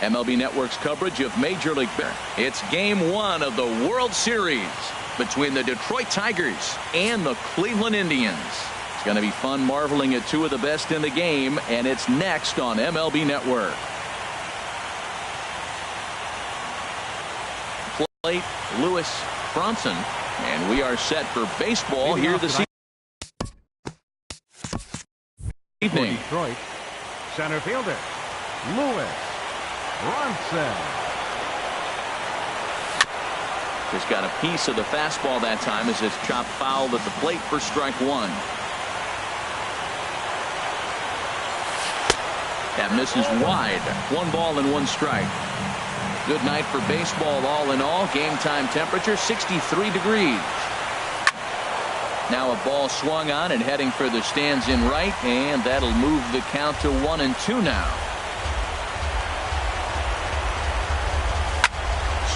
MLB Network's coverage of Major League Baseball. It's Game 1 of the World Series between the Detroit Tigers and the Cleveland Indians. It's going to be fun marveling at two of the best in the game, and it's next on MLB Network. Plate Lewis Bronson, and we are set for baseball here this evening. Detroit, center fielder Lewis Bronson. Just got a piece of the fastball that time as it's chopped foul at the plate for strike one. That misses wide. 1 ball and 1 strike. Good night for baseball all in all. Game time temperature 63 degrees. Now a ball swung on and heading for the stands in right, and that'll move the count to 1-2 now.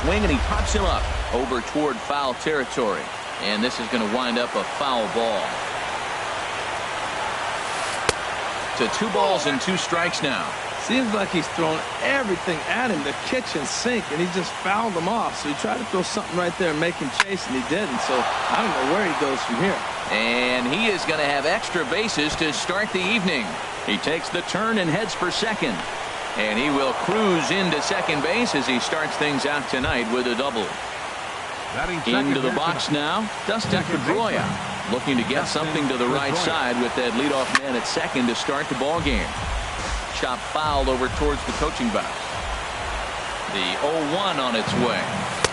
Swing, and he pops him up over toward foul territory, and this is going to wind up a foul ball. To 2 balls and 2 strikes now. Seems like he's thrown everything at him, the kitchen sink, and he just fouled him off. So he tried to throw something right there and make him chase, and he didn't. So I don't know where he goes from here. And he is going to have extra bases to start the evening. He takes the turn and heads for second. And he will cruise into second base as he starts things out tonight with a double. Into the box now, Dustin Pedroia, looking to get something to the right side with that leadoff man at second to start the ball game. Chop foul over towards the coaching box. The 0-1 on its way.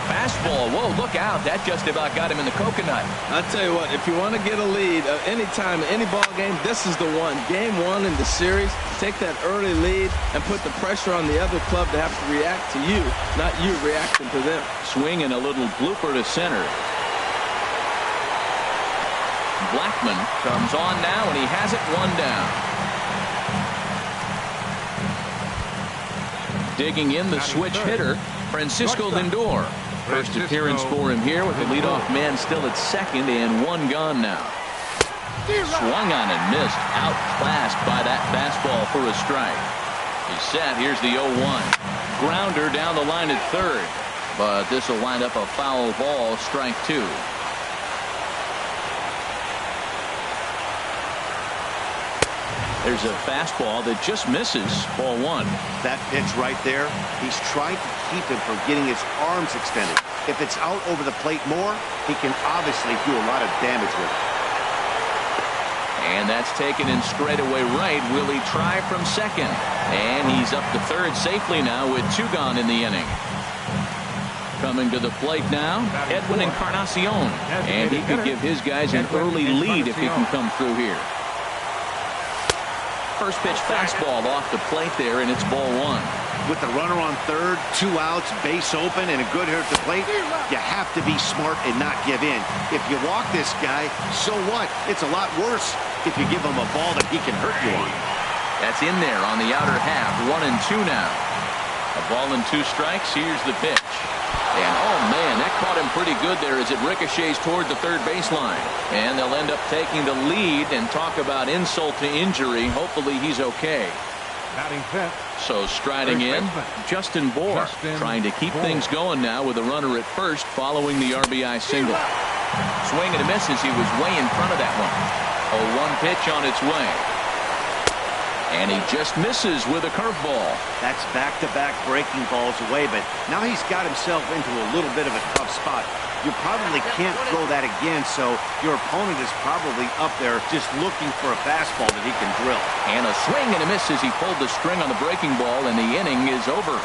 Fastball. Whoa, look out. That just about got him in the coconut. I'll tell you what, if you want to get a lead any time, any ball game, this is the one. Game 1 in the series, take that early lead and put the pressure on the other club to have to react to you, not you reacting to them. Swing and a little blooper to center. Blackman comes on now, and he has it 1 down. Digging in the switch hitter, Francisco Lindor. First appearance for him here with the leadoff man still at second and 1 gone now. Swung on and missed. Outclassed by that fastball for a strike. He's set. Here's the 0-1. Grounder down the line at third. But this will wind up a foul ball, strike 2. There's a fastball that just misses, ball 1. That pitch right there, he's trying to keep him from getting his arms extended. If it's out over the plate more, he can obviously do a lot of damage with it. And that's taken in straightaway right. Will he try from second? And he's up to third safely now with 2 gone in the inning. Coming to the plate now, Edwin Encarnacion. And he could give his guys an early lead if he can come through here. First pitch fastball off the plate there, and it's ball 1. With the runner on third, 2 outs, base open, and a good hitter at the plate, you have to be smart and not give in. If you walk this guy, so what? It's a lot worse if you give him a ball that he can hurt you on. That's in there on the outer half. 1-2 now. A ball and 2 strikes. Here's the pitch. And, oh, man, that caught him pretty good there as it ricochets toward the third baseline. And they'll end up taking the lead, and talk about insult to injury. Hopefully he's okay. So striding in, Justin Bour, trying to keep things going now with a runner at first following the RBI single. Swing and a miss as he was way in front of that one. 0-1 pitch on its way. And he just misses with a curveball. That's back-to-back breaking balls away, but now he's got himself into a little bit of a tough spot. You probably can't throw that again, so your opponent is probably up there just looking for a fastball that he can drill. And a swing and a miss as he pulled the string on the breaking ball, and the inning is over.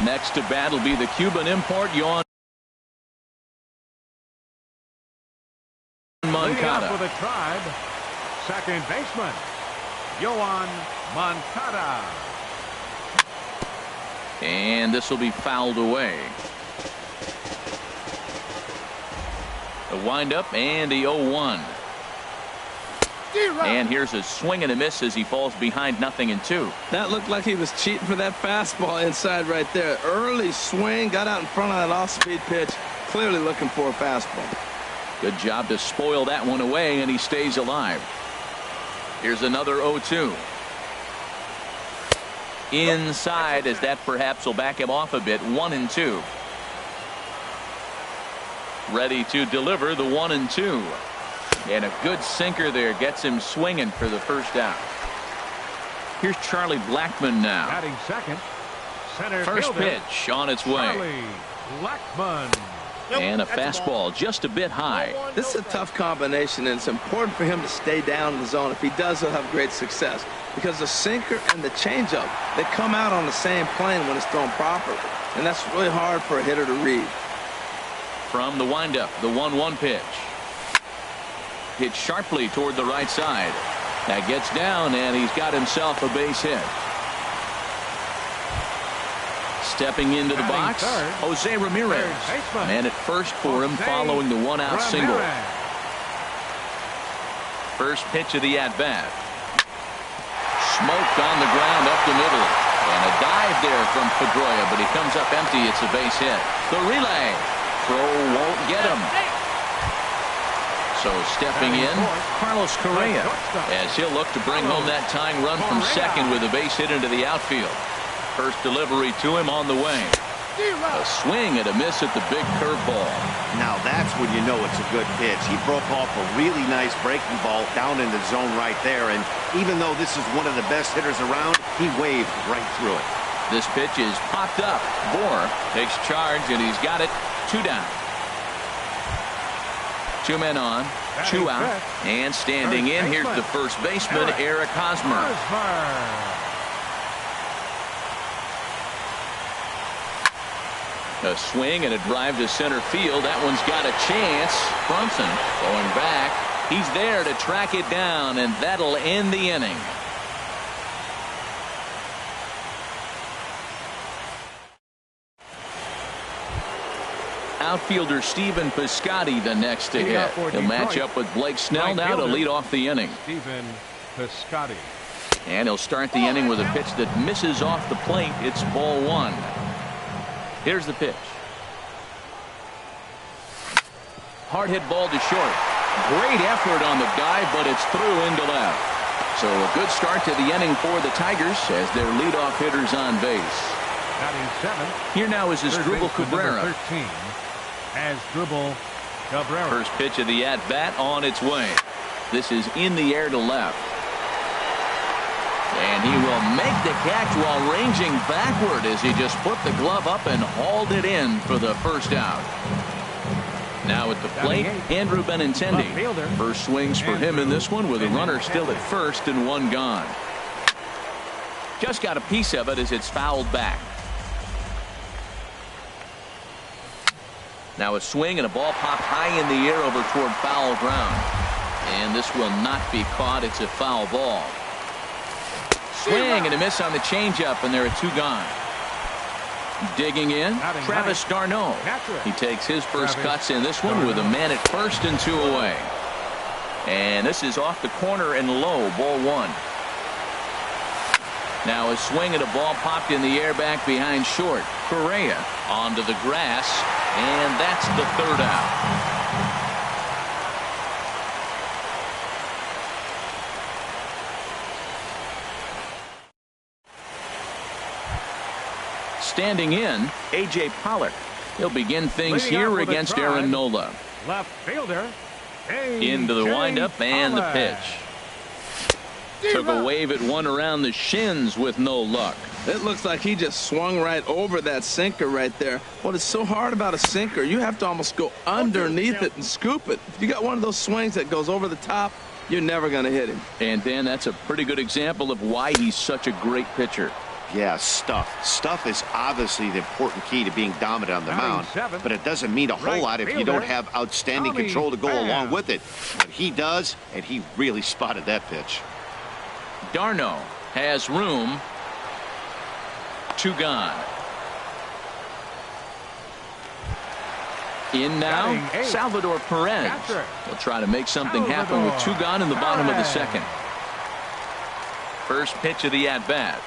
Next to bat will be the Cuban import, Yohan Moncada. For the Tribe, second baseman, Yohan Moncada. And this will be fouled away. The windup and the 0-1. And here's a swing and a miss as he falls behind 0-2. That looked like he was cheating for that fastball inside right there. Early swing, got out in front of that off-speed pitch, clearly looking for a fastball. Good job to spoil that one away, and he stays alive. Here's another 0-2. Inside, as that perhaps will back him off a bit. 1-2. Ready to deliver the 1-2. And a good sinker there gets him swinging for the first out. Here's Charlie Blackmon now. Batting second, center First fielder, pitch on its way. Charlie Blackmon. And a fastball just a bit high. This is a tough combination, and it's important for him to stay down in the zone. If he does, he'll have great success, because the sinker and the changeup, they come out on the same plane when it's thrown properly, and that's really hard for a hitter to read. From the windup, the 1-1 pitch. Hit sharply toward the right side. That gets down, and he's got himself a base hit. Stepping into the box, Jose Ramirez. Man at first for him following the one-out single. First pitch of the at-bat. Smoked on the ground up the middle. And a dive there from Pedroia, but he comes up empty. It's a base hit. The relay. Throw won't get him. So stepping in, Carlos Correa, as he'll look to bring home that tying run from second with a base hit into the outfield. First delivery to him on the way. A swing and a miss at the big curveball. Now that's when you know it's a good pitch. He broke off a really nice breaking ball down in the zone right there. And even though this is one of the best hitters around, he waved right through it. This pitch is popped up. Bohr takes charge, and he's got it. 2 down. 2 men on, 2 out, and standing in, here's the first baseman, Eric Hosmer. A swing and a drive to center field. That one's got a chance. Brunson going back. He's there to track it down, and that'll end the inning. Outfielder Stephen Piscotty the next to hit. He'll match up with Blake Snell now to lead off the inning. Stephen Piscotty. And he'll start the inning with a pitch that misses off the plate. It's ball 1. Here's the pitch. Hard hit ball to short. Great effort on the dive, but it's through into left. So a good start to the inning for the Tigers as their leadoff hitter's on base. Batting 7. Here now is Asdrubal Cabrera. 13. Asdrubal Cabrera. First pitch of the at-bat on its way. This is in the air to left. And he will make the catch while ranging backward as he just put the glove up and hauled it in for the first out. Now at the plate, Andrew Benintendi. First swings for him in this one with a runner still at first and 1 gone. Just got a piece of it as it's fouled back. Now a swing and a ball popped high in the air over toward foul ground. And this will not be caught. It's a foul ball. Swing and a miss on the changeup, and there are 2 gone. Digging in, Travis d'Arnaud. He takes his first cuts in this one with a man at first and 2 away. And this is off the corner and low, ball 1. Now a swing and a ball popped in the air back behind short. Correa onto the grass, and that's the 3rd out. Standing in, A.J. Pollock. He'll begin things here against Aaron Nola. Left fielder. Into the windup and the pitch. Took a wave at one around the shins with no luck. It looks like he just swung right over that sinker right there. What is so hard about a sinker, you have to almost go underneath it and scoop it. If you got one of those swings that goes over the top, you're never going to hit him. And Dan, that's a pretty good example of why he's such a great pitcher. Yeah, stuff. Stuff is obviously the important key to being dominant on the mound, but it doesn't mean a whole lot if you don't have outstanding control to go along with it. But he does, and he really spotted that pitch. d'Arnaud has room. 2 gone. In now, Salvador Perez. He'll try to make something happen with 2 gone in the bottom of the 2nd. First pitch of the at-bat.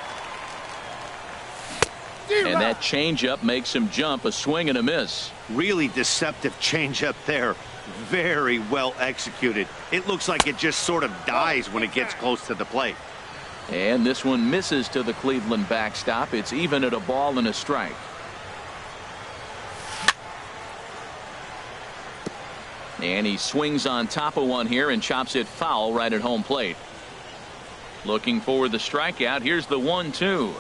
And that changeup makes him jump. A swing and a miss. Really deceptive changeup there. Very well executed. It looks like it just sort of dies when it gets close to the plate. And this one misses to the Cleveland backstop. It's even at a ball and a strike. And he swings on top of one here and chops it foul right at home plate. Looking for the strikeout. Here's the 1-2.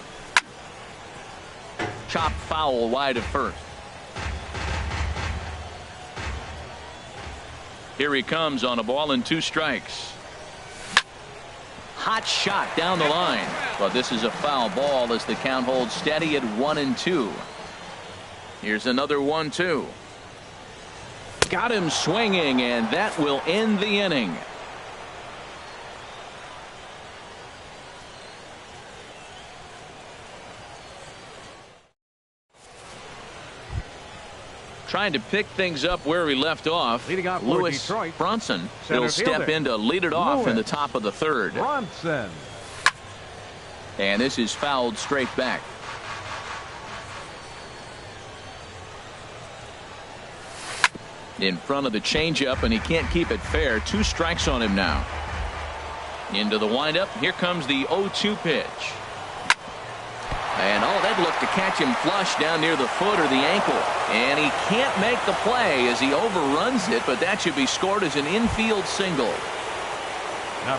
Chop foul wide of first. Here he comes on a ball and 2 strikes. Hot shot down the line, but this is a foul ball as the count holds steady at 1-2. Here's another 1-2. Got him swinging, and that will end the inning. Trying to pick things up where we left off. Leading off for Lewis Detroit, Bronson center will step fielder. in to lead it off in the Lewis top of the 3rd. Bronson. And this is fouled straight back. In front of the changeup, and he can't keep it fair. 2 strikes on him now. Into the windup. Here comes the 0-2 pitch. And that looked to catch him flush down near the foot or the ankle. And he can't make the play as he overruns it, but that should be scored as an infield single.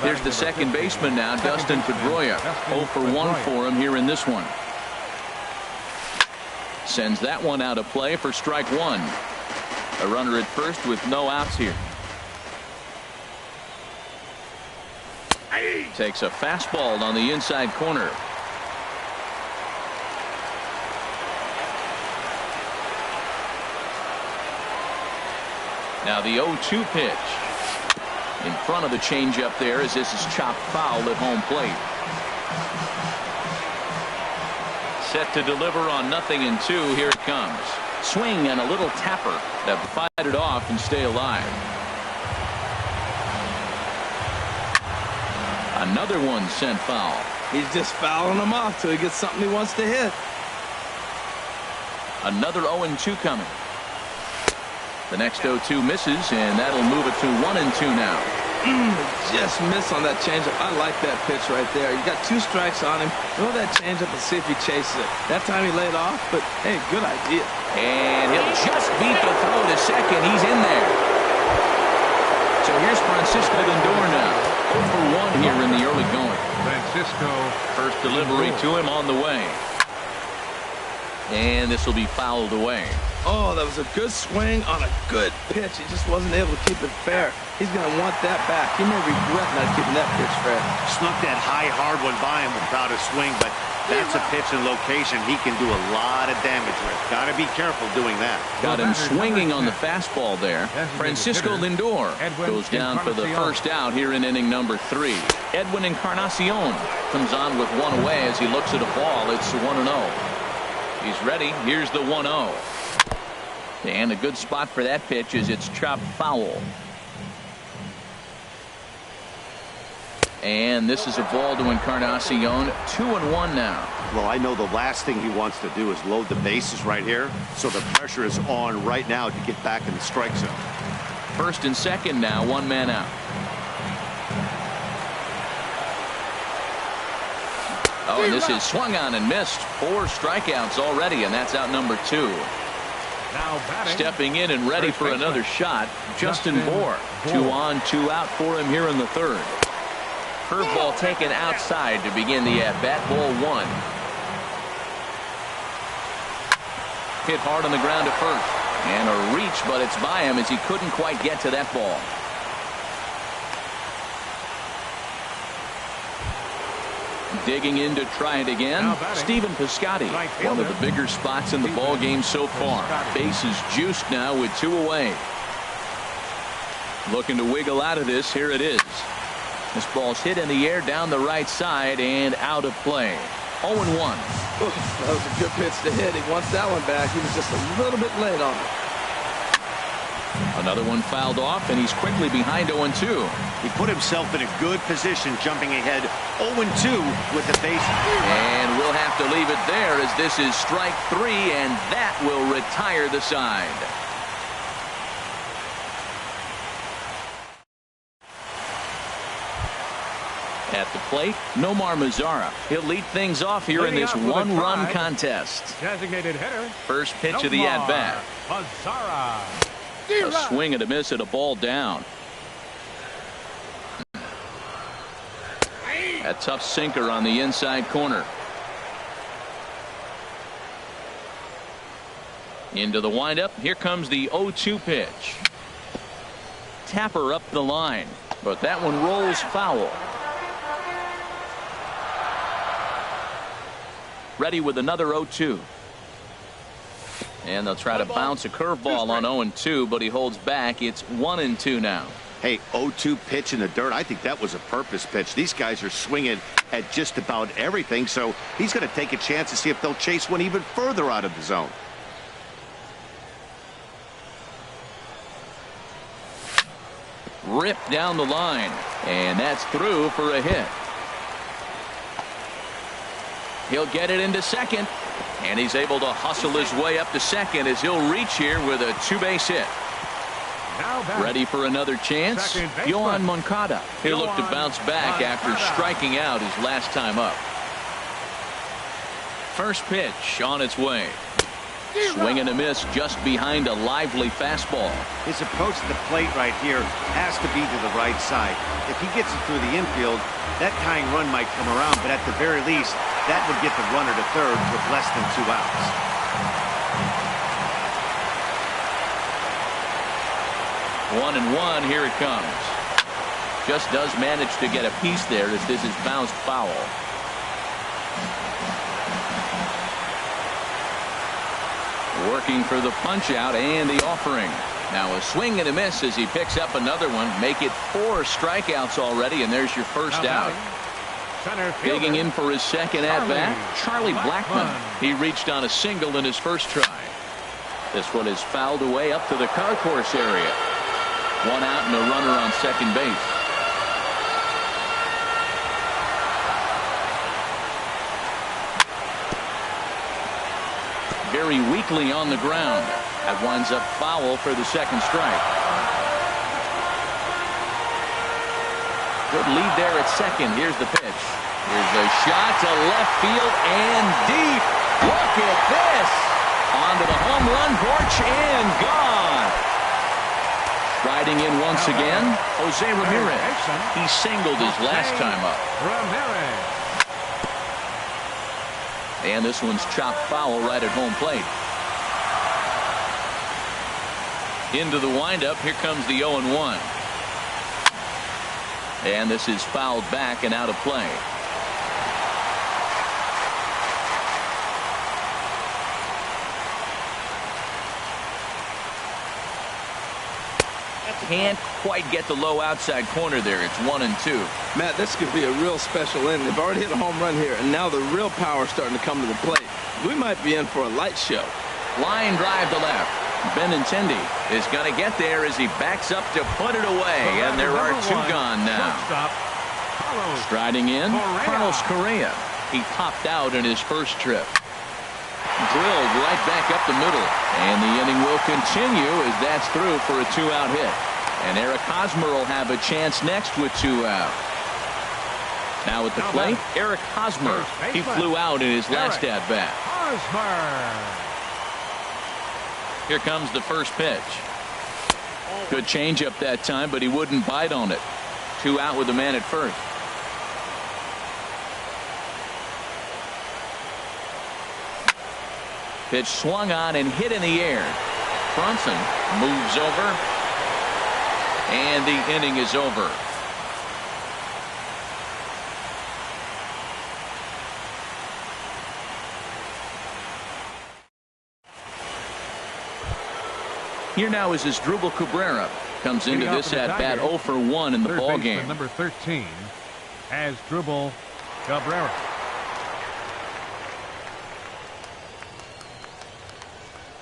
Here's the second baseman now, Dustin Pedroia. 0 for 1 for him here in this one. Sends that one out of play for strike 1. A runner at first with no outs here. Takes a fastball on the inside corner. Now the 0-2 pitch. In front of the changeup there as this is chopped foul at home plate. Set to deliver on 0-2. Here it comes. Swing and a little tapper that fight it off and stay alive. Another one sent foul. He's just fouling them off till he gets something he wants to hit. Another 0-2 coming. The next 0-2 misses, and that'll move it to 1-2 now. Just miss on that changeup. I like that pitch right there. You got 2 strikes on him. Throw that changeup and see if he chases it. That time he laid off, but hey, good idea. And he'll just beat the throw to second. He's in there. So here's Francisco Lindor now. 0 for 1 here in the early going. Francisco. First delivery to him on the way. And this will be fouled away. Oh, that was a good swing on a good pitch. He just wasn't able to keep it fair. He's going to want that back. He may regret not keeping that pitch fair. Snuck that high, hard one by him without a swing, but that's a pitch and location he can do a lot of damage with. Got to be careful doing that. Got him swinging on the fastball there. Francisco Lindor goes down for the first out here in inning number 3. Edwin Encarnacion comes on with 1 away as he looks at a ball. It's 1-0. He's ready. Here's the 1-0. And a good spot for that pitch is it's chopped foul. And this is a ball to Encarnacion. 2-1 now. Well, I know the last thing he wants to do is load the bases right here, so the pressure is on right now to get back in the strike zone. First and second now, 1 man out. Oh, and this is swung on and missed. 4 strikeouts already, and that's out number 2. Now batting. Stepping in and ready for another shot, Justin Bour. 2 on, 2 out for him here in the 3rd. Curveball taken outside to begin the at-bat. Ball 1. Hit hard on the ground to first. And a reach, but it's by him as he couldn't quite get to that ball. Digging in to try it again, Stephen Piscotty. One of the bigger spots in the ball game so far. Bases juiced now with 2 away. Looking to wiggle out of this. Here it is. This ball's hit in the air down the right side and out of play. 0-1. That was a good pitch to hit. He wants that one back. He was just a little bit late on it. Another one fouled off, and he's quickly behind 0-2. He put himself in a good position, jumping ahead 0-2 with the base. And we'll have to leave it there as this is strike 3, and that will retire the side. At the plate, Nomar Mazara. He'll lead things off here in this one-run contest. Designated hitter. First pitch of the at-bat. Mazara. A swing and a miss at a ball down. A tough sinker on the inside corner. Into the windup. Here comes the 0-2 pitch. Tapper up the line, but that one rolls foul. Ready with another 0-2. And they'll try to bounce a curveball on 0-2, but he holds back. It's 1-2 now. Hey, 0-2 pitch in the dirt. I think that was a purpose pitch. These guys are swinging at just about everything, so he's going to take a chance to see if they'll chase one even further out of the zone. Ripped down the line, and that's through for a hit. He'll get it into second, and he's able to hustle his way up to second as he'll reach here with a two-base hit. Ready for another chance? Yohan Moncada. He'll look to bounce back after striking out his last time up. First pitch on its way. Swing and a miss just behind a lively fastball. His approach to the plate right here has to be to the right side. If he gets it through the infield, that tying run might come around, but at the very least, that would get the runner to third with less than 2 outs. 1-1, here it comes. Just does manage to get a piece there as this is bounced foul. Working for the punch out and the offering. Now a swing and a miss as he picks up another one. Make it 4 strikeouts already, and there's your first out. Digging in for his second at-bat, Charlie Blackmon. He reached on a single in his first try. This one is fouled away up to the concourse area. 1 out and a runner on second base. Very weakly on the ground. That winds up foul for the second strike. Good lead there at second. Here's the pitch. Here's a shot to left field and deep. Look at this. Onto the home run porch and gone. Riding in once again, Jose Ramirez. He singled his last time up. And this one's chopped foul right at home plate. Into the windup. Here comes the 0-1. And this is fouled back and out of play. Can't quite get the low outside corner there. It's 1-2. Matt, this could be a real special inning. They've already hit a home run here, and now the real power is starting to come to the plate. We might be in for a light show. Line drive to left. Benintendi is going to get there as he backs up to put it away, and there are 2 gone now. Striding in, Carlos Correa. He popped out in his first trip. Drilled right back up the middle, and the inning will continue as that's through for a 2-out hit. And Eric Hosmer will have a chance next with 2 out. Now at the plate, Eric Hosmer. He flew out in his last at-bat. Here comes the first pitch. Good changeup that time, but he wouldn't bite on it. 2 out with the man at first. Pitch swung on and hit in the air. Brunson moves over, and the inning is over. Here now is Asdrubal Cabrera. Comes into this at-bat 0 for 1 in the ball game. Number 13, Asdrubal Cabrera.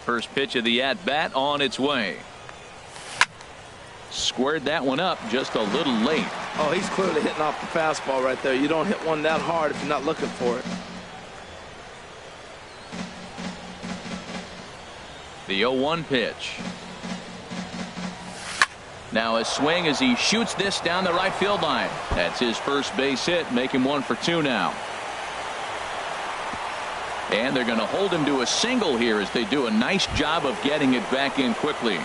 First pitch of the at-bat on its way. Squared that one up just a little late. Oh, he's clearly hitting off the fastball right there. You don't hit one that hard if you're not looking for it. The 0-1 pitch. Now a swing as he shoots this down the right field line. That's his first base hit, make him 1 for 2 now. And they're going to hold him to a single here as they do a nice job of getting it back in quickly.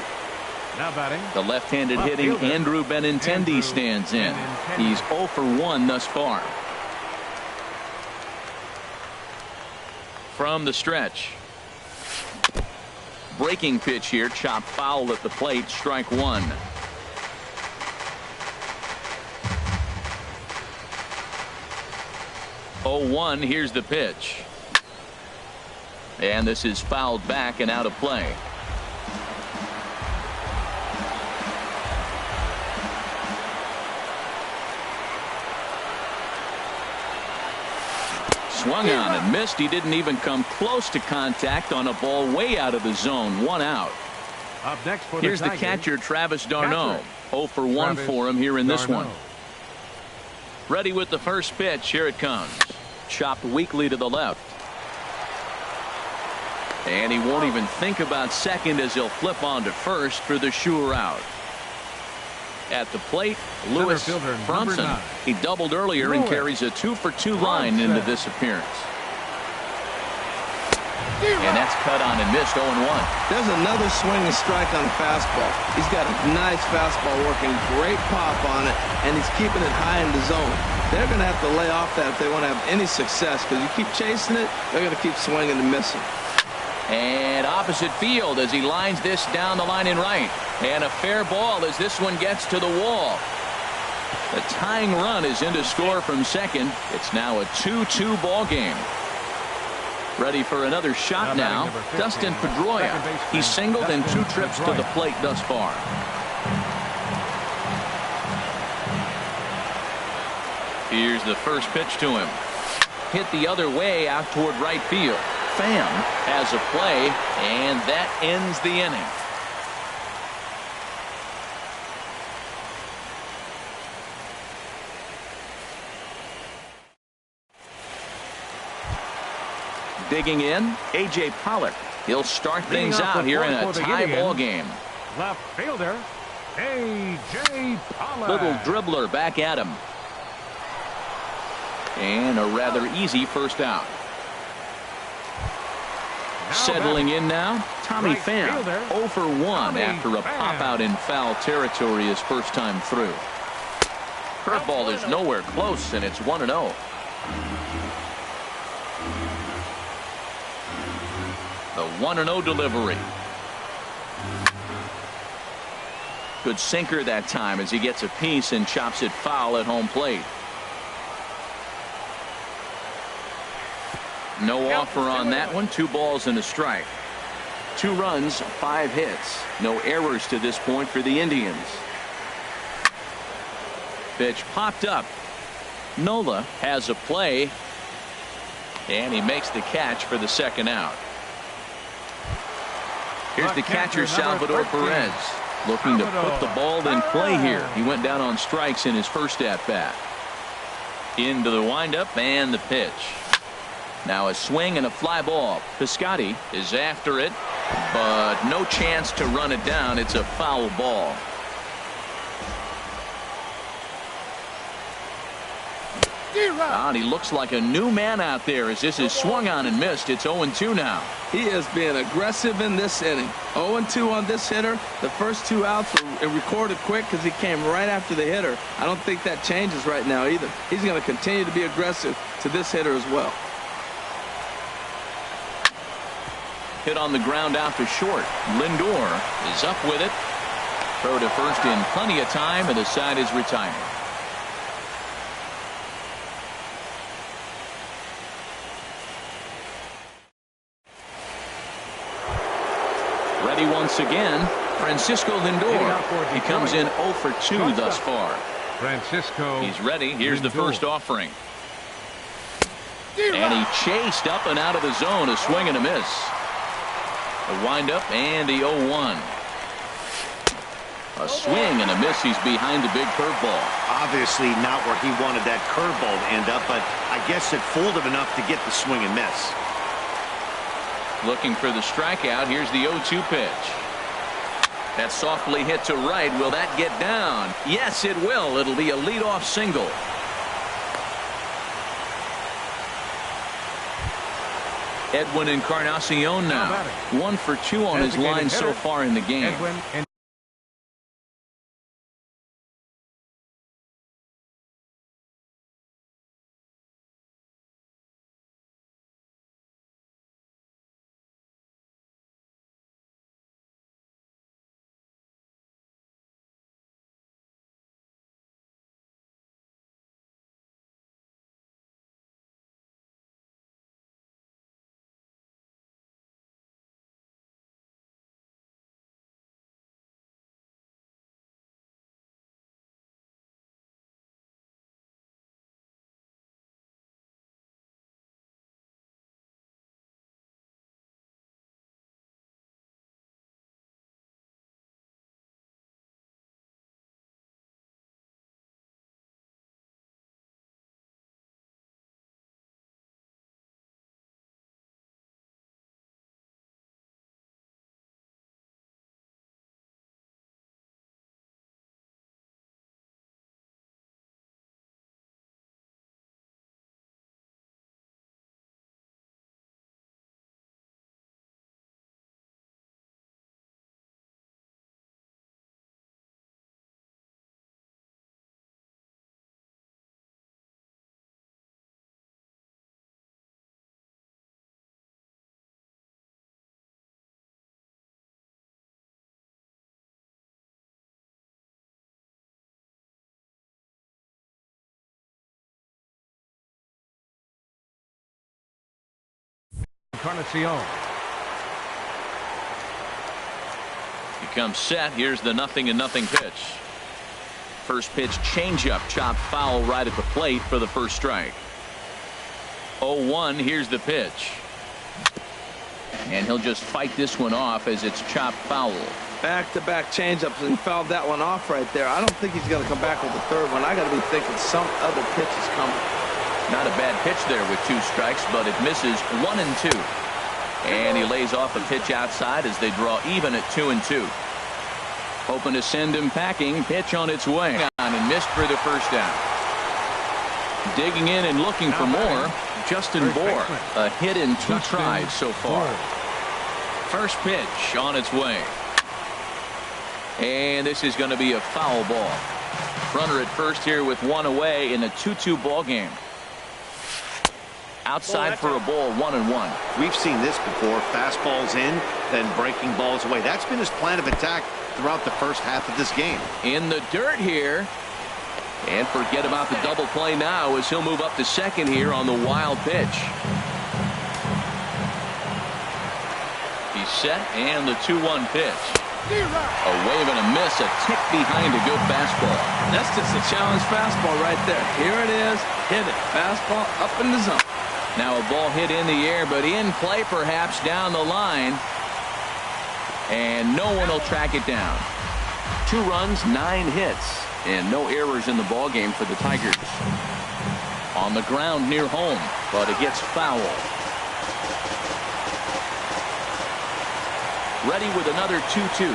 Now batting, The left-handed hitting Andrew Benintendi stands in. He's 0 for 1 thus far. From the stretch. Breaking pitch here, chopped foul at the plate, strike 1. Oh, 1, here's the pitch. And this is fouled back and out of play. Swung on and missed. He didn't even come close to contact on a ball way out of the zone. 1 out. up next for Here's the the Tigers, catcher, Travis d'Arnaud. Catcher. 0 for 1 Travis for him here in this d'Arnaud. one. Ready with the first pitch. Here it comes. Chopped weakly to the left. And he won't even think about second as he'll flip on to first for the sure out. At the plate, Lewis fielder, number Bronson. 9. He doubled earlier and Lewis carries a 2 for 2 line Bronson. into this appearance. And that's cut on and missed. 0-1. There's another swing and strike on the fastball. He's got a nice fastball working, great pop on it, and he's keeping it high in the zone. They're going to have to lay off that if they want to have any success, because you keep chasing it, they're going to keep swinging and missing. And opposite field as he lines this down the line in right. And a fair ball as this one gets to the wall. The tying run is in to score from second. It's now a 2-2 ball game. Ready for another shot now. Number 15, Dustin Pedroia. second baseman, He's singled in 2 Dustin trips to Pedroia. the plate thus far. Here's the first pitch to him. Hit the other way out toward right field. Pham has a play, and that ends the inning. Digging in, A.J. Pollock. He'll start Leading things off out the here in fourth a for the tie ball Indians. game. Left fielder, A.J. Pollock. Little dribbler back at him. And a rather easy first out. Now Settling in now, Tommy Right Pham. fielder, 0 for 1 Tommy after a Pham. pop out in foul territory his first time through. Curveball is nowhere close, and it's 1-0. The 1-0 delivery. Good sinker that time as he gets a piece and chops it foul at home plate. No offer on that one. 2 balls and a strike. 2 runs, 5 hits. No errors to this point for the Indians. Pitch popped up. Nola has a play. And he makes the catch for the second out. Here's the catcher, Salvador Perez, looking to put the ball in play here. He went down on strikes in his first at-bat. Into the windup and the pitch. Now a swing and a fly ball. Piscotty is after it, but no chance to run it down. It's a foul ball. And he looks like a new man out there as this is swung on and missed. It's 0-2 now. He is being aggressive in this inning. 0-2 on this hitter. The first 2 outs were recorded quick because he came right after the hitter. I don't think that changes right now either. He's going to continue to be aggressive to this hitter as well. Hit on the ground out to short. Lindor is up with it. Throw to first in plenty of time, and the side is retired. Ready once again, Francisco Lindor. He comes in 0 for 2 thus far. Francisco. He's ready. Here's the Lindor. first offering. And he chased up and out of the zone. A swing and a miss. A windup and the 0-1. A swing and a miss. He's behind the big curveball. Obviously not where he wanted that curveball to end up, but I guess it fooled him enough to get the swing and miss. Looking for the strikeout. Here's the 0-2 pitch. That's softly hit to right. Will that get down? Yes, it will. It'll be a leadoff single. Edwin Encarnacion now. 1 for 2 on his line so far in the game. Encarnacion. He comes set. Here's the 0-0 pitch. First pitch changeup, chopped foul right at the plate for the first strike. 0-1. Here's the pitch. And he'll just fight this one off as it's chopped foul. Back-to-back changeups, and he fouled that one off right there. I don't think he's going to come back with the third one. I got to be thinking some other pitch is coming. Not a bad pitch there with 2 strikes, but it misses 1 and 2. And he lays off a pitch outside as they draw even at 2 and 2. Hoping to send him packing. Pitch on its way on and missed for the first down. Digging in and looking for more. Justin Bohr, a hit in 2 tries so far. First pitch on its way. And this is going to be a foul ball. Runner at first here with 1 away in a 2-2 ball game. Outside for a ball, 1-1. We've seen this before. Fastballs in, then breaking balls away. That's been his plan of attack throughout the first half of this game. In the dirt here. And forget about the double play now as he'll move up to second here on the wild pitch. He's set and the 2-1 pitch. A wave and a miss, a tick behind a good fastball. That's just a challenge fastball right there. Here it is. Hit it. Fastball up in the zone. Now a ball hit in the air, but in play perhaps down the line. And no one will track it down. 2 runs, 9 hits, and no errors in the ball game for the Tigers. On the ground near home, but it gets foul. Ready with another 2-2.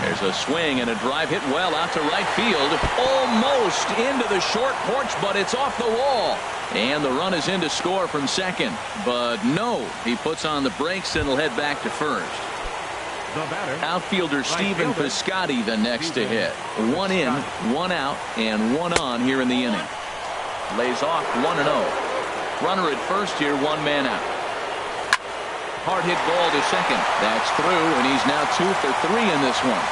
There's a swing and a drive hit well out to right field. Almost into the short porch, but it's off the wall. And the run is in to score from second. But no, he puts on the brakes and will head back to first. Outfielder Stephen Piscotty the next to hit. 1 in, 1 out, and 1 on here in the inning. Lays off 1-0. Runner at first here, 1 man out. Hard hit ball to second. That's through, and he's now 2 for 3 in this one.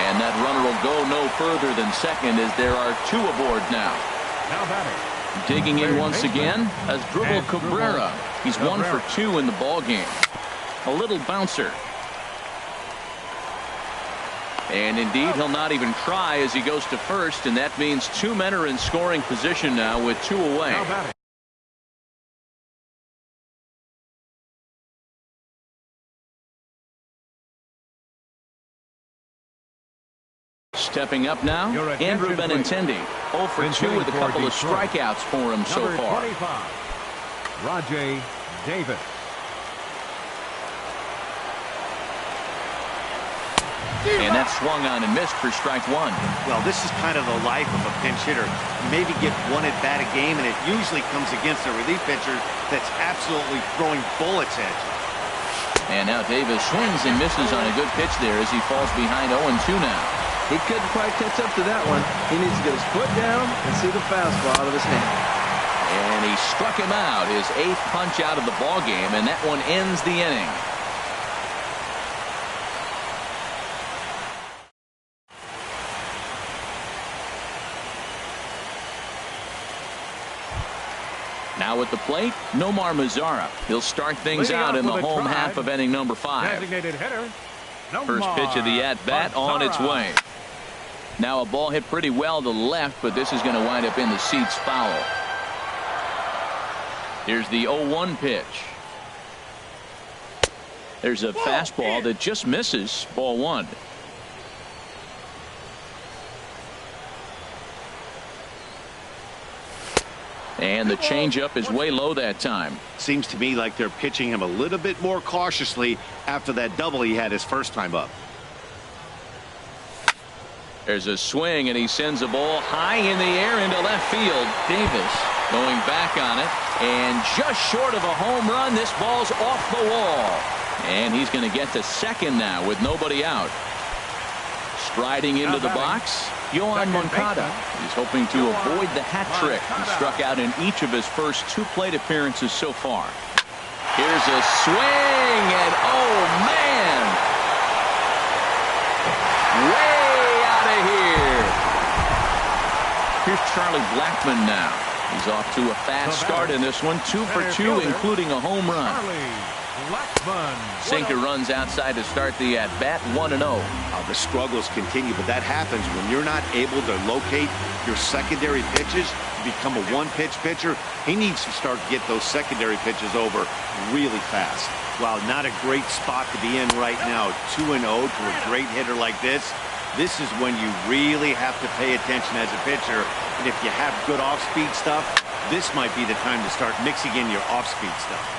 And that runner will go no further than second as there are 2 aboard now. Now batting. Digging in once again as Dribble Cabrera. He's 1 for 2 in the ball game. A little bouncer. And indeed, he'll not even try as he goes to first, and that means 2 men are in scoring position now with 2 away. Now batting. Stepping up now, Andrew Benintendi. 0 for 2 with a couple of strikeouts for him so far. 25, Rajay Davis. And that's swung on and missed for strike one. Well, this is kind of the life of a pinch hitter. You maybe get one at bat a game, and it usually comes against a relief pitcher that's absolutely throwing bullets at you. And now Davis swings and misses on a good pitch there as he falls behind 0-2 now. He couldn't quite catch up to that one. He needs to get his foot down and see the fastball out of his hand. And he struck him out, his 8th punch out of the ball game, and that one ends the inning. Now at the plate, Nomar Mazara. He'll start things out in the home half of inning number 5. Designated hitter, First pitch of the at-bat on its way. Now a ball hit pretty well to the left, but this is going to wind up in the seats foul. Here's the 0-1 pitch. There's a fastball that just misses, ball 1. And the changeup is way low that time. Seems to me like they're pitching him a little bit more cautiously after that double he had his first time up. There's a swing, and he sends a ball high in the air into left field. Davis going back on it, and just short of a home run, this ball's off the wall. And he's going to get to second now with nobody out. Striding into the box, Yohan Moncada. He's hoping to avoid the hat trick. He struck out in each of his first 2 plate appearances so far. Here's a swing, and oh man, way out of here. Here's Charlie Blackmon now. He's off to a fast start in this one, 2 for 2, including a home run. Sinker runs outside to start the at-bat, 1-0. The struggles continue, but that happens when you're not able to locate your secondary pitches. You become a one-pitch pitcher. He needs to start to get those secondary pitches over really fast. Wow, not a great spot to be in right now. 2-0 to a great hitter like this. This is when you really have to pay attention as a pitcher. And if you have good off-speed stuff, this might be the time to start mixing in your off-speed stuff.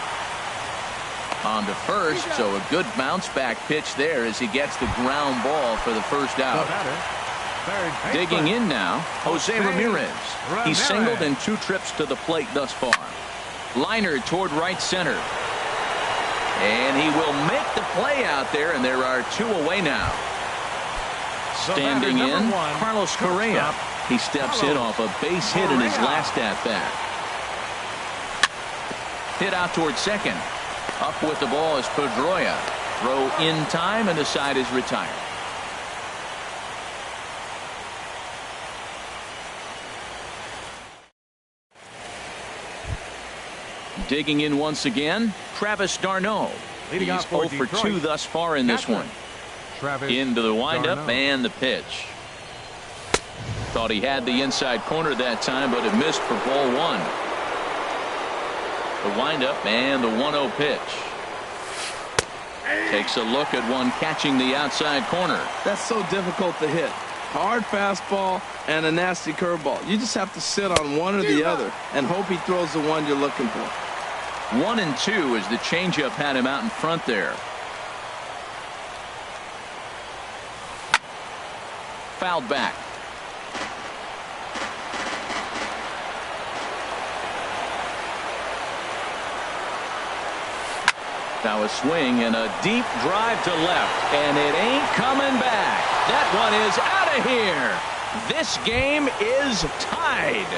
On to first, so a good bounce back pitch there as he gets the ground ball for the first out. Digging in now, Jose Ramirez. He's singled in 2 trips to the plate thus far. Liner toward right center. And he will make the play out there, and there are 2 away now. Standing in, Carlos Correa. He steps in off a base hit in his last at-bat. Hit out toward second. Up with the ball is Pedroia. Throw in time, and the side is retired. Digging in once again, Travis d'Arnaud. He's 0 for 2 thus far in this one. Into the windup and the pitch. Thought he had the inside corner that time, but it missed for ball 1. The windup and the 1-0 pitch. Takes a look at one catching the outside corner. That's so difficult to hit. Hard fastball and a nasty curveball. You just have to sit on one or the other and hope he throws the one you're looking for. 1-2 as the changeup had him out in front there. Fouled back. Now a swing and a deep drive to left, and it ain't coming back. That one is out of here. This game is tied.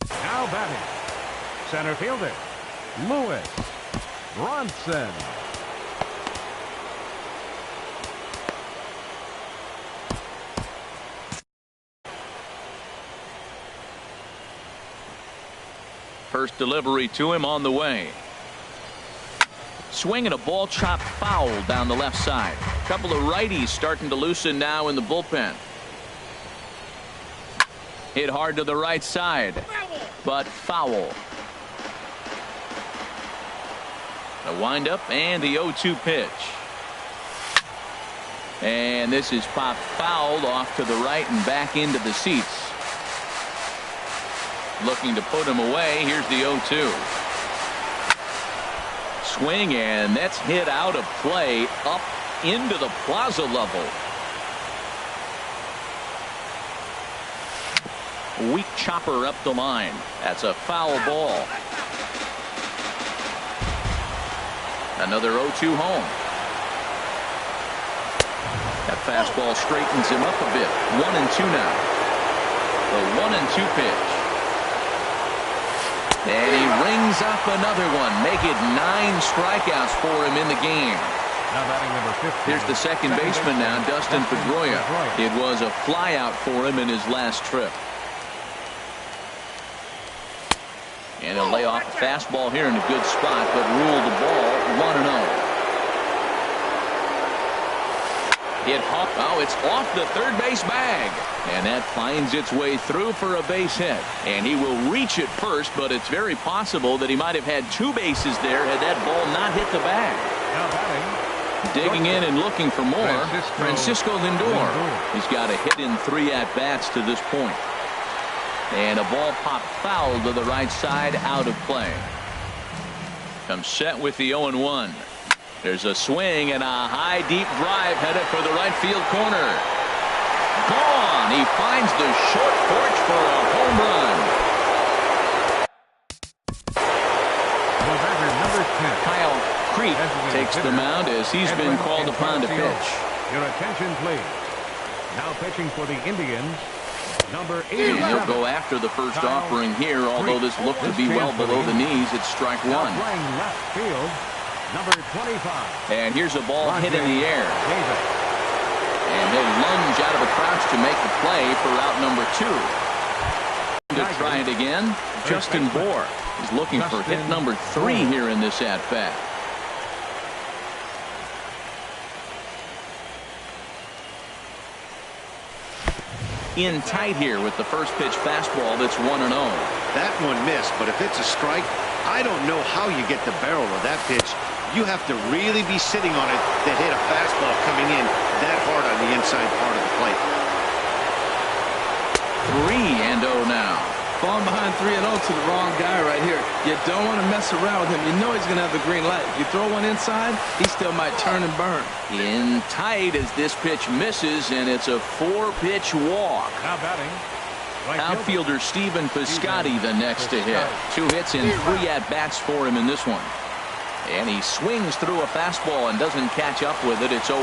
Now batting, center fielder, Lewis Bronson. First delivery to him on the way. Swinging a ball chopped foul down the left side. A couple of righties starting to loosen now in the bullpen. Hit hard to the right side, but foul. The windup and the 0-2 pitch. And this is popped fouled off to the right and back into the seats. Looking to put him away. Here's the 0-2. Swing, and that's hit out of play up into the plaza level. Weak chopper up the line. That's a foul ball. Another 0-2 home. That fastball straightens him up a bit. 1-2 now. The 1-2 pitch. And he rings up another one. Make it 9 strikeouts for him in the game. Now batting number 15. Here's the second baseman now, Dustin Pedroia. It was a flyout for him in his last trip. And he'll lay off a fastball here in a good spot, but rule the ball 1-0. Hit hop. Oh, it's off the third base bag. And that finds its way through for a base hit. And he will reach it first, but it's very possible that he might have had 2 bases there had that ball not hit the bag. Now batting. Digging in and looking for more, Francisco Lindor. He's got a hit in 3 at-bats to this point. And a ball popped foul to the right side, out of play. Comes set with the 0-1. There's a swing and a high deep drive headed for the right field corner. Gone. He finds the short porch for a home run. The batter, number 10. Kyle Creek takes the mound as he's been called upon to pitch. Your attention, please. Now pitching for the Indians, number 87. And he'll go after the first offering here, although this looked to be well below the knees. It's strike 1. Now playing left field, number 25. And here's a ball hit in the air. And he'll lunge out of a crouch to make the play for out number 2. To try it again, Justin Bohr is looking for hit number 3 here in this at-bat. In tight here with the first pitch fastball that's 1-0. That one missed, but if it's a strike, I don't know how you get the barrel of that pitch. You have to really be sitting on it to hit a fastball coming in that hard on the inside part of the plate. 3-0 now. Falling behind 3-0 to the wrong guy right here. You don't want to mess around with him. You know he's going to have the green light. If you throw one inside, he still might turn and burn. In tight as this pitch misses, and it's a 4-pitch walk. Now batting. Outfielder Stephen Piscotty the next to hit. 2 hits and 3 at-bats for him in this one. And he swings through a fastball and doesn't catch up with it. It's 0-1.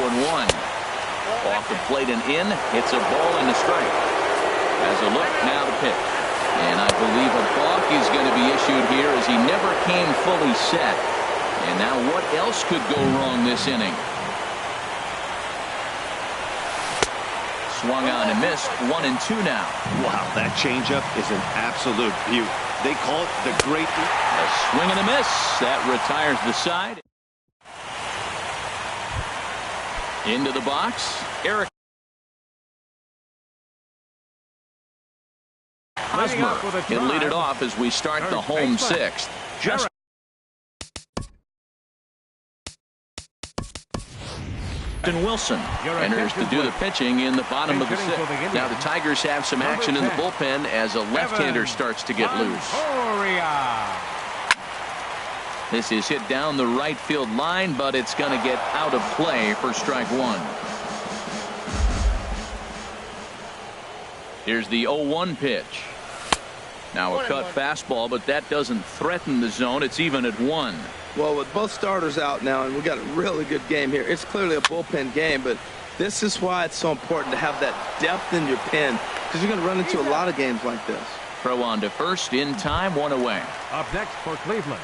Off the plate and in. It's a ball and a strike. As a look now to pitch. And I believe a balk is going to be issued here as he never came fully set. And now what else could go wrong this inning? Swung on and missed. 1-2 now. Wow, that changeup is an absolute beaut. They call it the great... A swing and a miss. That retires the side. Into the box. Eric Hosmer. He'll lead it off as we start the home 6th. Justin Wilson enters to do the pitching in the bottom of the 6th. Now the Tigers have some action in the bullpen as a left-hander starts to get loose. This is hit down the right field line, but it's going to get out of play for strike 1. Here's the 0-1 pitch. Now a cut fastball, but that doesn't threaten the zone. It's even at 1. Well, with both starters out now, and we got a really good game here. It's clearly a bullpen game, but this is why it's so important to have that depth in your pen, because you're going to run into a lot of games like this. Throw on to first in time, 1 away. Up next for Cleveland.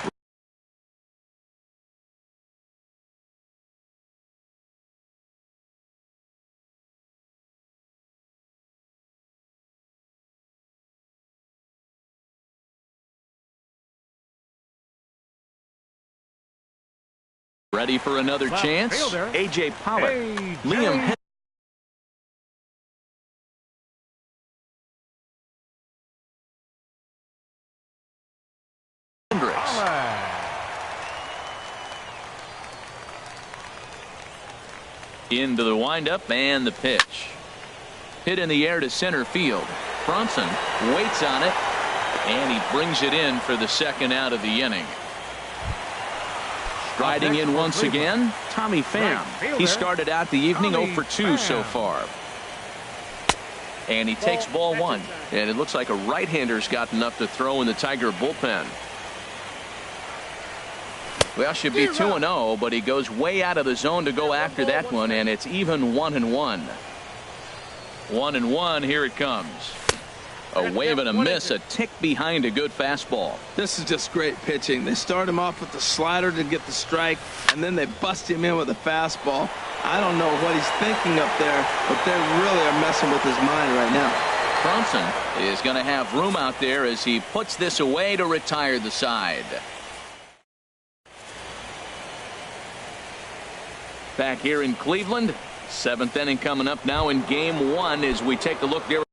Ready for another chance? A.J. Pollock. Liam Hendricks. Into the windup and the pitch. Hit in the air to center field. Bronson waits on it, and he brings it in for the second out of the inning. Riding in once again, Tommy Pham. He started out the evening 0 for 2 so far. And he takes ball 1. And it looks like a right-hander's got enough to throw in the Tiger bullpen. Well, should be 2-0, but he goes way out of the zone to go after that one, and it's even 1-1. 1-1, here it comes. A wave and a miss, a tick behind a good fastball. This is just great pitching. They start him off with the slider to get the strike, and then they bust him in with a fastball. I don't know what he's thinking up there, but they really are messing with his mind right now. Thompson is going to have room out there as he puts this away to retire the side. Back here in Cleveland, 7th inning coming up now in game 1 as we take a look there.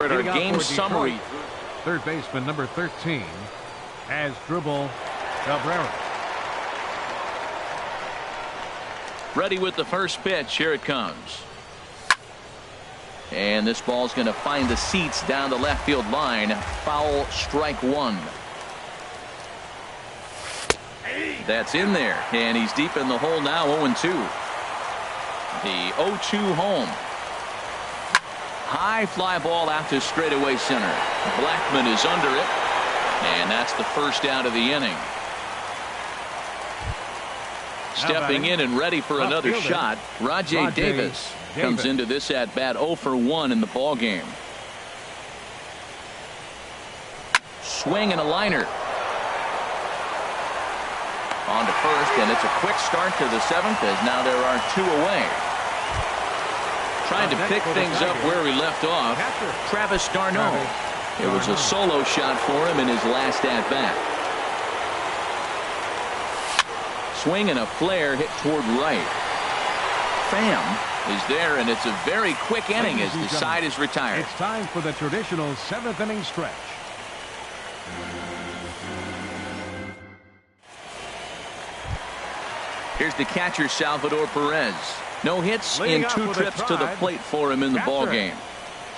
Our game summary. Third baseman number 13 has dribble Cabrera. Ready with the first pitch. Here it comes. And this ball's going to find the seats down the left field line. Foul, strike 1. That's in there. And he's deep in the hole now, 0-2. The 0-2 home. High fly ball out to straightaway center. Blackman is under it. And that's the first out of the inning. Stepping in and ready for another shot, Rajai Davis comes into this at bat 0 for 1 in the ball game. Swing and a liner. On to first, and it's a quick start to the 7th as now there are 2 away. Trying to pick things up where we left off, Travis d'Arnaud. It was a solo shot for him in his last at-bat. Swing and a flare hit toward right. Pham is there, and it's a very quick inning as the side is retired. It's time for the traditional 7th inning stretch. Here's the catcher, Salvador Perez. No hits in 2 trips to the plate for him in the ball game.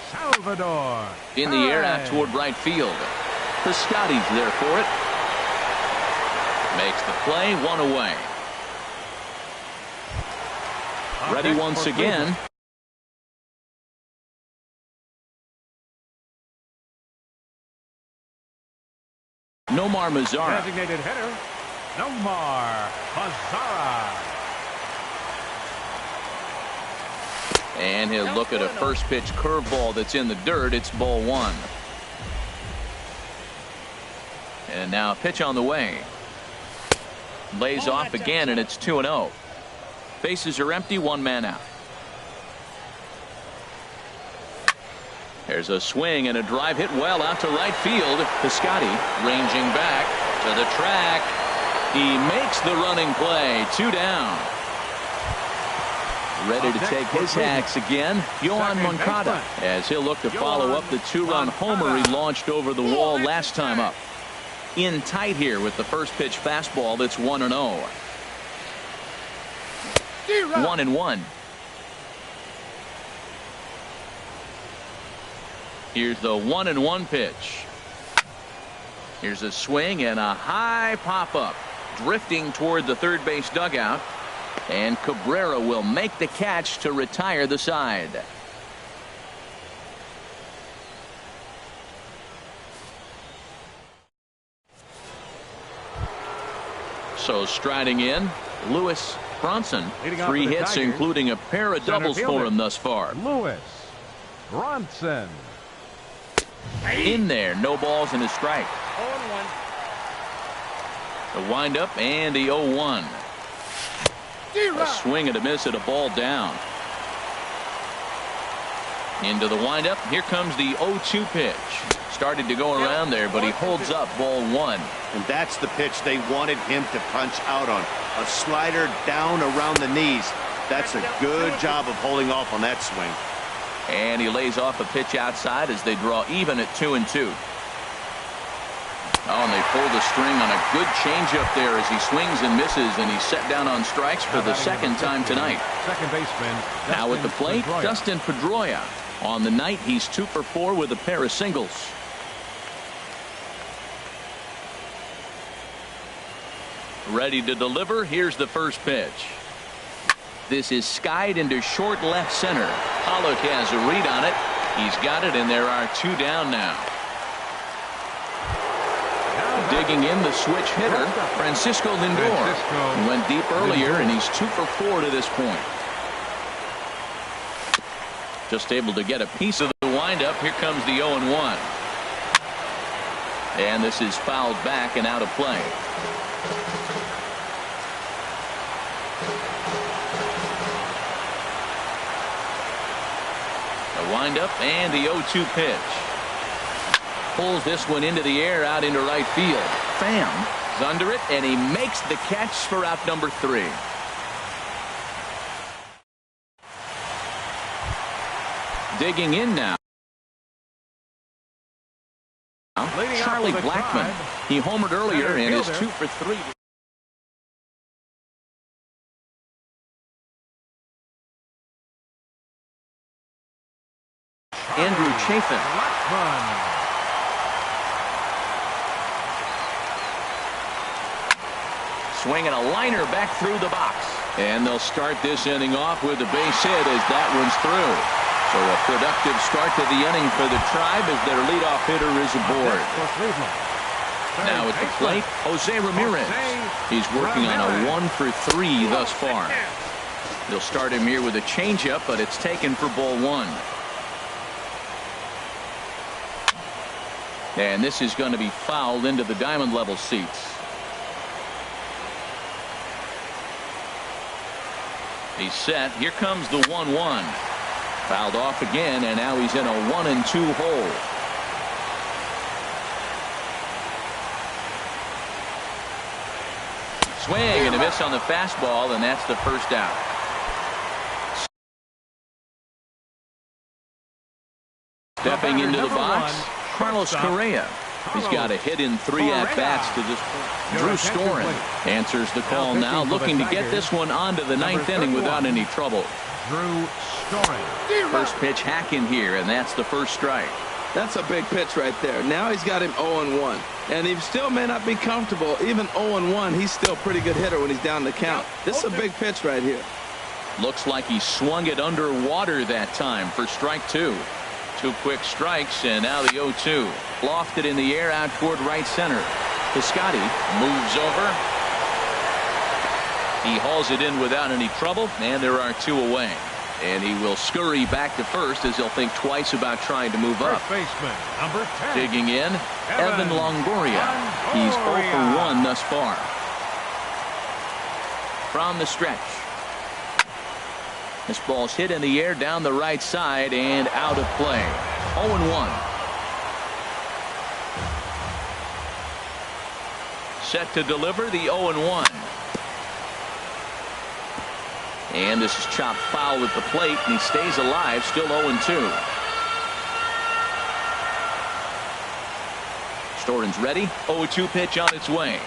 Salvador in the air out toward right field. Piscotty's there for it. Makes the play, 1 away. Ready once again. Nomar Mazara. Designated hitter, Nomar Mazara. And he'll look at a first pitch curveball that's in the dirt. It's ball 1. And now a pitch on the way. Lays off again, and it's 2-0. Bases are empty, 1 man out. There's a swing and a drive hit well out to right field. Piscotty ranging back to the track. He makes the running play. 2 down. Ready to take his hacks again, Yohan Moncada, as he'll look to follow up the 2-run homer he launched over the wall last time up. In tight here with the first pitch fastball that's 1-0. 1-1. Here's the 1-1 pitch. Here's a swing and a high pop-up, drifting toward the third base dugout. And Cabrera will make the catch to retire the side. So striding in, Lewis Bronson. Leading off 3 for the hits, Tigers, including a pair of center doubles for fielder, him thus far. Lewis Bronson. In there, no balls and a strike. 0-1. The windup and the 0-1. A swing and a miss at a ball down. Into the windup. Here comes the 0-2 pitch. Started to go around there, but he holds up ball 1. And that's the pitch they wanted him to punch out on. A slider down around the knees. That's a good job of holding off on that swing. And he lays off a pitch outside as they draw even at 2-2. Oh, and they pull the string on a good changeup there as he swings and misses, and he's set down on strikes for the second time tonight. Second baseman. Now at the plate, Dustin Pedroia. On the night, he's 2 for 4 with a pair of singles. Ready to deliver. Here's the first pitch. This is skied into short left center. Pollock has a read on it. He's got it, and there are 2 down now. Digging in, the switch hitter, Francisco Lindor. He went deep earlier, and he's 2 for 4 to this point. Just able to get a piece of the windup. Here comes the 0-1. And this is fouled back and out of play. The windup and the 0-2 pitch. Pulls this one into the air out into right field. Pham is under it, and he makes the catch for out number 3. Digging in now. Charlie Blackmon. He homered earlier and is 2 for 3. Andrew Chafin. Swinging a liner back through the box. And they'll start this inning off with a base hit as that one's through. So a productive start to the inning for the Tribe as their leadoff hitter is aboard. Now at the plate, Jose Ramirez. He's working on a 1 for 3 thus far. They'll start him here with a changeup, but it's taken for ball 1. And this is going to be fouled into the diamond level seats. He's set. Here comes the 1-1. Fouled off again, and now he's in a 1-2 hole. Swing and a miss on the fastball, and that's the first out. Stepping into the box, Carlos Correa. He's got a hit in 3 at-bats to this point. Drew Storen answers the call now, looking to get this one onto the 9th inning without any trouble. Drew Storen. First pitch hack in here, and that's the first strike. That's a big pitch right there. Now he's got him 0-1. And he still may not be comfortable. Even 0-1, he's still a pretty good hitter when he's down the count. This is a big pitch right here. Looks like he swung it underwater that time for strike 2. 2 quick strikes, and now the 0-2. Lofted in the air out toward right center. Piscotty moves over. He hauls it in without any trouble, and there are 2 away. And he will scurry back to first as he'll think twice about trying to move up. First baseman, number 10. Digging in, Evan Longoria. He's 0 for 1 thus far. From the stretch. This ball's hit in the air down the right side and out of play. 0-1. Set to deliver the 0-1. And this is chopped foul at the plate, and he stays alive, still 0-2. Storen's ready. 0-2 pitch on its way.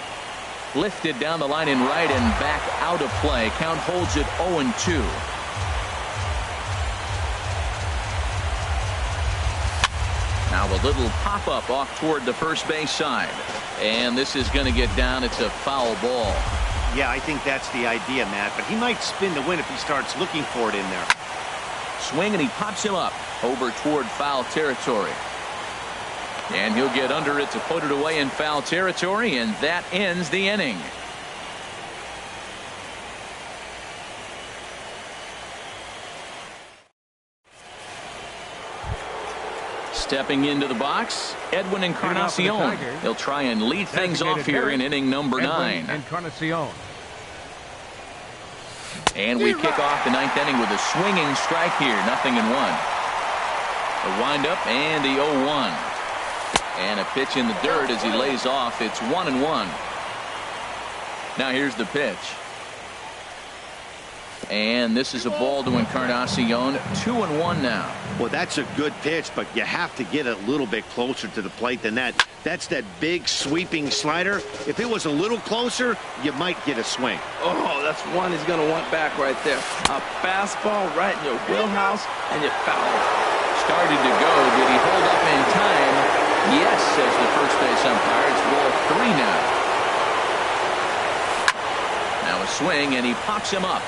Lifted down the line in right and back out of play. Count holds it 0-2. Now a little pop-up off toward the first base side. And this is going to get down. It's a foul ball. Yeah, I think that's the idea, Matt. But he might spin to win if he starts looking for it in there. Swing, and he pops him up over toward foul territory. And he'll get under it to put it away in foul territory, and that ends the inning. Stepping into the box, Edwin Encarnacion. He'll try and lead things off here in inning number 9. Encarnacion. And we kick off the 9th inning with a swinging strike here. 0-1. The windup and the 0-1. And a pitch in the dirt as he lays off. It's 1-1. Now here's the pitch. And this is a ball to Encarnacion. 2-1 now. Well, that's a good pitch, but you have to get a little bit closer to the plate than that. That's that big sweeping slider. If it was a little closer, you might get a swing. Oh, that's one he's going to want back right there. A fastball right in your wheelhouse, and you foul it. Started to go. Did he hold up in time? Yes, says the first base umpire. It's ball 3 now. Now a swing, and he pops him up.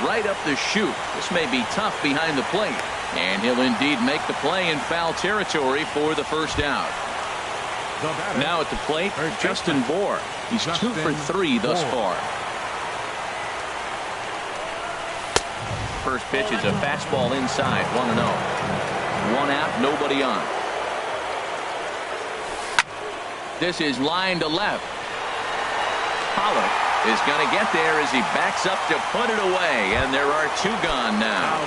Right up the chute. This may be tough behind the plate. And he'll indeed make the play in foul territory for the first out. Now at the plate, Justin Bohr. He's 2 for 3 thus far. First pitch is a fastball inside, 1-0. 1 out, nobody on. This is line to left. Pollock is going to get there as he backs up to put it away, and there are 2 gone now.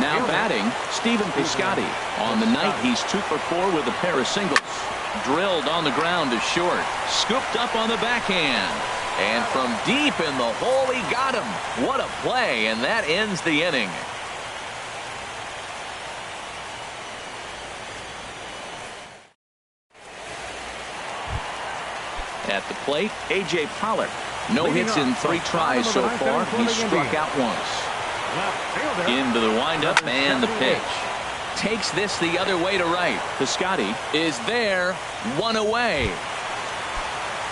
Now batting, Stephen Piscotty. On the night, he's 2 for 4 with a pair of singles. Drilled on the ground to short. Scooped up on the backhand. And from deep in the hole, he got him. What a play, and that ends the inning. At the plate, A.J. Pollock. No hits in 3 tries so far. He's struck out once. Into the windup and the pitch. Takes this the other way to right. Piscotty is there. 1 away.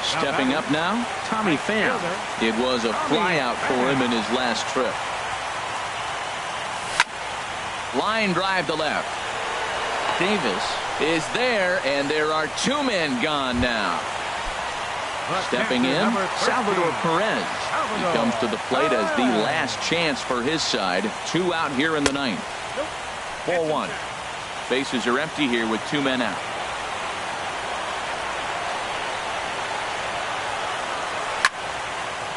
Stepping up now, Tommy Pham. It was a fly out for him in his last trip. Line drive to left. Davis is there, and there are 2 men gone now. Stepping in, Salvador Perez. He comes to the plate as the last chance for his side. 2 out here in the 9th. Ball 1. Bases are empty here with 2 men out.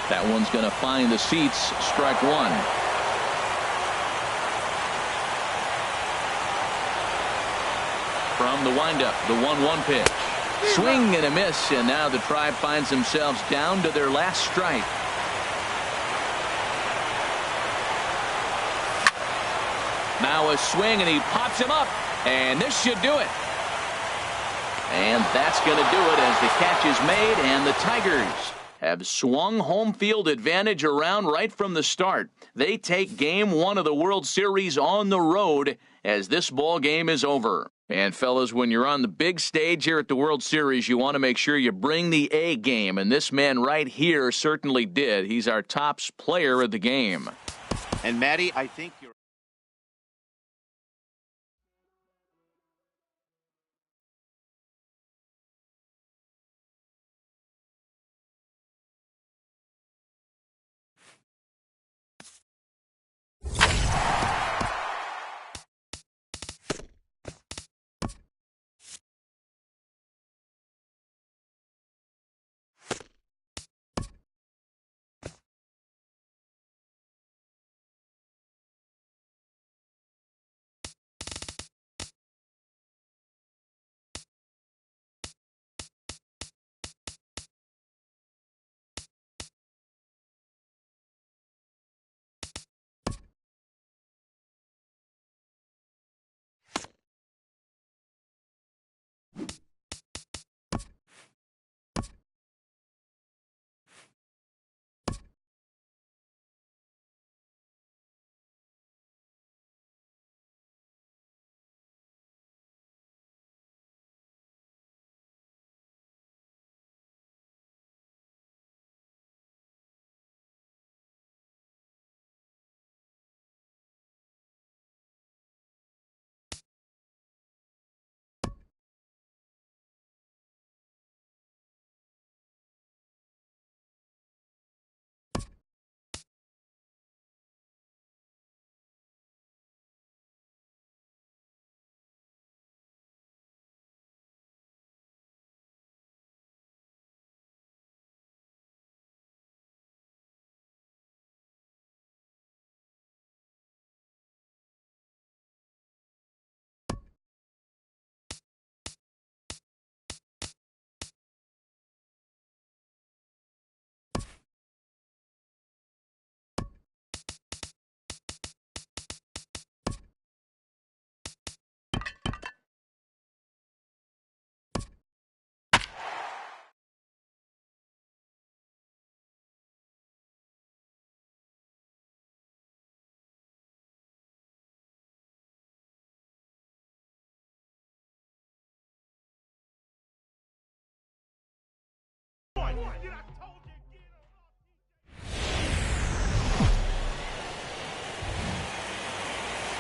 That one's going to find the seats. Strike 1. From the windup, the 1-1 pitch. Swing and a miss, and now the Tribe finds themselves down to their last strike. Now a swing, and he pops him up, and this should do it. And that's going to do it as the catch is made, and the Tigers have swung home field advantage around right from the start. They take Game 1 of the World Series on the road as this ball game is over. And fellas, when you're on the big stage here at the World Series, you want to make sure you bring the A game. And this man right here certainly did. He's our top player of the game. And Matty, I think you're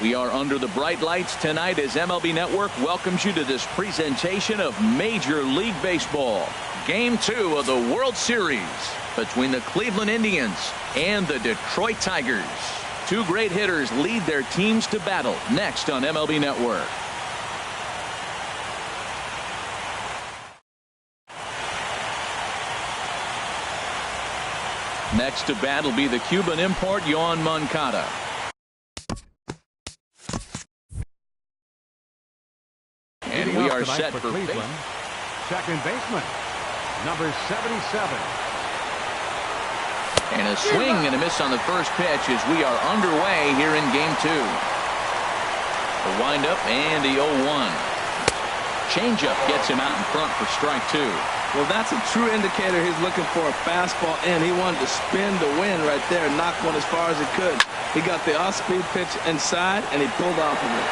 We are under the bright lights tonight as MLB Network welcomes you to this presentation of Major League Baseball. Game 2 of the World Series between the Cleveland Indians and the Detroit Tigers. Two great hitters lead their teams to battle next on MLB Network. Next to bat will be the Cuban import, Yoan Moncada. And we are set for Cleveland. Second baseman, number 77. And a swing and a miss on the first pitch as we are underway here in game 2. The windup and the 0-1. Changeup gets him out in front for strike 2. Well, that's a true indicator he's looking for a fastball in. He wanted to spin the wind right there, knock one as far as he could. He got the off-speed pitch inside, and he pulled off of it.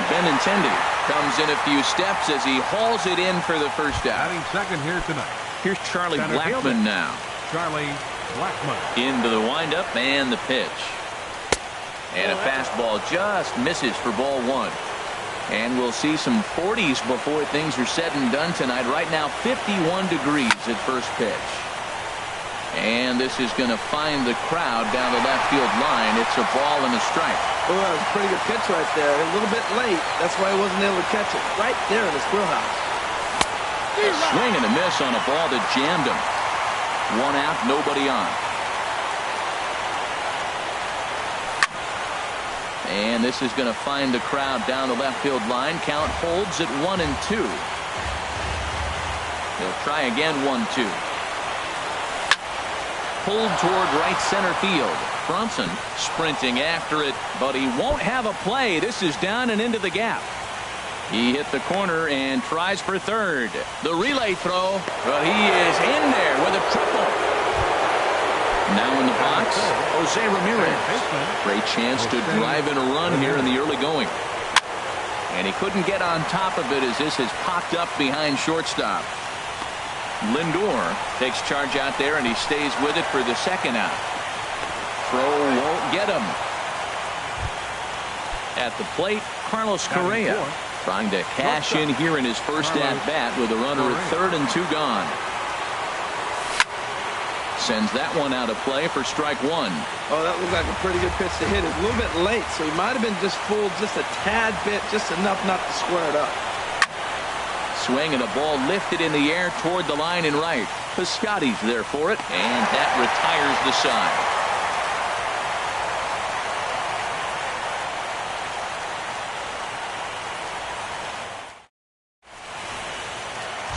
Benintendi comes in a few steps as he hauls it in for the first out. Batting second here tonight. Here's Charlie Center Blackmon fielder. now. Charlie Blackmon. Into the windup and the pitch. And a fastball just misses for ball 1. And we'll see some 40s before things are said and done tonight. Right now 51 degrees at first pitch. And this is going to find the crowd down the left field line. It's a ball and a strike. Oh, that was a pretty good pitch right there. A little bit late. That's why he wasn't able to catch it. Right there in his wheelhouse. A swing and a miss on a ball that jammed him. 1 out, nobody on. And this is going to find the crowd down the left field line. Count holds at 1-2. He'll try again, 1-2. Pulled toward right center field. Brunson sprinting after it, but he won't have a play. This is down and into the gap. He hit the corner and tries for third. The relay throw, but he is in there with a triple. Now in the box, Jose Ramirez. Great chance to drive in a run here in the early going. And he couldn't get on top of it as this has popped up behind shortstop. Lindor takes charge out there, and he stays with it for the second out. Throw won't get him. At the plate, Carlos Correa trying to cash in here in his first at-bat with a runner at third and 2 gone. Sends that one out of play for strike 1. Oh, that looked like a pretty good pitch to hit. It's a little bit late, so he might have been just fooled just a tad bit, just enough not to square it up. Swing and a ball lifted in the air toward the line in right. Piscotty's there for it, and that retires the side.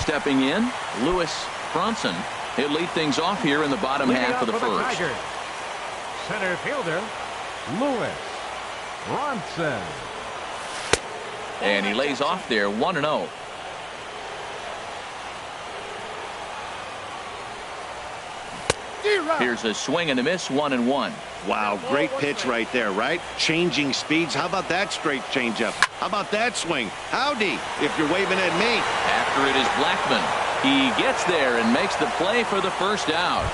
Stepping in, Lewis Bronson. He'll lead things off here in the bottom half of the first. Center fielder, Lewis Bronson. And he lays off there, 1-0. Here's a swing and a miss, 1-1. Wow, great pitch right there, right? Changing speeds. How about that straight changeup? How about that swing? Howdy, if you're waving at me. After it is Blackmon. He gets there and makes the play for the first out.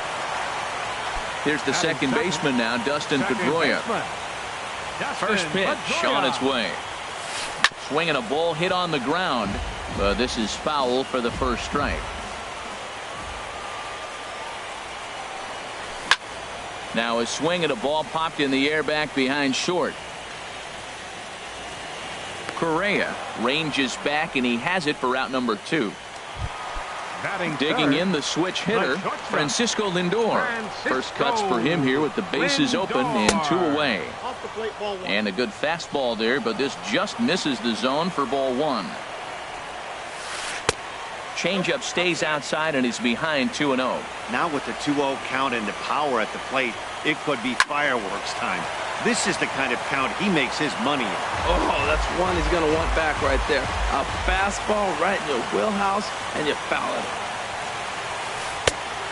Here's the second baseman now, Dustin Pedroia. First pitch on its way. Swing and a ball hit on the ground. But this is foul for the first strike. Now a swing and a ball popped in the air back behind short. Correa ranges back, and he has it for out number 2. Digging in the switch hitter, Francisco Lindor. First cuts for him here with the bases open and 2 away. And a good fastball there, but this just misses the zone for ball 1. Changeup stays outside and is behind 2-0. Now with the 2-0 count and the power at the plate, it could be fireworks time. This is the kind of count he makes his money in. Oh, that's one he's going to want back right there. A fastball right in your wheelhouse, and you foul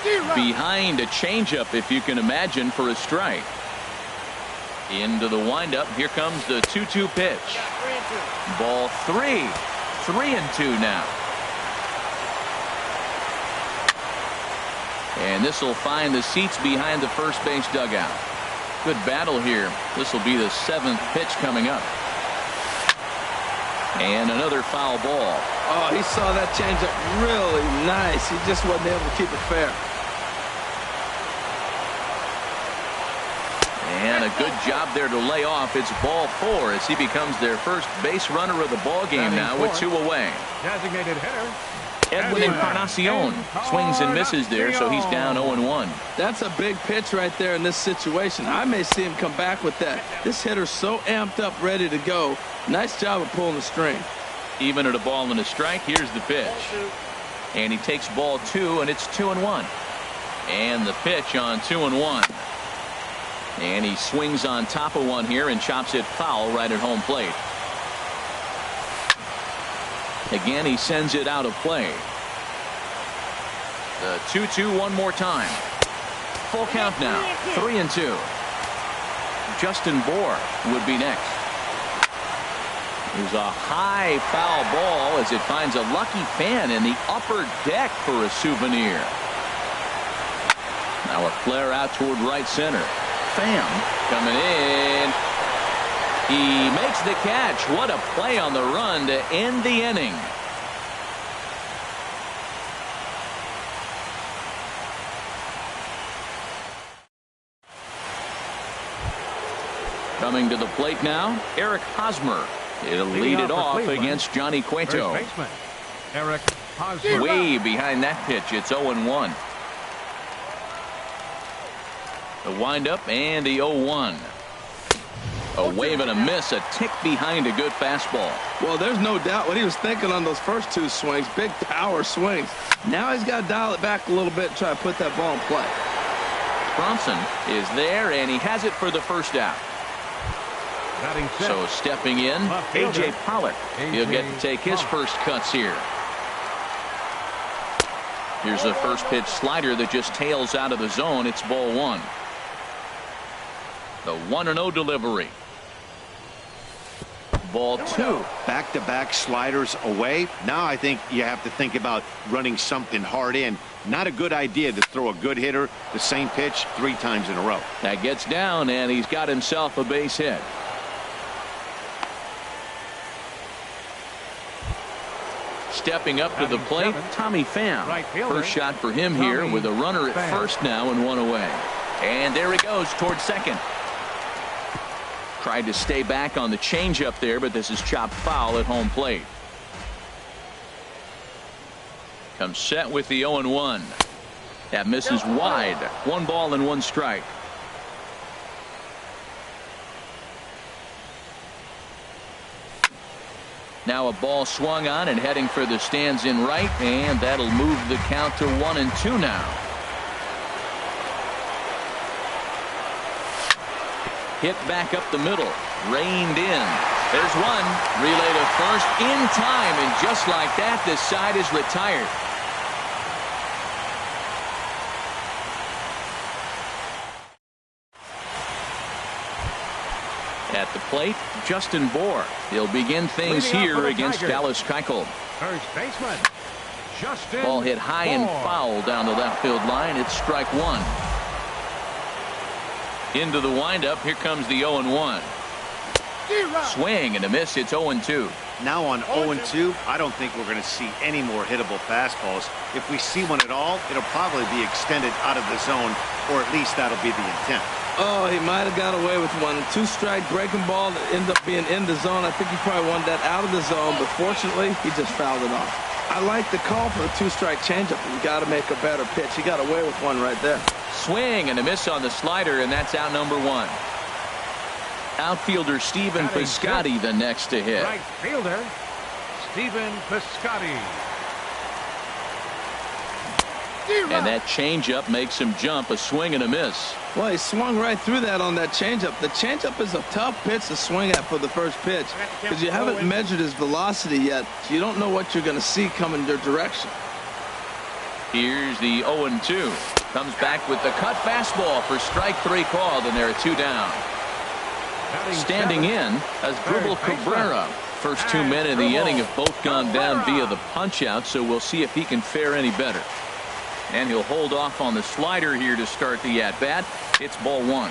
it. Behind a changeup, if you can imagine, for a strike. Into the windup. Here comes the 2-2 pitch. Ball 3. 3-2 now. And this will find the seats behind the first base dugout. Good battle here. This will be the 7th pitch coming up. And another foul ball. Oh, he saw that changeup really nice. He just wasn't able to keep it fair. And a good job there to lay off. It's ball 4 as he becomes their first base runner of the ball game now with 2 away. Designated hitter. Edwin Encarnacion swings and misses there, so he's down 0-1. That's a big pitch right there in this situation. I may see him come back with that. This hitter's so amped up, ready to go. Nice job of pulling the string. Even at a ball and a strike, here's the pitch. And he takes ball 2, and it's 2-1. And the pitch on 2-1. And he swings on top of one here and chops it foul right at home plate. Again, he sends it out of play. The 2-2 one more time. Full count now. 3-2. Justin Bohr would be next. There's a high foul ball as it finds a lucky fan in the upper deck for a souvenir. Now a flare out toward right center. Pham coming in. He makes the catch. What a play on the run to end the inning. Coming to the plate now, Eric Hosmer. He'll lead it off against Johnny Cueto. First baseman, Eric Hosmer. Way behind that pitch. It's 0-1. The windup and the 0-1. A wave and a miss, a tick behind a good fastball. Well, there's no doubt what he was thinking on those first 2 swings. Big power swings. Now he's got to dial it back a little bit and try to put that ball in play. Bronson is there, and he has it for the first out. So stepping in, A.J. Pollock. He'll get to take his first cuts here. Here's the first pitch slider that just tails out of the zone. It's ball 1. The 1-0 delivery. Ball 2. Back-to-back sliders away. Now I think you have to think about running something hard in. Not a good idea to throw a good hitter the same pitch 3 times in a row. That gets down, and he's got himself a base hit. Stepping up to the plate, Tommy Pham. First shot for him here with a runner at first now and 1 away. And there he goes towards second. Tried to stay back on the changeup there, but this is chopped foul at home plate. Comes set with the 0-1. That misses wide. 1 ball and 1 strike. Now a ball swung on and heading for the stands in right, and that'll move the count to 1-2 now. Hit back up the middle, reined in. There's one. Relay to first in time, and just like that, this side is retired. At the plate, Justin Bohr. He'll begin things here against Dallas Keuchel. First baseman, Justin Ball hit high and foul down the left field line. It's strike 1. Into the windup. Here comes the 0-1. Swing and a miss. It's 0-2. Now on 0-2, I don't think we're going to see any more hittable fastballs. If we see one at all, it'll probably be extended out of the zone, or at least that'll be the intent. Oh, he might have got away with one. 2-strike breaking ball that ended up being in the zone. I think he probably wanted that out of the zone, but fortunately, he just fouled it off. I like the call for the 2-strike changeup. You got to make a better pitch. He got away with one right there. Swing and a miss on the slider, and that's out number 1. Outfielder Stephen Piscotty the next to hit. Right fielder, Stephen Piscotty. And that changeup makes him jump. A swing and a miss. Well, he swung right through that on that changeup. The changeup is a tough pitch to swing at for the first pitch because you haven't measured his velocity yet. So you don't know what you're going to see coming your direction. Here's the 0-2. Comes back with the cut fastball for strike 3 called, and there are 2 down. Standing in as Dribble Cabrera. First 2 men in the inning have both gone down via the punch-out, so we'll see if he can fare any better. And he'll hold off on the slider here to start the at-bat. It's ball 1.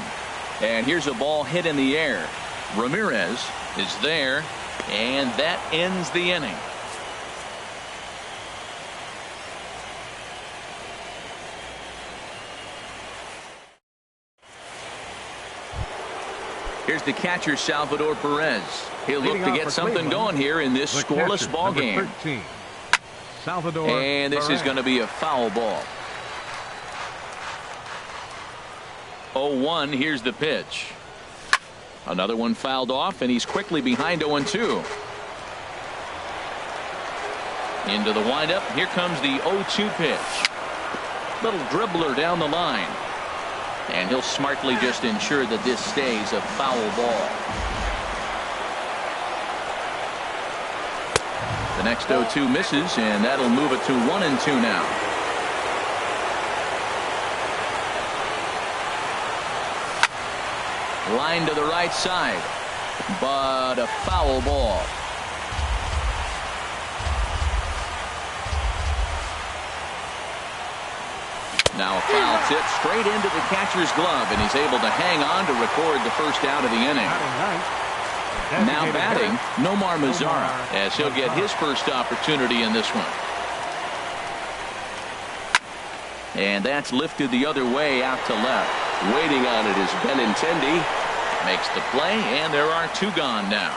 And here's a ball hit in the air. Ramirez is there, and that ends the inning. Here's the catcher, Salvador Perez. He'll look to get something going here in this scoreless ball game. 13, Salvador and this Perez. is going to be a foul ball. 0-1, here's the pitch. Another one fouled off, and he's quickly behind 0-2. Into the windup. Here comes the 0-2 pitch. Little dribbler down the line. And he'll smartly just ensure that this stays a foul ball. The next 0-2 misses, and that'll move it to 1-2 now. Line to the right side, but a foul ball. Now a foul tip straight into the catcher's glove, and he's able to hang on to record the first out of the inning. Now batting, Nomar Mazara, as he'll get his first opportunity in this one. And that's lifted the other way out to left. Waiting on it is Benintendi. Makes the play, and there are two gone now.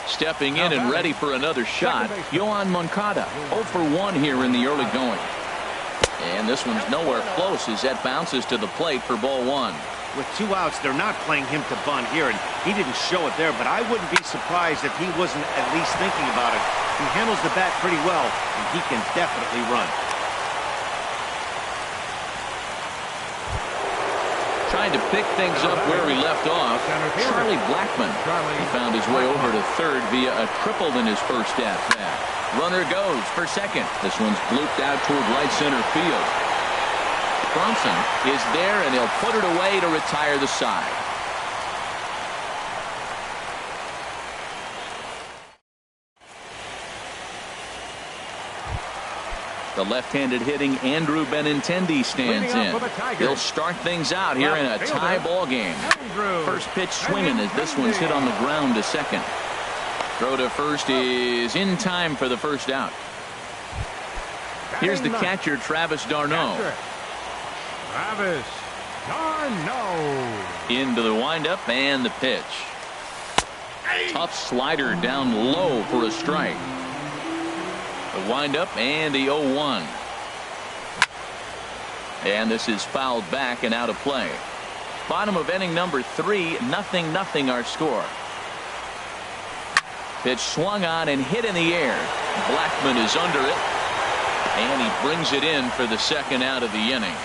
Stepping in and ready for another shot, Yohan Moncada, 0 for 1 here in the early going. And this one's nowhere close as that bounces to the plate for ball one. With 2 outs, they're not playing him to bunt here, and he didn't show it there, but I wouldn't be surprised if he wasn't at least thinking about it. He handles the bat pretty well, and he can definitely run. Trying to pick things up where we left off, Charlie Blackmon. He found his way over to third via a triple in his first at-bat. Runner goes for second. This one's blooped out toward right center field. Bronson is there, and he'll put it away to retire the side. The left-handed hitting Andrew Benintendi stands in. He'll start things out here in a tie ball game. First pitch swinging as this one's hit on the ground to second. Throw to first is in time for the first out. Here's the catcher, Travis d'Arnaud. Travis d'Arnaud. Into the windup and the pitch. Tough slider down low for a strike. The windup and the 0-1. And this is fouled back and out of play. Bottom of inning number 3, 0-0 our score. Pitch swung on and hit in the air. Blackmon is under it, and he brings it in for the second out of the inning.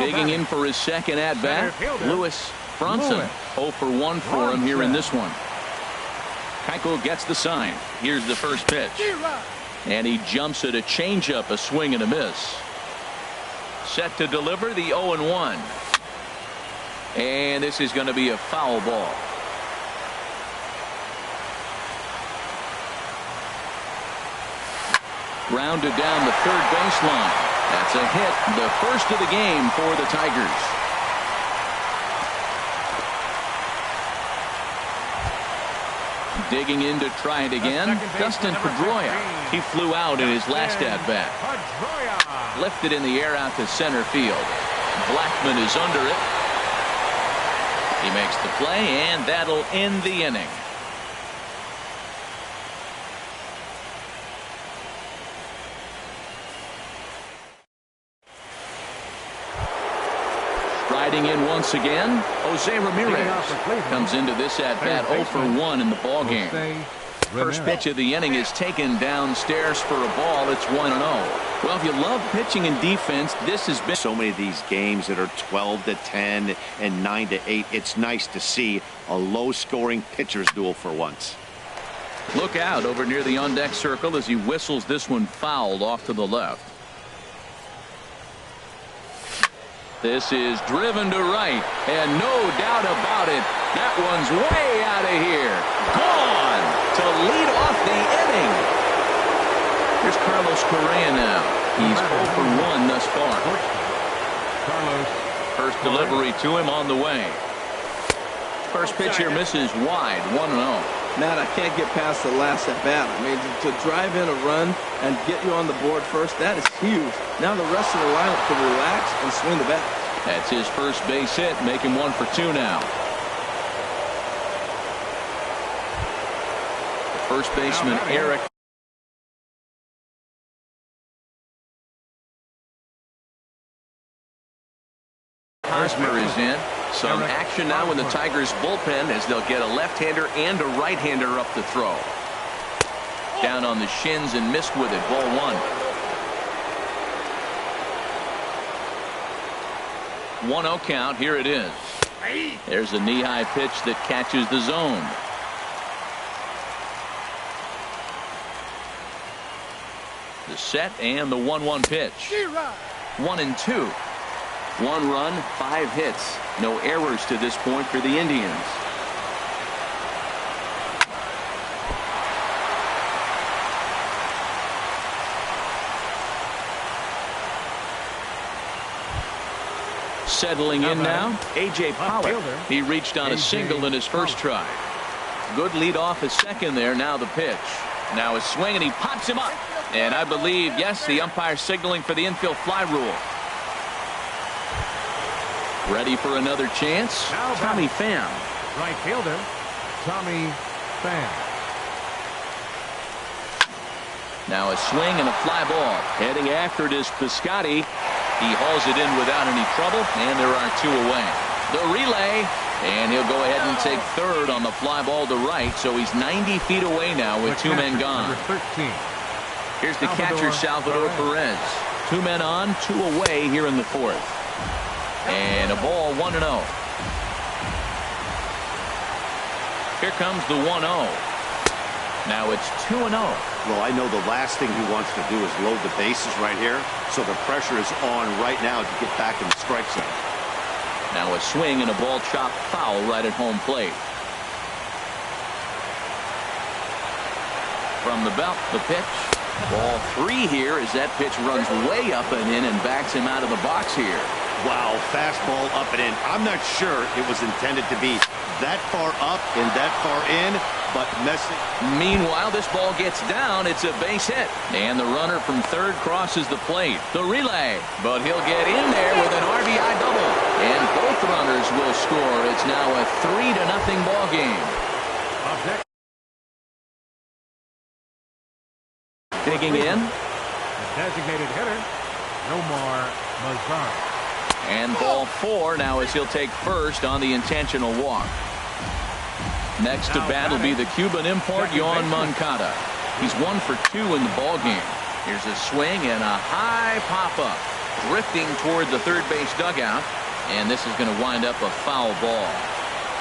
Digging in for his second at bat, Lewis Bronson. 0 for 1 for him here in this one. Keuchel gets the sign. Here's the first pitch, and he jumps at a changeup, a swing and a miss. Set to deliver the 0-1, and this is going to be a foul ball. Grounded down the third baseline. That's a hit, the first of the game for the Tigers. Digging in to try it again, Dustin Pedroia. He flew out in his last at-bat. Lifted in the air out to center field. Blackmon is under it. He makes the play, and that'll end the inning. Striding in once again, Jose Ramirez comes into this at-bat 0 for 1 in the ballgame. First pitch of the inning is taken downstairs for a ball. It's 1-0. Well, if you love pitching and defense, this has been so many of these games that are 12-10 and 9-8. It's nice to see a low-scoring pitcher's duel for once. Look out over near the on-deck circle as he whistles this one fouled off to the left. This is driven to right, and no doubt about it, that one's way out of here. Gone to lead off the inning. Here's Carlos Correa now. He's 0 for 1 thus far. Carlos. First delivery to him on the way. First pitch here misses wide, 1-0. Matt, I can't get past the last at bat. I mean, to drive in a run and get you on the board first, that is huge. Now the rest of the lineup can relax and swing the bat. That's his first base hit, making 1 for 2 now. First baseman Eric. Hosmer is in. Some action now in the Tigers bullpen as they'll get a left-hander and a right-hander up the throw. Down on the shins and missed with it. Ball 1. 1-0 count. Here it is. There's a knee-high pitch that catches the zone. The set and the 1-1 pitch. 1-2. 1 run, 5 hits. No errors to this point for the Indians. Settling in now, A.J. Pollock. He reached on a single in his first try. Good lead off his second there. Now the pitch. Now a swing, and he pops him up. And I believe, yes, the umpire signaling for the infield fly rule. Ready for another chance. Tommy Pham. Right fielder, Tommy Pham. Now a swing and a fly ball. Heading after it is Piscotty. He hauls it in without any trouble, and there are 2 away. The relay, and he'll go ahead and take third on the fly ball to right, so he's 90 feet away now with 2 men gone. Number 13. Here's the catcher, Salvador Perez. 2 men on, 2 away here in the 4th. And a ball, 1-0. Here comes the 1-0. Now it's 2-0. Well, I know the last thing he wants to do is load the bases right here, so the pressure is on right now to get back in the strike zone. Now a swing and a ball chopped foul right at home plate. From the belt, the pitch. Ball 3 here as that pitch runs way up and in and backs him out of the box here. Wow, fastball up and in. I'm not sure it was intended to be that far up and that far in, but messing. Meanwhile, this ball gets down. It's a base hit. And the runner from third crosses the plate. The relay. But he'll get in there with an RBI double. And both runners will score. It's now a 3-0 ball game. Digging in. The designated hitter, Nomar Mazar. And ball 4 now as he'll take first on the intentional walk. Next to bat will be the Cuban import, Yoan Moncada. He's 1 for 2 in the ball game. Here's a swing and a high pop-up. Drifting toward the third base dugout. And this is going to wind up a foul ball.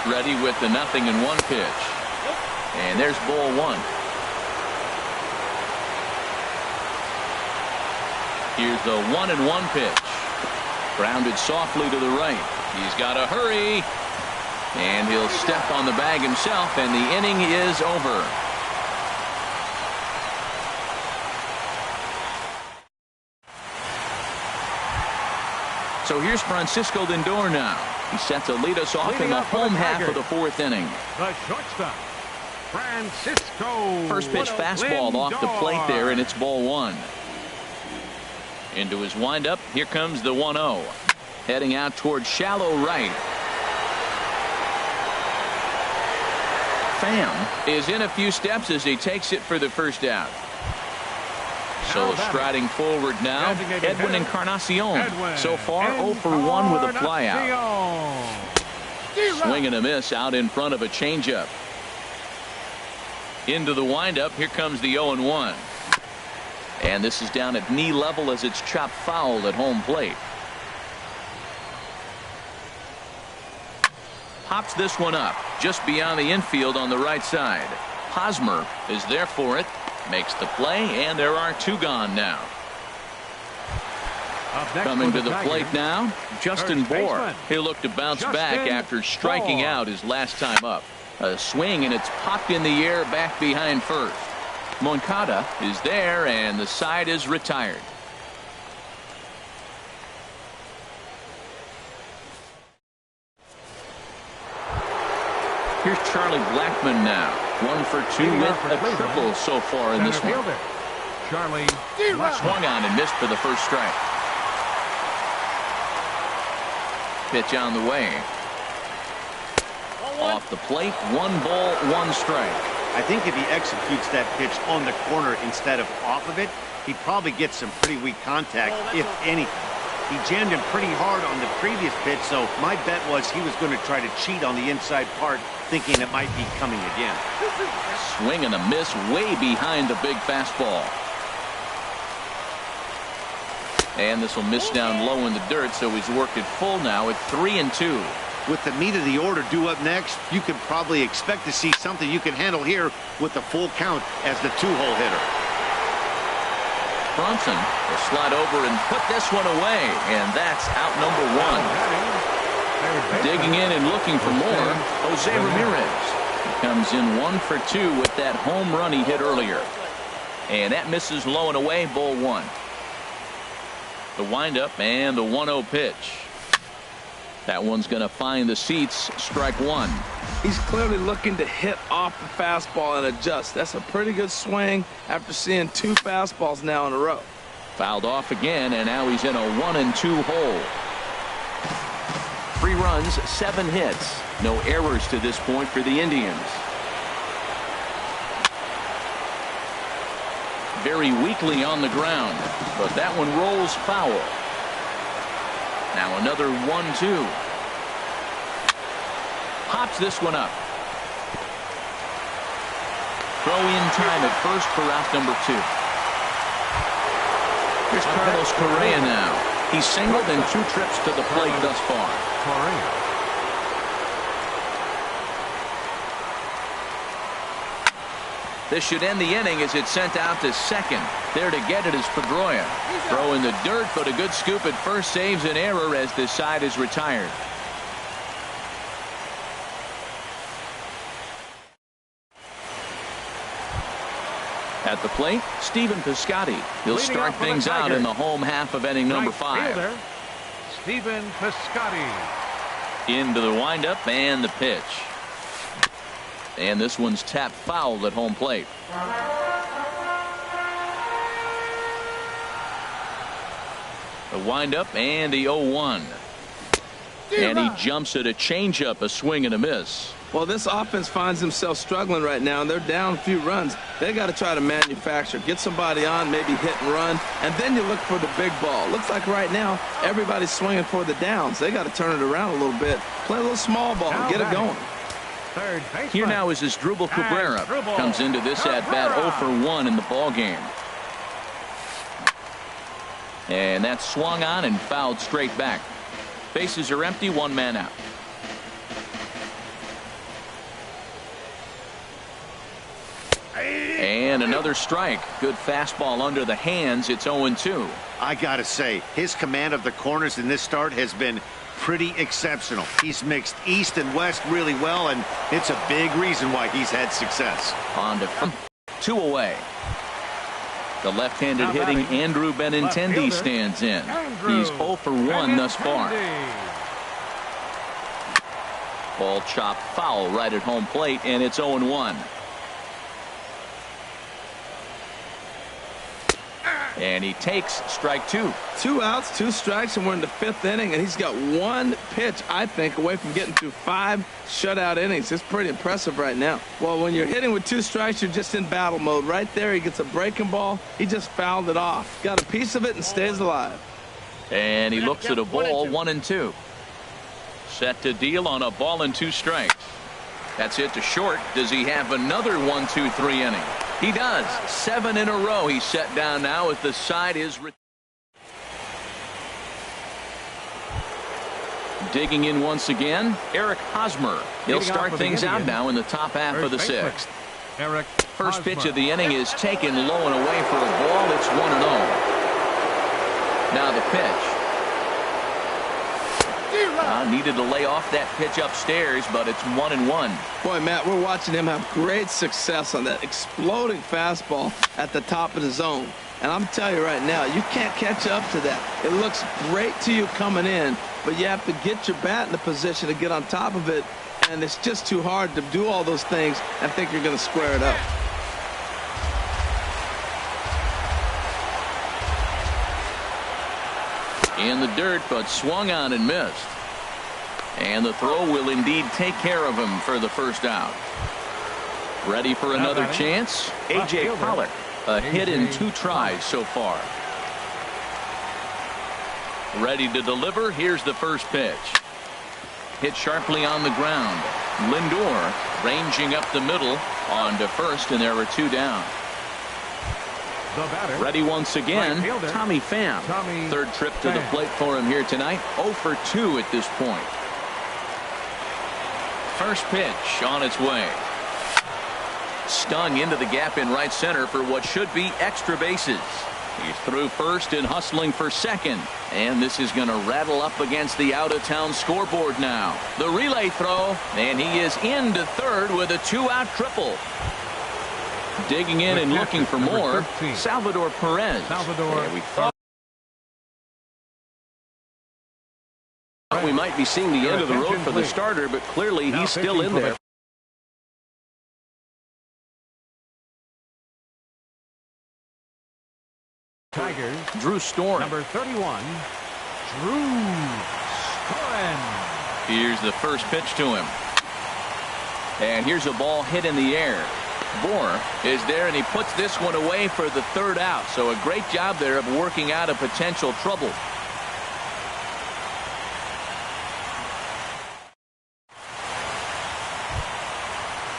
Ready with the 0-1 pitch. And there's ball 1. Here's the 1-1 pitch. Grounded softly to the right. He's got to hurry. And he'll step on the bag himself, and the inning is over. So here's Francisco Lindor now. He's set to lead us off in the home half of the 4th inning. The shortstop, Francisco. First pitch fastball off the plate there, and it's ball 1. Into his windup. Here comes the 1-0. Heading out towards shallow right. Pham is in a few steps as he takes it for the first out. So striding forward now, Edwin Encarnacion. So far 0 for 1 with a flyout. Swing and a miss out in front of a changeup. Into the windup. Here comes the 0-1. And this is down at knee level as it's chopped foul at home plate. Pops this one up just beyond the infield on the right side. Hosmer is there for it. Makes the play, and there are 2 gone now. Coming to the plate now, Justin Bour. He'll look to bounce back after striking out his last time up. A swing, and it's popped in the air back behind first. Moncada is there, and the side is retired. Here's Charlie Blackmon now. 1 for 2 with a triple so far in this one. Charlie Swung on and missed for the first strike. Pitch on the way. Off the plate, 1 ball, 1 strike. I think if he executes that pitch on the corner instead of off of it, he'd probably get some pretty weak contact, if anything. He jammed him pretty hard on the previous pitch, so my bet was he was going to try to cheat on the inside part, thinking it might be coming again. Swing and a miss way behind the big fastball. And this will miss down low in the dirt, so he's worked it full now at 3-2. With the meat of the order due up next, you could probably expect to see something you can handle here with the full count as the 2-hole hitter. Bronson will slide over and put this one away, and that's out number 1. Digging in and looking for more, Jose Ramirez. He comes in 1 for 2 with that home run he hit earlier. And that misses low and away, ball 1. The windup and the 1-0 pitch. That one's going to find the seats. Strike 1. He's clearly looking to hit off the fastball and adjust. That's a pretty good swing after seeing 2 fastballs now in a row. Fouled off again, and now he's in a 1-2 hole. 3 runs, 7 hits. No errors to this point for the Indians. Very weakly on the ground, but that one rolls foul. Now another 1-2. Pops this one up. Throw in time at first for out number 2. Here's Carlos Correa now. He's singled in 2 trips to the plate thus far. This should end the inning as it's sent out to second. There to get it is Pedroia. Throw in the dirt, but a good scoop at first saves an error as this side is retired. At the plate, Stephen Piscotty. He'll start things out in the home half of inning number 5. Stephen Piscotty. Into the windup and the pitch. And this one's tapped foul at home plate. The windup and the 0-1. And he jumps at a changeup, a swing and a miss. Well, this offense finds themselves struggling right now, and they're down a few runs. They got to try to manufacture, get somebody on, maybe hit and run, and then you look for the big ball. Looks like right now everybody's swinging for the downs. They got to turn it around a little bit, play a little small ball, and get it going. Here now is Asdrubal Cabrera. Comes into this at bat 0 for 1 in the ball game. And that's swung on and fouled straight back. Bases are empty, 1 man out. And another strike. Good fastball under the hands. It's 0-2. I gotta say, his command of the corners in this start has been pretty exceptional. He's mixed east and west really well, and it's a big reason why he's had success. On to 2 away. The left-handed hitting Andrew Benintendi stands in. He's 0 for 1 thus far. Ball chopped foul right at home plate, and it's 0-1. And he takes strike 2. 2 outs, 2 strikes, and we're in the 5th inning, and he's got 1 pitch, I think, away from getting through 5 shutout innings. It's pretty impressive right now. Well, when you're hitting with 2 strikes, you're just in battle mode. Right there, he gets a breaking ball. He just fouled it off. Got a piece of it and stays alive. And he looks at a ball, 1-2. Set to deal on a ball and 2 strikes. That's it to short. Does he have another 1-2-3 inning? He does. 7 in a row he's set down now as the side is digging in once again. Eric Hosmer. He'll start things out now in the top half of the 6th. First pitch of the inning is taken low and away for a ball. It's 1-0. Now the pitch. Needed to lay off that pitch upstairs, but it's 1-1. Boy, Matt, we're watching him have great success on that exploding fastball at the top of the zone. And I'm telling you right now, you can't catch up to that. It looks great to you coming in, but you have to get your bat in the position to get on top of it and it's just too hard to do all those things and think you're going to square it up. In the dirt, but swung on and missed. And the throw will indeed take care of him for the first out. Ready for another chance? A.J. Pollock. A hit in 2 tries so far. Ready to deliver. Here's the first pitch. Hit sharply on the ground. Lindor ranging up the middle on to first, and there were 2 down. Ready once again, Tommy Pham. Third trip to the plate for him here tonight. 0 for 2 at this point. First pitch on its way. Stung into the gap in right center for what should be extra bases. He's through first and hustling for second. And this is going to rattle up against the out-of-town scoreboard now. The relay throw, and he is into third with a 2-out triple. Digging in and looking for more, Salvador Perez. We thought we might be seeing the end of the road for the starter, but clearly he's still in there. Tigers. Drew Storen. Number 31, Drew Storen. Here's the first pitch to him. And here's a ball hit in the air. Bohr is there, and he puts this one away for the 3rd out. So a great job there of working out a potential trouble.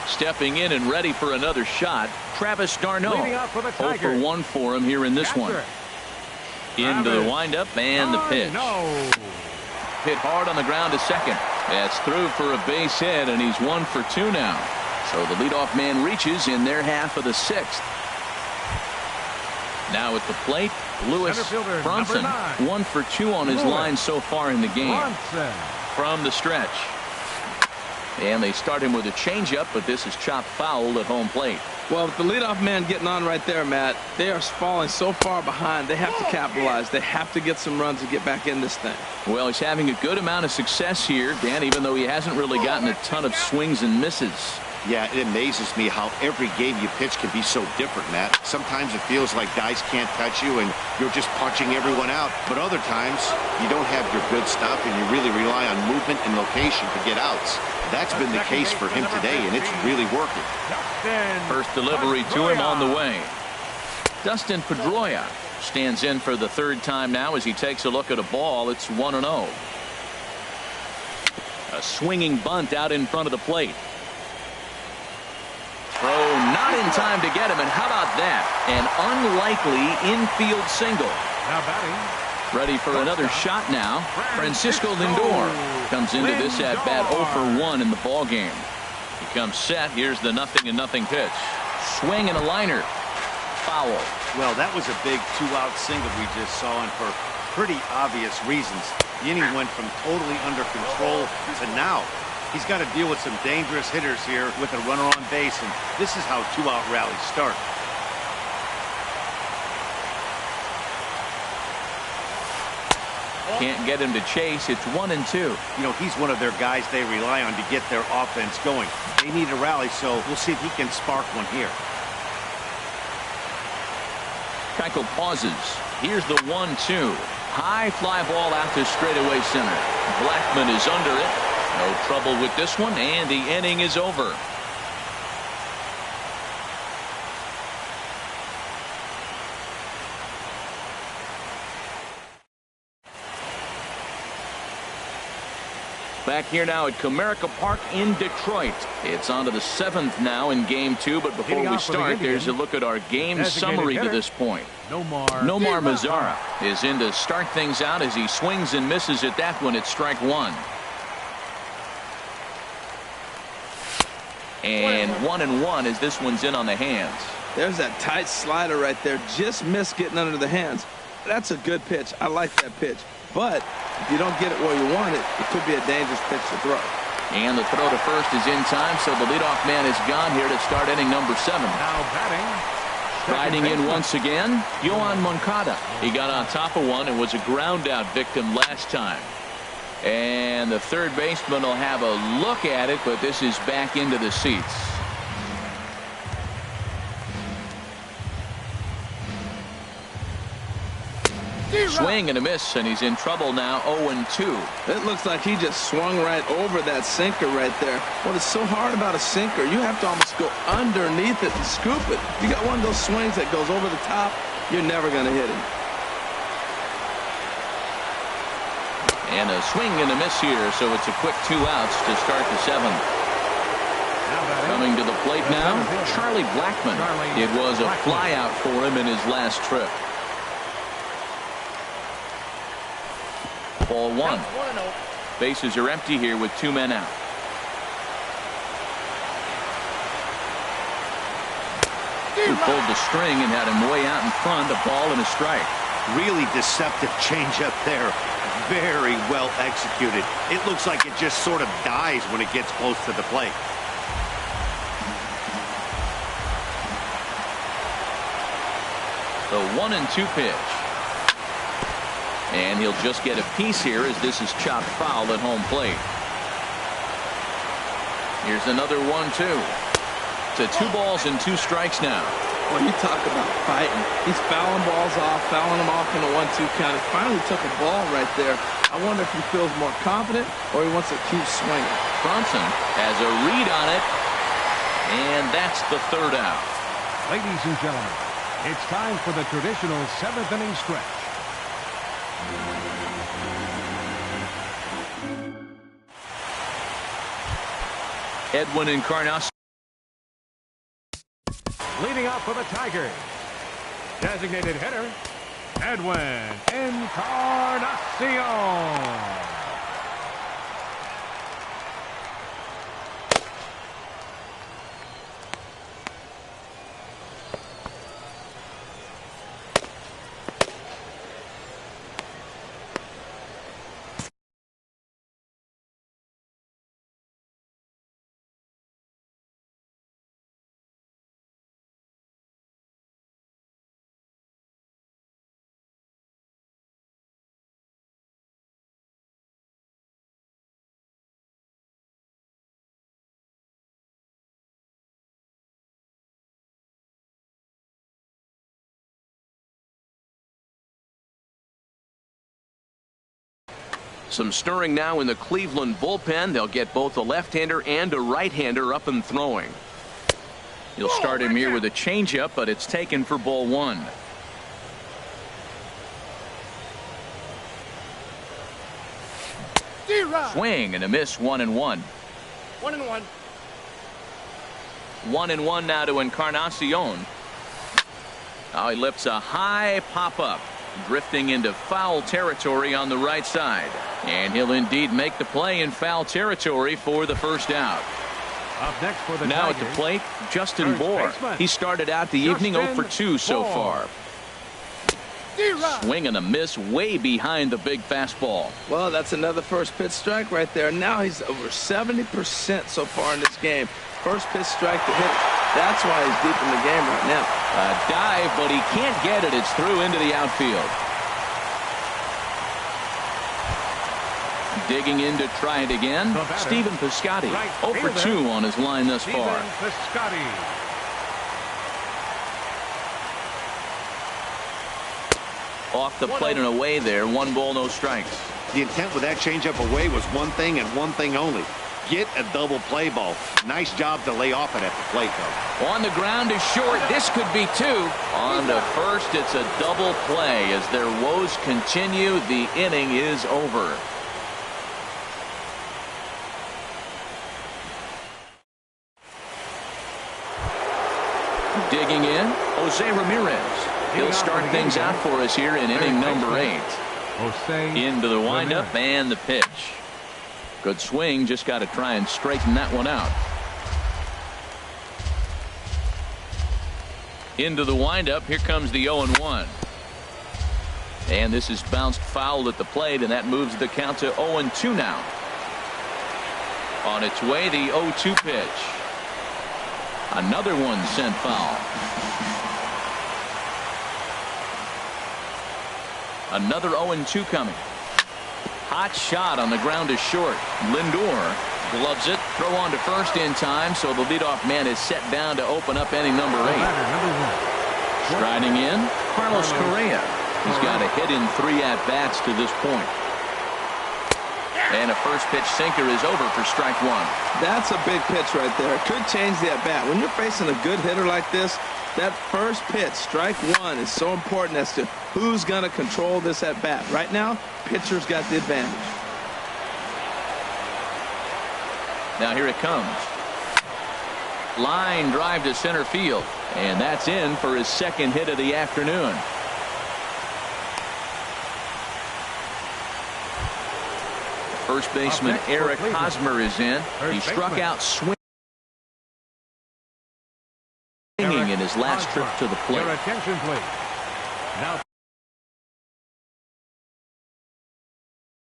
Stepping in and ready for another shot, Travis d'Arnaud. 0 for 1 for him here in this one. Into the windup and the pitch. Hit hard on the ground to second. That's through for a base hit, and he's 1 for 2 now. So the leadoff man reaches in their half of the 6th. Now at the plate, Lewis Bronson. 1 for 2 on his line so far in the game. From the stretch. And they start him with a changeup, but this is chopped foul at home plate. Well, with the leadoff man getting on right there, Matt, they are falling so far behind. They have to capitalize. They have to get some runs to get back in this thing. Well, he's having a good amount of success here, Dan, even though he hasn't really gotten a ton of swings and misses. Yeah, it amazes me how every game you pitch can be so different, Matt. Sometimes it feels like guys can't touch you and you're just punching everyone out. But other times, you don't have your good stuff and you really rely on movement and location to get outs. That's been the case for him today, and it's really working. First delivery to him on the way. Dustin Pedroia stands in for the 3rd time now as he takes a look at a ball. It's 1-0. A swinging bunt out in front of the plate. Throw not in time to get him, and how about that? An unlikely infield single. Now batting. Ready for another shot now. Francisco Lindor comes into this at bat 0 for 1 in the ball game. He comes set. Here's the 0-0 pitch. Swing and a liner. Foul. Well, that was a big 2-out single we just saw, and for pretty obvious reasons. The inning went from totally under control to now. He's got to deal with some dangerous hitters here with a runner on base, and this is how 2-out rallies start. Can't get him to chase. It's 1-2. You know, he's one of their guys they rely on to get their offense going. They need a rally, so we'll see if he can spark one here. Keuchel pauses. Here's the 1-2. High fly ball out to straightaway center. Blackman is under it. No trouble with this one, and the inning is over. Back here now at Comerica Park in Detroit. It's on to the 7th now in Game 2, but before we start, there's a look at our game summary to this point. Nomar Mazara is in to start things out as he swings and misses at that one at strike 1. And 1-1 as this one's in on the hands. There's that tight slider right there. Just missed getting under the hands. That's a good pitch. I like that pitch. But if you don't get it where you want it, it could be a dangerous pitch to throw. And the throw to first is in time, so the leadoff man is gone here to start inning number 7. Now batting. Riding in once again, Yoan Moncada. He got on top of one and was a ground out victim last time. And the third baseman will have a look at it, but this is back into the seats. Swing and a miss, and he's in trouble now. 0-2. It looks like he just swung right over that sinker right there. What is so hard about a sinker, you have to almost go underneath it and scoop it. You got one of those swings that goes over the top, you're never going to hit him. And a swing and a miss here, so it's a quick 2 outs to start the 7th. Coming to the plate now, Charlie Blackmon. It was a flyout for him in his last trip. Ball 1. Bases are empty here with 2 men out. Who pulled the string and had him way out in front. A ball and a strike. Really deceptive changeup there. Very well executed. It looks like it just sort of dies when it gets close to the plate. The 1-2 pitch. And he'll just get a piece here as this is chopped foul at home plate. Here's another 1-2. To 2 balls and 2 strikes now. Well, you talk about fighting. He's fouling balls off, fouling them off in a 1-2 count. He finally took a ball right there. I wonder if he feels more confident or he wants to keep swinging. Bronson has a read on it, and that's the 3rd out. Ladies and gentlemen, it's time for the traditional 7th inning stretch. Edwin Encarnacion. Leading out for the Tigers, designated hitter, Edwin Encarnacion. Some stirring now in the Cleveland bullpen. They'll get both a left-hander and a right-hander up and throwing. You'll start him here with a changeup, but it's taken for ball 1. Swing and a miss. 1-1. 1-1. 1-1 now to Encarnacion. Now he lifts a high pop-up, drifting into foul territory on the right side. And he'll indeed make the play in foul territory for the 1st out. Up next for the now Tigers, at the plate, Justin Bohr. He started out the evening 0 for 2 so far. Swing and a miss way behind the big fastball. Well, that's another first pitch strike right there. Now he's over 70% so far in this game. First pitch strike to hit it. That's why he's deep in the game right now. A dive, but he can't get it. It's through into the outfield. Digging in to try it again, Stephen Piscotty. 0 for 2 on his line thus far. Off the plate and away there. 1 ball, no strikes. The intent with that changeup away was one thing and one thing only. Get a double play ball. Nice job to lay off it at the plate, though. On the ground is short. This could be 2. On to first, it's a double play. As their woes continue, the inning is over. Digging in, Jose Ramirez. He'll start things out for us here in inning number 8. Into the windup and the pitch. Good swing, just got to try and straighten that one out. Into the windup, here comes the 0-1. And this is bounced foul at the plate, and that moves the count to 0-2 now. On its way, the 0-2 pitch. Another one sent foul. Another 0-2 coming. Hot shot on the ground is short. Lindor gloves it. Throw on to first in time, so the leadoff man is set down to open up inning number 8. Striding in, Carlos Correa. He's got a hit in 3 at-bats to this point. And a first pitch sinker is over for strike 1. That's a big pitch right there. It could change the at-bat. When you're facing a good hitter like this, that first pitch, strike 1, is so important as to who's going to control this at-bat. Right now, pitcher's got the advantage. Now here it comes. Line drive to center field. And that's in for his second hit of the afternoon. First baseman Eric Hosmer is in. He struck out swinging in his last trip to the plate. Your attention, please. Now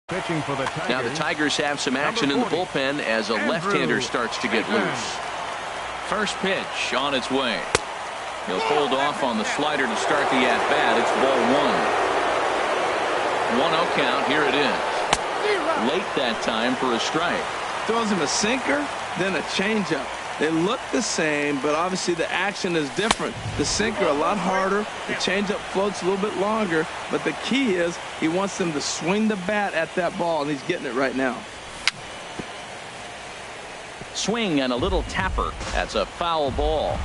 pitching for the Tigers. Now the Tigers have some action in the bullpen as a left-hander starts to get loose. First pitch on its way. He'll hold off on the slider to start the at-bat. It's ball 1. 1-0 count. Here it is. Late that time for a strike. Throws him a sinker, then a changeup. They look the same, but obviously the action is different. The sinker a lot harder. The changeup floats a little bit longer. But the key is he wants them to swing the bat at that ball, and he's getting it right now. Swing and a little tapper. That's a foul ball.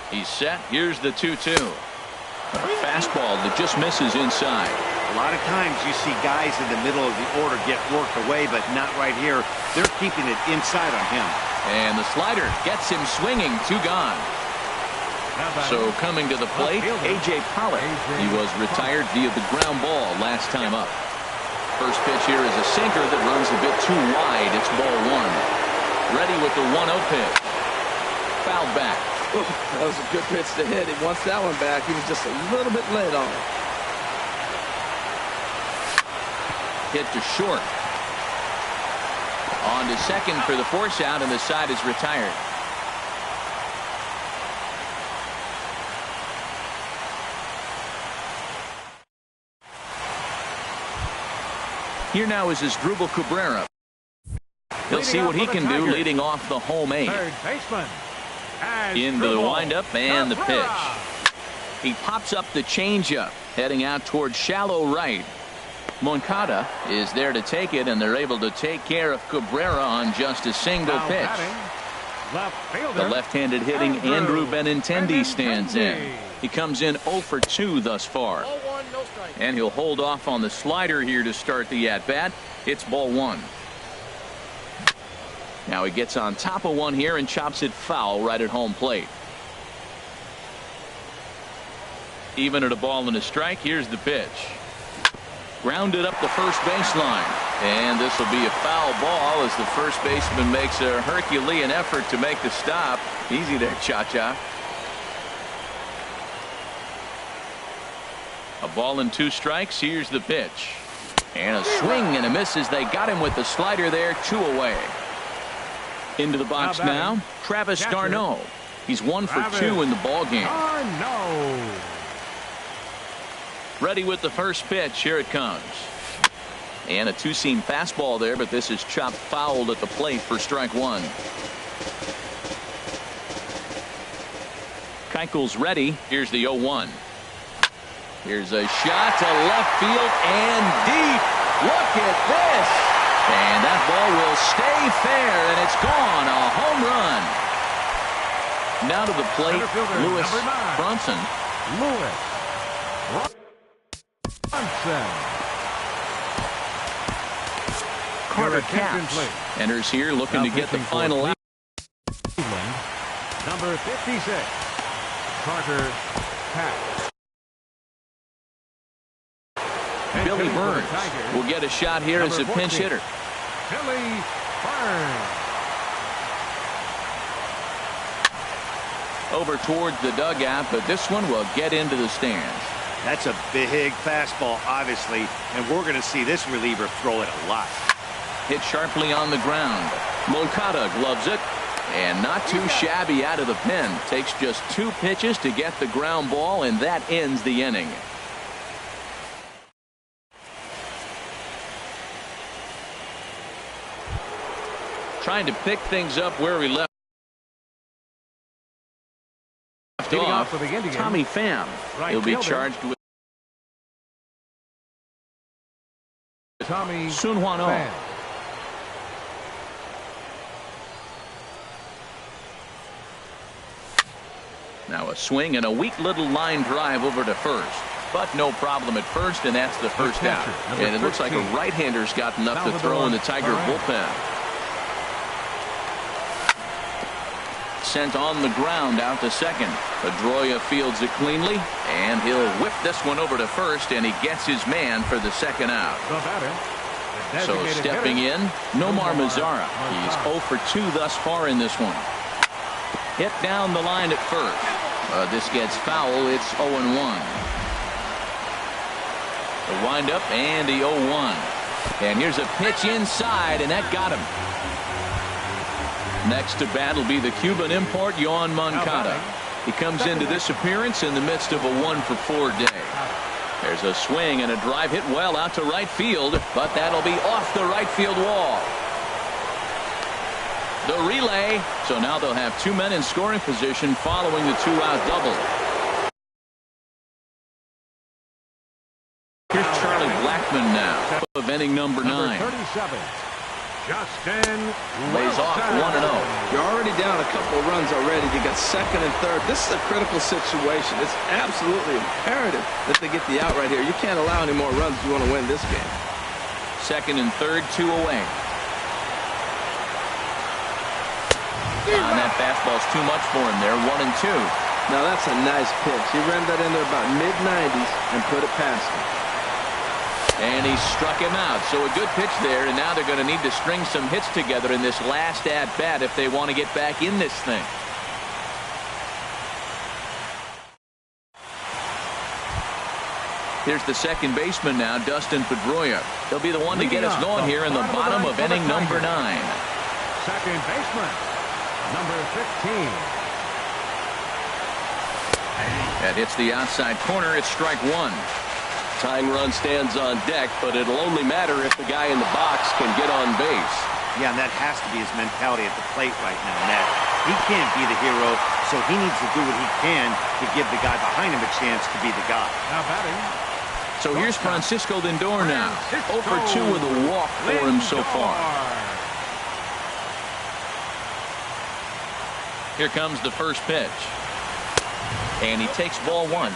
He's set. Here's the 2-2. A fastball that just misses inside. A lot of times you see guys in the middle of the order get worked away, but not right here. They're keeping it inside on him. And the slider gets him swinging. 2 gone. So coming to the plate, A.J. Pollock. He was retired via the ground ball last time up. First pitch here is a sinker that runs a bit too wide. It's ball 1. Ready with the 1-0 pitch. Fouled back. Ooh, that was a good pitch to hit. He wants that one back. He was just a little bit late on it. Hit to short. On to second for the force out, and the side is retired. Here now is Asdrubal Cabrera. He'll see what he can do leading off the home 8. Third baseman. Into the windup and the pitch. He pops up the changeup, heading out towards shallow right. Moncada is there to take it, and they're able to take care of Cabrera on just a single pitch. The left-handed hitting Andrew Benintendi stands in. He comes in 0 for 2 thus far. And he'll hold off on the slider here to start the at-bat. It's ball 1. Now he gets on top of one here and chops it foul right at home plate. Even at a ball and a strike. Here's the pitch. Grounded up the first baseline. And this will be a foul ball as the first baseman makes a Herculean effort to make the stop. Easy there, Cha-Cha. A ball and 2 strikes. Here's the pitch. And a swing and a miss as they got him with the slider there. 2 away. Into the box now, Travis d'Arnaud. He's 1 for 2 in the ball game. Ready with the first pitch. Here it comes. And a 2-seam fastball there, but this is chopped fouled at the plate for strike 1. Keuchel's ready. Here's the 0-1. Here's a shot to left field and deep. Look at this. And that ball will stay fair, and it's gone. A home run. Now to the plate, Lewis Bronson. Carter Capps enters here looking to get the final out. Number 56, Carter Capps. Billy Burns will get a shot here as a pinch hitter. Billy Burns. Over towards the dugout, but this one will get into the stands. That's a big fastball, obviously, and we're going to see this reliever throw it a lot. Hit sharply on the ground. Moncada gloves it, and not too shabby out of the pen. Takes just 2 pitches to get the ground ball, and that ends the inning. trying to pick things up where we left off. For the Indians, Tommy Pham. Right He'll be fielder. charged with Tommy Sun Hwan Oh. Pham. Now a swing and a weak little line drive over to first. But no problem at first, and that's the first out. catcher, number And it looks like a 13. right-hander's got enough to Salvador throw in the Tiger Perez. bullpen. Sent on the ground out to second. Pedroia fields it cleanly, and he'll whip this one over to first, and he gets his man for the second out. The batter, the So designated stepping hitter, in, Nomar Mazara. He's Mazara. 0 for 2 thus far in this one. Hit down the line at first. This gets foul. It's 0-1. The windup and the 0-1. And here's a pitch inside, and that got him. Next to bat will be the Cuban import, Yoan Moncada. He comes into this appearance in the midst of a 1 for 4 day. There's a swing and a drive hit well out to right field, but that'll be off the right field wall. The relay, so now they'll have 2 men in scoring position following the 2-out double. Here's Charlie Blackmon now, of inning number 9. 37. Justin Lays off Wilson. 1-0. You're already down a couple of runs already. You got second and third. This is a critical situation. It's absolutely imperative that they get the out right here. You can't allow any more runs if you want to win this game. Second and third, 2 away. And that fastball's too much for him there, 1-2. Now that's a nice pitch. He ran that in there about mid-90s and put it past him. And he struck him out. So a good pitch there, and now they're going to need to string some hits together in this last at-bat if they want to get back in this thing. Here's the second baseman now, Dustin Pedroia. He'll be the one to get us going here in the bottom of inning number 9. Second baseman, number 15. That hits the outside corner. It's strike 1. Tying run stands on deck, but it'll only matter if the guy in the box can get on base. Yeah, and that has to be his mentality at the plate right now, Nat. He can't be the hero, so he needs to do what he can to give the guy behind him a chance to be the guy. Now batting. So here's Francisco Lindor now. 0 for 2 with a walk for him so far. Here comes the first pitch. And he takes ball 1.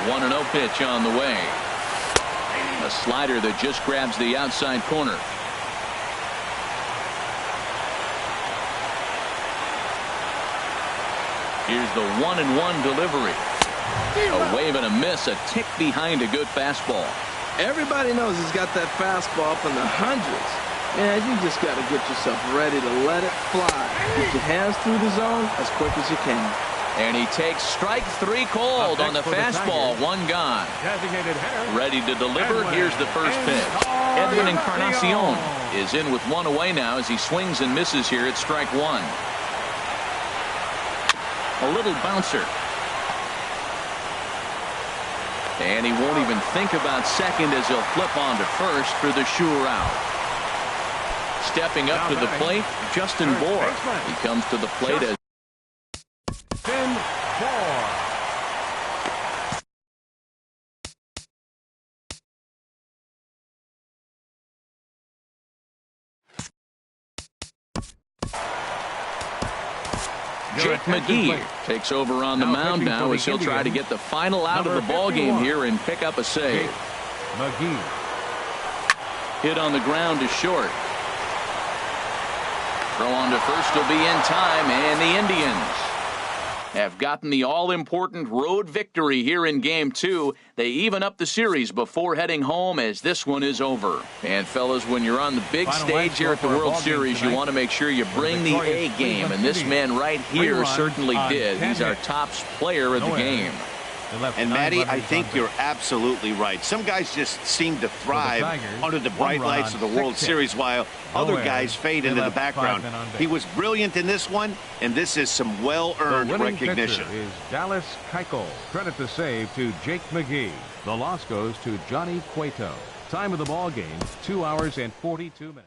One 1-0 pitch on the way. A slider that just grabs the outside corner. Here's the 1-1 delivery. A wave and a miss, a tick behind a good fastball. Everybody knows he's got that fastball up in the hundreds. Man, you just got to get yourself ready to let it fly. Get your hands through the zone as quick as you can. And he takes strike 3 called on the fastball. 1 gone. Designated hitter. Ready to deliver. Here's the first pitch. Edwin Encarnacion is in with 1 away now as he swings and misses here at strike 1. A little bouncer. And he won't even think about second as he'll flip on to first for the sure out. Stepping up to the plate, Justin Bohr. He comes to the plate as Justin Bohr. Jake McGee takes over on the mound now as he'll try to get the final out of the ball game here and pick up a save. McGee. Hit on the ground to short. Throw on to first will be in time, and the Indians have gotten the all-important road victory here in Game 2. They even up the series before heading home as this one is over. And, fellas, when you're on the big stage here at the World Series, you want to make sure you bring the A game, and this man right here certainly did. He's our top player of the game. And, Matty, I think you're absolutely right. Some guys just seem to thrive under the bright lights of the World Series while other guys fade into the background. He was brilliant in this one, and this is some well-earned recognition. The winning pitcher is Dallas Keuchel. Credit the save to Jake McGee. The loss goes to Johnny Cueto. Time of the ball game, 2 hours and 42 minutes.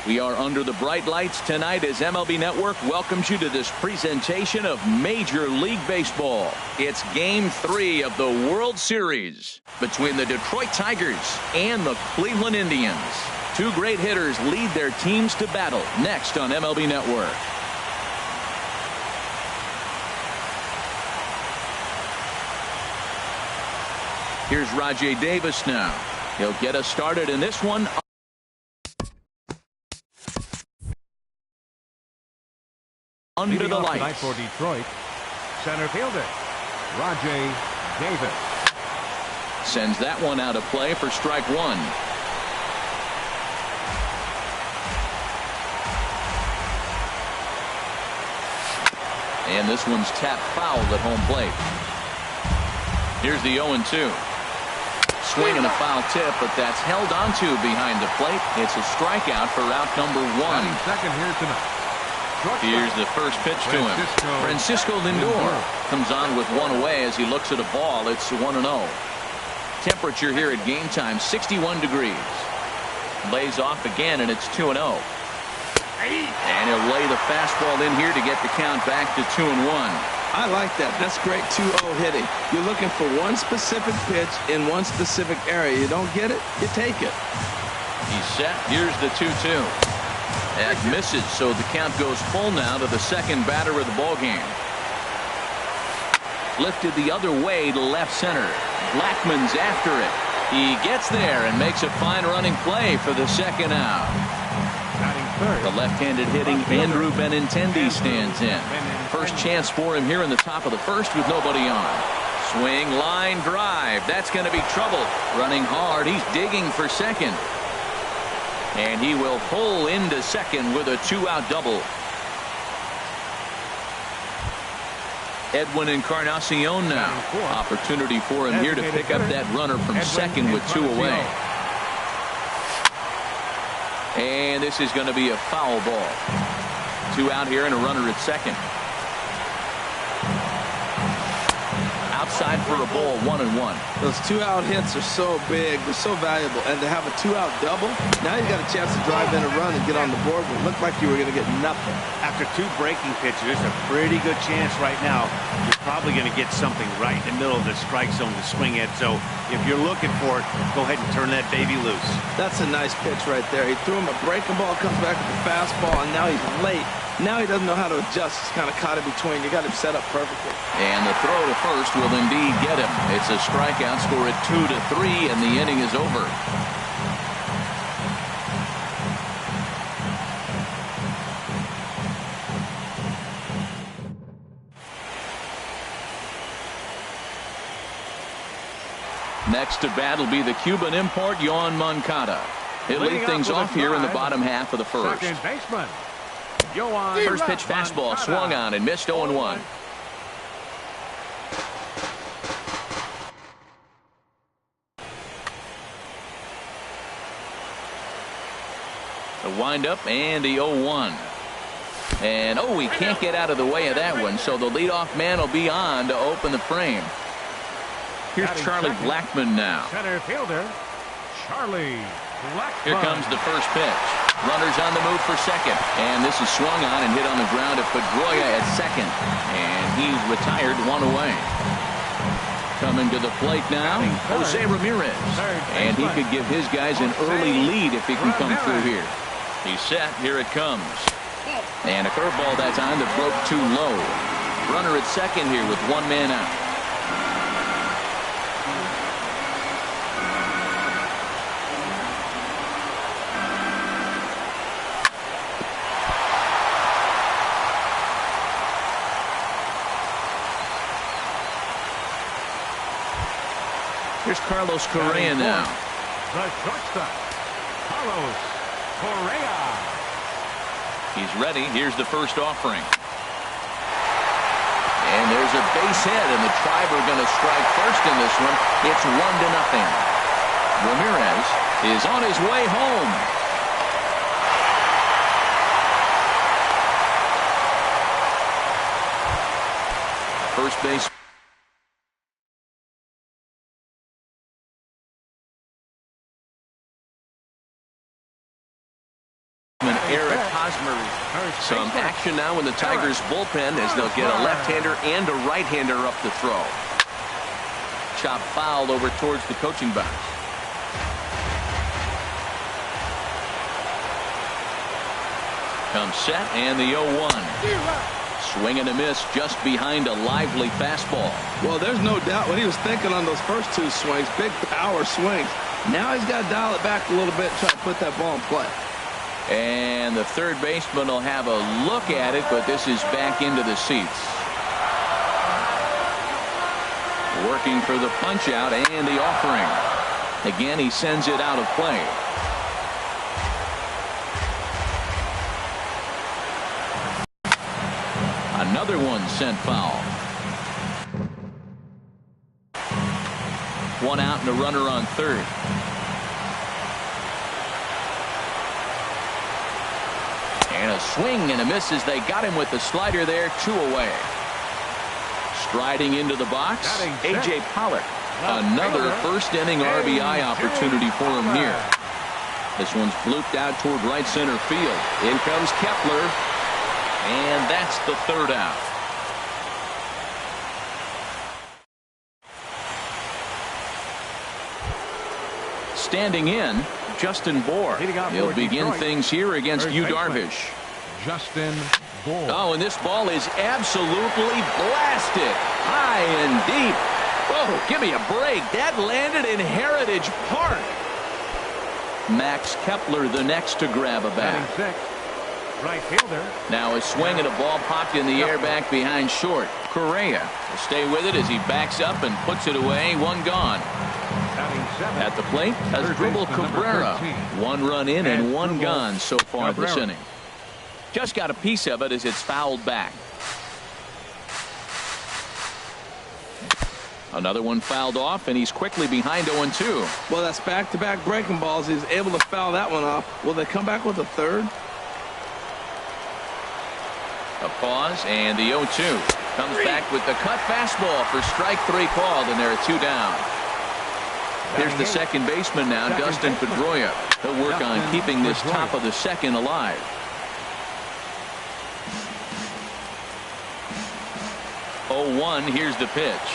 We are under the bright lights tonight as MLB Network welcomes you to this presentation of Major League Baseball. It's Game 3 of the World Series between the Detroit Tigers and the Cleveland Indians. Two great hitters lead their teams to battle next on MLB Network. Here's Rajay Davis now. He'll get us started in this one. Under the lights. Tonight for Detroit, center fielder Rajay Davis. Sends that one out of play for strike one. And this one's tapped foul at home plate. Here's the 0-2. Swing and a foul tip, but that's held onto behind the plate. It's a strikeout for out number one. Second here tonight. Here's the first pitch to him. Francisco Lindor comes on with one away as he looks at a ball. It's 1-0. Temperature here at game time, 61 degrees. Lays off again, and it's 2-0. And he'll lay the fastball in here to get the count back to 2-1. I like that. That's great 2-0 hitting. You're looking for one specific pitch in one specific area. You don't get it, you take it. He's set. Here's the 2-2. That misses, so the count goes full now to the second batter of the ballgame. Lifted the other way to left center. Blackmon's after it. He gets there and makes a fine running play for the second out. The left-handed hitting Andrew Benintendi stands in. First chance for him here in the top of the first with nobody on. Swing, line, drive. That's going to be trouble. Running hard. He's digging for second. And he will pull into second with a two-out double. Edwin Encarnacion now. Opportunity for him here to pick up that runner from second with two away. And this is going to be a foul ball. Two out here and a runner at second. Outside for a ball, 1-1. Those two-out hits are so big, they're so valuable, and to have a two-out double, now you've got a chance to drive in a run and get on the board. It looked like you were going to get nothing. After two breaking pitches, there's a pretty good chance right now you're probably going to get something right in the middle of the strike zone to swing at. So if you're looking for it, go ahead and turn that baby loose. That's a nice pitch right there. He threw him a breaking ball, comes back with a fastball, and now he's late. Now he doesn't know how to adjust. He's kind of caught in between. You got him set up perfectly. And the throw to first will indeed get him. It's a strikeout, score at 2-3, and the inning is over. Next to bat will be the Cuban import, Yoan Moncada. He'll lead things off here in the bottom half of the first. Second baseman. First pitch fastball swung on and missed 0-1. The windup and the 0-1. And he can't get out of the way of that one, so the leadoff man will be on to open the frame. Here's Charlie Blackmon now. Center fielder Charlie Blackmon. Here comes the first pitch. Runners on the move for second. And this is swung on and hit on the ground at Pedroia at second. And he's retired, one away. Coming to the plate now, Jose Ramirez. And he could give his guys an early lead if he can come through here. He's set. Here it comes. And a curveball that time that broke too low. Runner at second here with one man out. Here's Carlos Correa now. The shortstop, Carlos Correa. He's ready. Here's the first offering. And there's a base hit, and the Tribe are going to strike first in this one. It's 1-0. Ramirez is on his way home. First base. Eric Hosmer. Some action now in the Tigers bullpen as they'll get a left-hander and a right-hander up to throw. Chop foul over towards the coaching box. Comes set and the 0-1. Swing and a miss just behind a lively fastball. Well, there's no doubt what he was thinking on those first two swings. Big power swings. Now he's got to dial it back a little bit and try to put that ball in play. And the third baseman will have a look at it, but this is back into the seats. Working for the punch out and the offering. Again, he sends it out of play. Another one sent foul. One out and a runner on third. And a swing and a miss as they got him with the slider there. 2 away. Striding into the box, A.J. Pollock. Another first inning RBI opportunity for him here. This one's blooped out toward right center field. In comes Kepler. And that's the third out. Standing in, Justin Bohr. He'll begin things here against Yu Darvish. Justin Bohr. Oh, and this ball is absolutely blasted. High and deep. Oh, give me a break. That landed in Heritage Park. Max Kepler the next to grab a bat. Right fielder. Now a swing and a ball popped in the air back behind short. Correa will stay with it as he backs up and puts it away. One gone. At the plate, Asdrubal Cabrera. 1 run in and 1 gone so far this inning. Just got a piece of it as it's fouled back. Another one fouled off, and he's quickly behind 0-2. Well, that's back-to-back breaking balls. He's able to foul that one off. Will they come back with a third? A pause, and the 0-2. Comes back with the cut fastball for strike 3 called, and there are 2 down. Here's the second baseman now, Dustin Pedroia. He'll work on keeping this top of the second alive. Here's the pitch.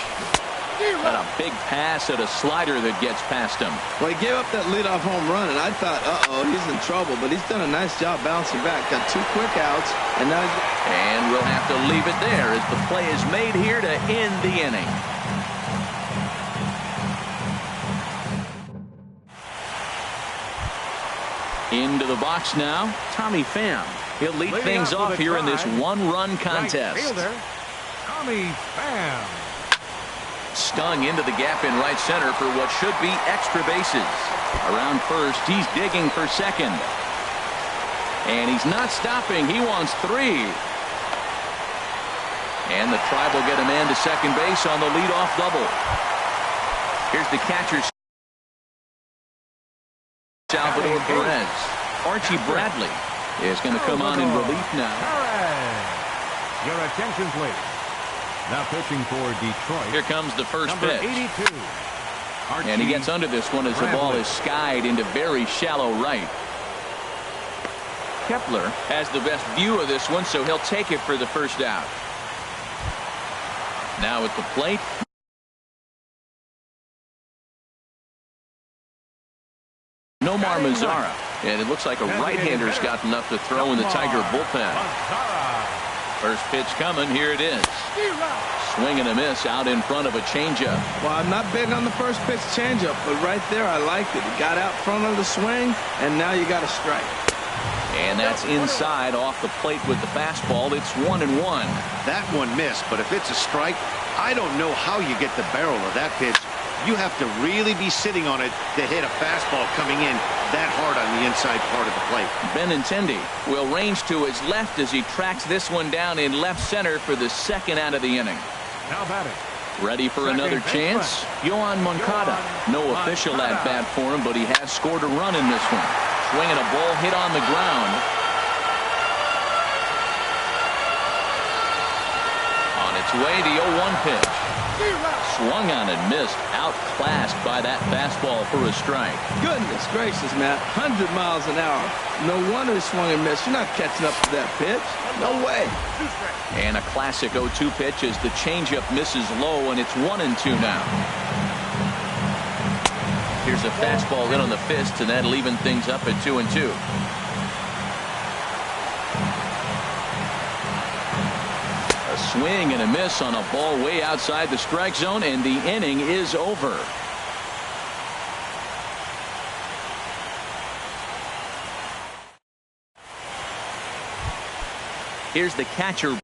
And a big pass at a slider that gets past him. Well, he gave up that leadoff home run, and I thought, uh-oh, he's in trouble. But he's done a nice job bouncing back. Got 2 quick outs, and now he's... And we'll have to leave it there as the play is made here to end the inning. Into the box now, Tommy Pham. He'll lead things off here in this 1-run contest. Right fielder, Tommy Pham. Stung into the gap in right center for what should be extra bases. Around first, he's digging for second. And he's not stopping. He wants 3. And the Tribe will get a man to second base on the leadoff double. Here's the catcher, Salvador Perez. Archie Bradley is going to come on in relief now. Your attention, please. Now pitching for Detroit. Here comes the first Number pitch. 82. And he gets under this one as the ball is skied into very shallow right. Kepler has the best view of this one, so he'll take it for the first out. Now at the plate, Nomar Mazara. And it looks like a right-hander's got enough to throw in the Tiger bullpen. First pitch coming. Here it is. Swing and a miss out in front of a changeup. Well, I'm not big on the first pitch changeup, but right there I liked it. He got out front of the swing, and now you got a strike. And that's inside off the plate with the fastball. It's 1-1. That one missed, but if it's a strike, I don't know how you get the barrel of that pitch. You have to really be sitting on it to hit a fastball coming in that hard on the inside part of the plate. Benintendi will range to his left as he tracks this one down in left center for the second out of the inning. Now batting. Ready for another chance? Yohan Moncada. No official at bat for him, but he has scored a run in this one. Swinging a ball hit on the ground. On its way, the 0-1 pitch. Swung on and missed. Outclassed by that fastball for a strike. Goodness gracious, man. 100 miles an hour. No wonder he swung and missed. You're not catching up to that pitch. No way. And a classic 0-2 pitch as the changeup misses low, and it's 1-2 now. Here's a fastball in on the fist, and that'll even things up at 2-2. A swing and a miss on a ball way outside the strike zone, and the inning is over. Here's the catcher.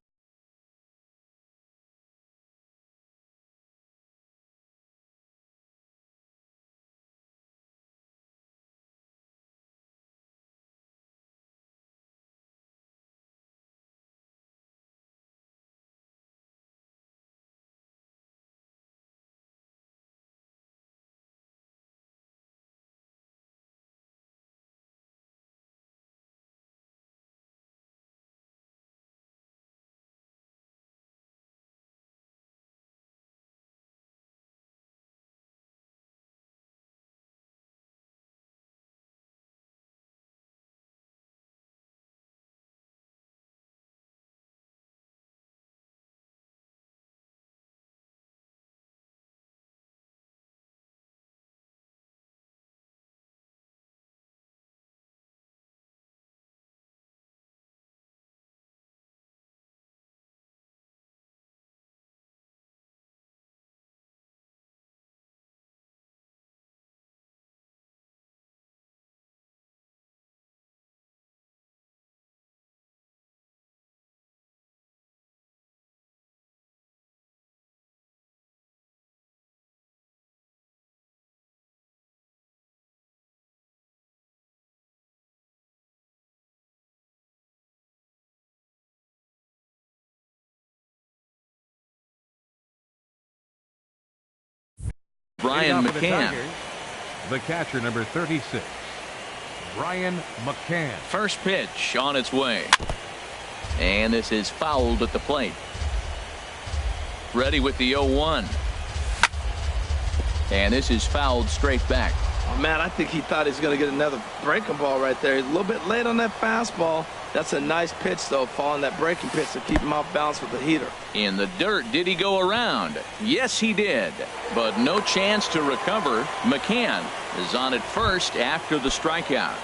Brian McCann. The catcher, number 36, Brian McCann. First pitch on its way. And this is fouled at the plate. Ready with the 0-1. And this is fouled straight back. Oh, man, I think he thought he was going to get another breaking ball right there. He's a little bit late on that fastball. That's a nice pitch, though, following that breaking pitch to keep him off balance with the heater. In the dirt, did he go around? Yes, he did. But no chance to recover. McCann is on at first after the strikeout.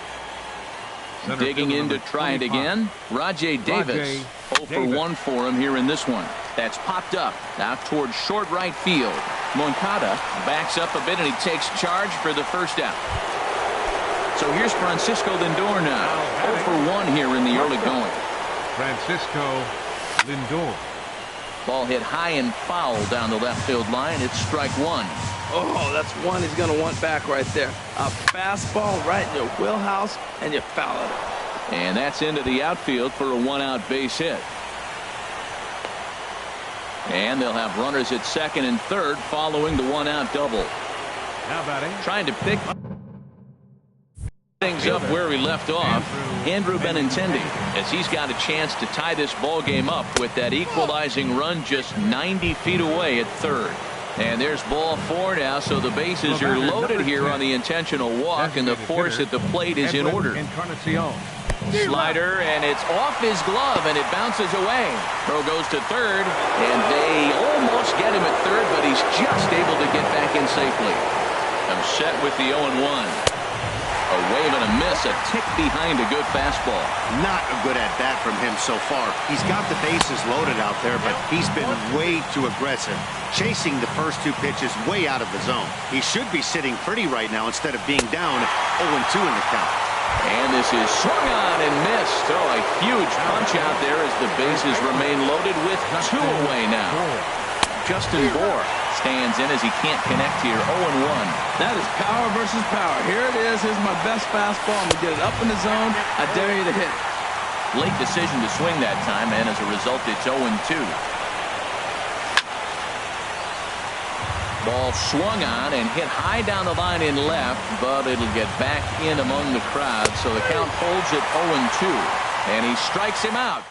Center Digging in to try it again. Rajay Davis. 0 for 1 for him here in this one. That's popped up out towards short right field. Moncada backs up a bit, and he takes charge for the first out. So here's Francisco Lindor now. 0 for 1 here in the early going. Francisco Lindor. Ball hit high and foul down the left field line. It's strike one. Oh, that's one he's going to want back right there. A fastball right in your wheelhouse, and you foul it. And that's into the outfield for a one-out base hit. And they'll have runners at second and third following the one-out double. Now batting. Trying to pick things up where he left off. Andrew Benintendi, as he's got a chance to tie this ball game up with that equalizing run just 90 feet away at third. And there's ball 4 now, so the bases are loaded here on the intentional walk, and the force at the plate is in order. Slider, and it's off his glove, and it bounces away. Throw goes to third, and they almost get him at third, but he's just able to get back in safely. I'm set with the 0-1. A wave and a miss, a tick behind a good fastball. Not a good at-bat from him so far. He's got the bases loaded out there, but he's been way too aggressive, chasing the first 2 pitches way out of the zone. He should be sitting pretty right now instead of being down 0-2 in the count. And this is swung on and missed. Oh, a huge punch out there as the bases remain loaded with 2 away now. Justin Bour stands in as he can't connect here. 0-1. That is power versus power. Here it is. Here's my best fastball. I'm going to get it up in the zone. I dare you to hit it. Late decision to swing that time, and as a result, it's 0-2. Ball swung on and hit high down the line in left, but it'll get back in among the crowd. So the count holds at 0-2, and he strikes him out.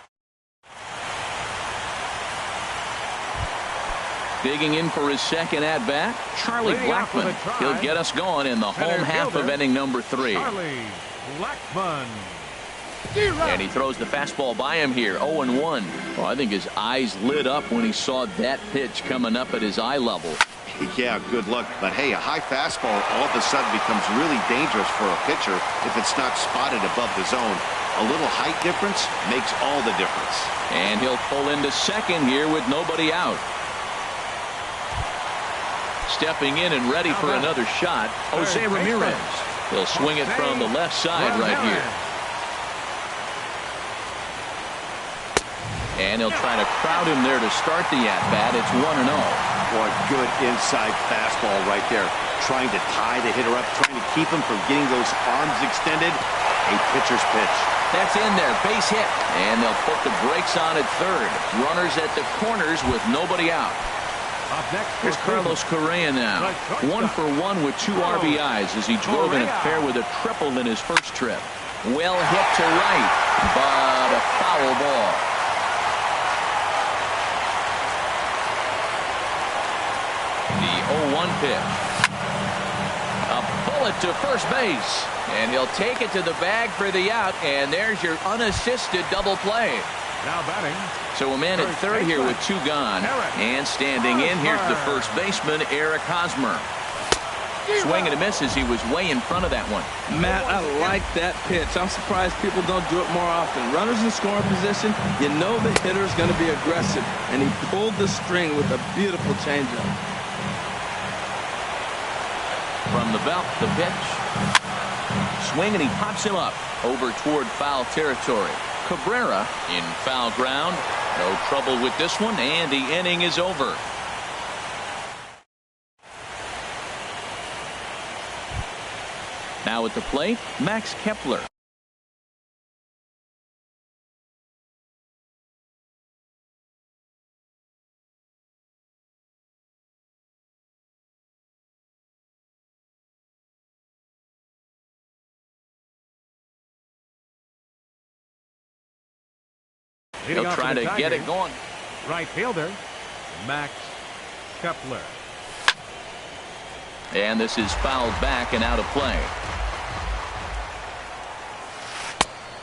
Digging in for his second at-bat, Charlie Blackmon. He'll get us going in the home half of inning number 3. Charlie Blackmon. And he throws the fastball by him here, 0-1. Well, I think his eyes lit up when he saw that pitch coming up at his eye level. Yeah, good luck. But hey, a high fastball all of a sudden becomes really dangerous for a pitcher if it's not spotted above the zone. A little height difference makes all the difference. And he'll pull into second here with nobody out. Stepping in and ready for another shot, Jose Ramirez. He'll swing it from the left side right here. And he'll try to crowd him there to start the at-bat. It's 1-0. Boy, good inside fastball right there. Trying to tie the hitter up, trying to keep him from getting those arms extended. A pitcher's pitch. That's in there, base hit. And they'll put the brakes on at third. Runners at the corners with nobody out. Up next, Here's Carlos Correa now. 1 for 1 with 2 RBIs as he drove in a pair with a triple in his first trip. Well hit to right, but a foul ball. The 0-1 pitch. A bullet to first base. And he'll take it to the bag for the out. And there's your unassisted double play. Now batting. So a man at third here with 2 gone. And standing in, here's the first baseman, Eric Hosmer. Swing and a miss as he was way in front of that one. Matt, I like that pitch. I'm surprised people don't do it more often. Runners in scoring position, you know the hitter's going to be aggressive. And he pulled the string with a beautiful changeup. From the belt, the pitch. Swing and he pops him up over toward foul territory. Cabrera in foul ground. No trouble with this one, and the inning is over. Now at the plate, Max Kepler. He'll try to get it going. Right fielder, Max Kepler. And this is fouled back and out of play.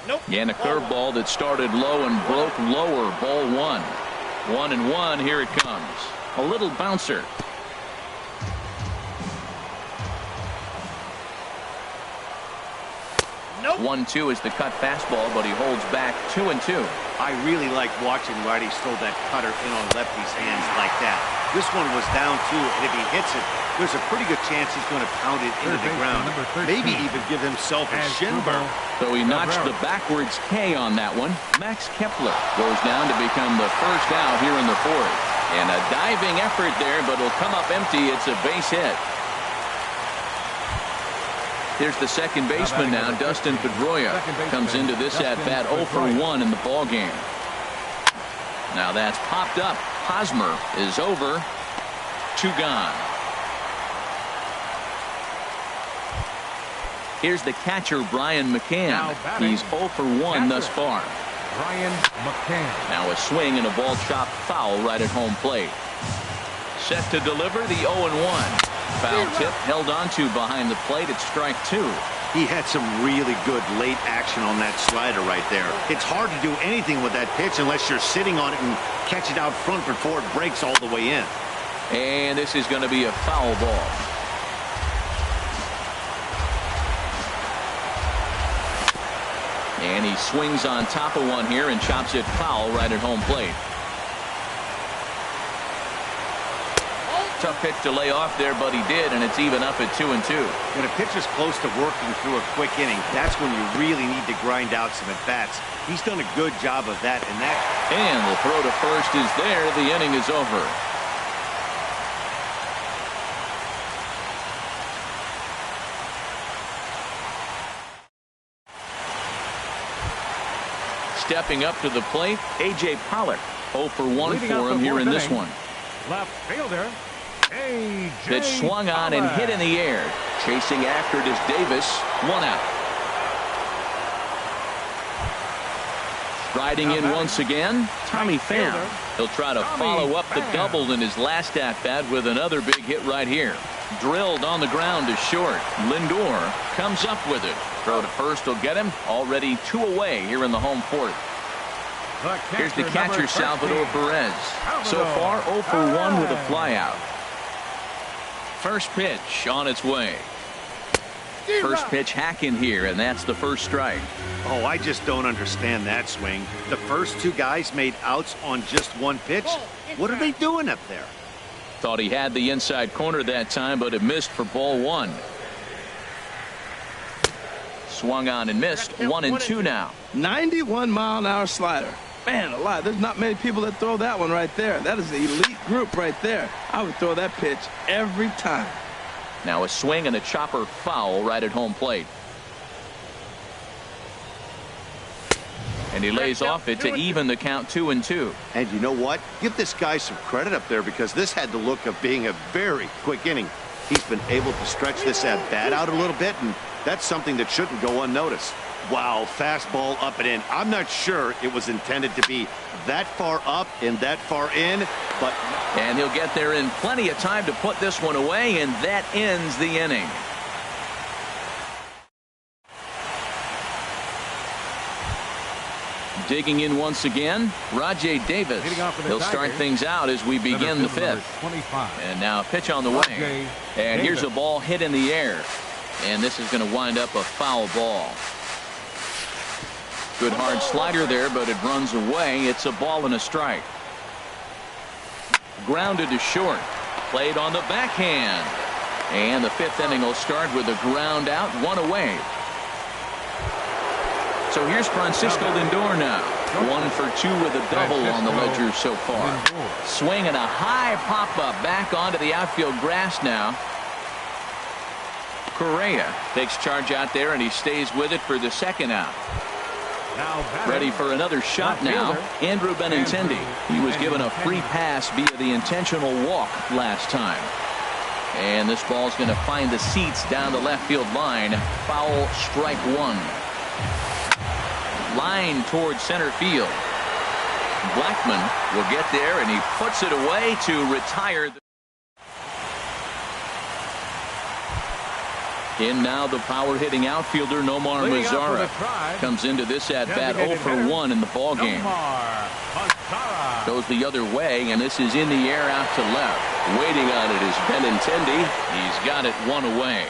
Nope. And a curveball that started low and broke lower. Ball 1. 1-1. Here it comes. A little bouncer. Nope. 1-2 is the cut fastball, but he holds back 2-2. I really like watching righties throw that cutter in on lefty's hands like that. This one was down 2, and if he hits it, there's a pretty good chance he's going to pound it into the ground. Maybe even give himself a shin burn. So he notched the backwards K on that one. Max Kepler goes down to become the first out here in the 4th. And a diving effort there, but it'll come up empty. It's a base hit. Here's the second baseman now, Dustin Pedroia. Comes into this at-bat 0 for 1 in the ballgame. Now that's popped up. Hosmer is over. 2 gone. Here's the catcher, Brian McCann. He's 0 for 1 thus far. Brian McCann. Now a swing and a ball chopped foul right at home plate. Set to deliver the 0-1. Foul tip held onto behind the plate at strike 2. He had some really good late action on that slider right there. It's hard to do anything with that pitch unless you're sitting on it and catch it out front before it breaks all the way in. And this is going to be a foul ball. And he swings on top of one here and chops it foul right at home plate. Tough pitch to lay off there, but he did, and it's even up at 2-2. When a pitcher's close to working through a quick inning, that's when you really need to grind out some at-bats. He's done a good job of that, and the throw to first is there. The inning is over. Stepping up to the plate, A.J. Pollock. 0 for 1 for him here in this one. Left fielder, A.J. That swung on and hit in the air. Chasing after it is Davis. 1 out. Riding in once again, Tommy Pham. He'll try to follow up the double in his last at-bat with another big hit right here. Drilled on the ground to short. Lindor comes up with it. Throw to first will get him. Already 2 away here in the home fourth. Here's the catcher, Salvador Perez. So far, 0 for 1 with a flyout. First pitch on its way. First pitch hacking here, and that's the first strike. Oh, I just don't understand that swing. The first 2 guys made outs on just 1 pitch. What are they doing up there? Thought he had the inside corner that time, but it missed for ball 1. Swung on and missed. 1-2 now. 91-mile-an-hour slider. Man alive, there's not many people that throw that one right there. That is the elite group right there. I would throw that pitch every time. Now a swing and a chopper foul right at home plate. And he lays off it to even the count 2-2. And you know what? Give this guy some credit up there, because this had the look of being a very quick inning. He's been able to stretch this at bat out a little bit, and that's something that shouldn't go unnoticed. Wow, fastball up and in. I'm not sure it was intended to be that far up and that far in, but... And he'll get there in plenty of time to put this one away, and that ends the inning. Digging in once again, Rajay Davis. He'll start things out as we begin the 5th. And now a pitch on the way. And here's a ball hit in the air. And this is going to wind up a foul ball. Good hard slider there, but it runs away. It's a ball and a strike. Grounded to short. Played on the backhand. And the 5th inning will start with a ground out, 1 away. So here's Francisco Lindor now. 1 for 2 with a double on the ledger so far. Swing and a high pop-up back onto the outfield grass now. Correa takes charge out there, and he stays with it for the 2nd out. Ready for another shot now, Andrew Benintendi. He was given a free pass via the intentional walk last time. And this ball's going to find the seats down the left field line. Foul, strike 1. Line towards center field. Blackman will get there, and he puts it away to retire. In now the power-hitting outfielder Nomar Mazara comes into this at-bat 0 for 1 in the ballgame. Goes the other way, and this is in the air out to left. Waiting on it is Benintendi. He's got it 1 away.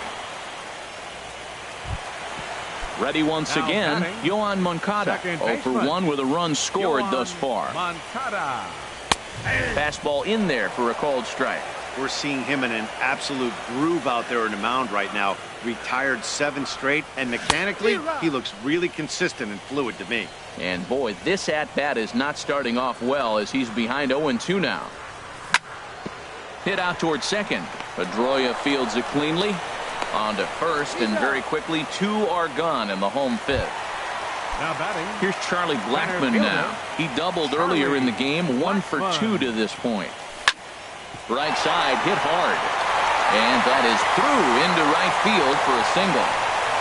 Ready once again, Yohan Moncada. 0 for 1 with a run scored thus far. Fastball in there for a called strike. We're seeing him in an absolute groove out there in the mound right now. Retired 7 straight, and mechanically, he looks really consistent and fluid to me. And boy, this at-bat is not starting off well as he's behind 0-2 now. Hit out towards second. Pedroia fields it cleanly. On to first, and very quickly 2 are gone in the home 5th. Here's Charlie Blackmon now. He doubled earlier in the game, 1 for 2 to this point. Right side hit hard, and that is through into right field for a single.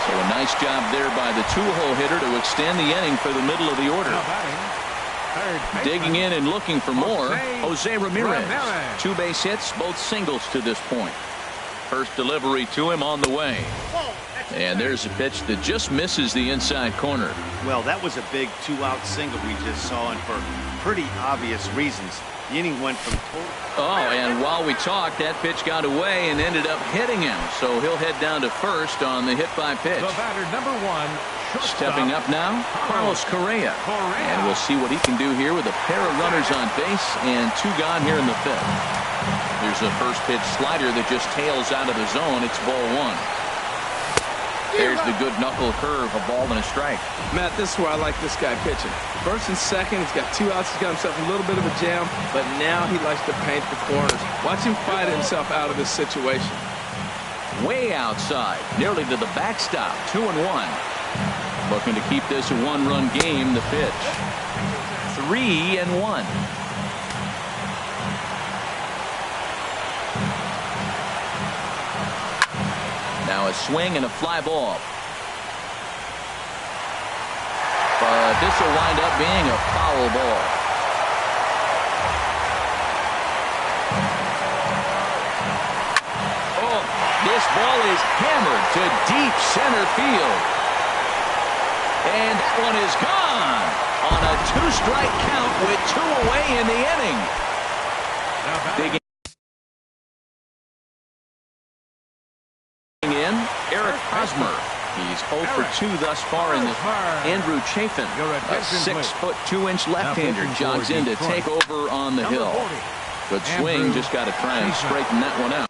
So a nice job there by the 2-hole hitter to extend the inning for the middle of the order. Digging in and looking for more, Jose Ramirez. 2 base hits, both singles to this point. First delivery to him on the way. And there's a pitch that just misses the inside corner. Well, that was a big 2-out single we just saw, and for pretty obvious reasons. The inning went from total... Oh, and while we talked, that pitch got away and ended up hitting him. So he'll head down to first on the hit by pitch. The batter, number 1, stepping up now, Carlos Correa. And we'll see what he can do here with a pair of runners on base and 2 gone here in the 5th. There's a first pitch slider that just tails out of the zone. It's ball 1. There's the good knuckle curve, a ball and a strike. Matt, this is where I like this guy pitching. First and second, he's got 2 outs. He's got himself a little bit of a jam, but now he likes to paint the corners. Watch him fight himself out of this situation. Way outside, nearly to the backstop, 2-1. Looking to keep this a 1-run game, the pitch. 3-1. Now a swing and a fly ball. But But this will wind up being a foul ball. Oh, this ball is hammered to deep center field. And that one is gone on a 2-strike count with 2 away in the inning. Digging in, Eric Hosmer. He's 0 for 2 thus far in this. Andrew Chafin, a 6-foot 2-inch left-hander, jogs in to take over on the hill. Good swing, just got to try and straighten that one out.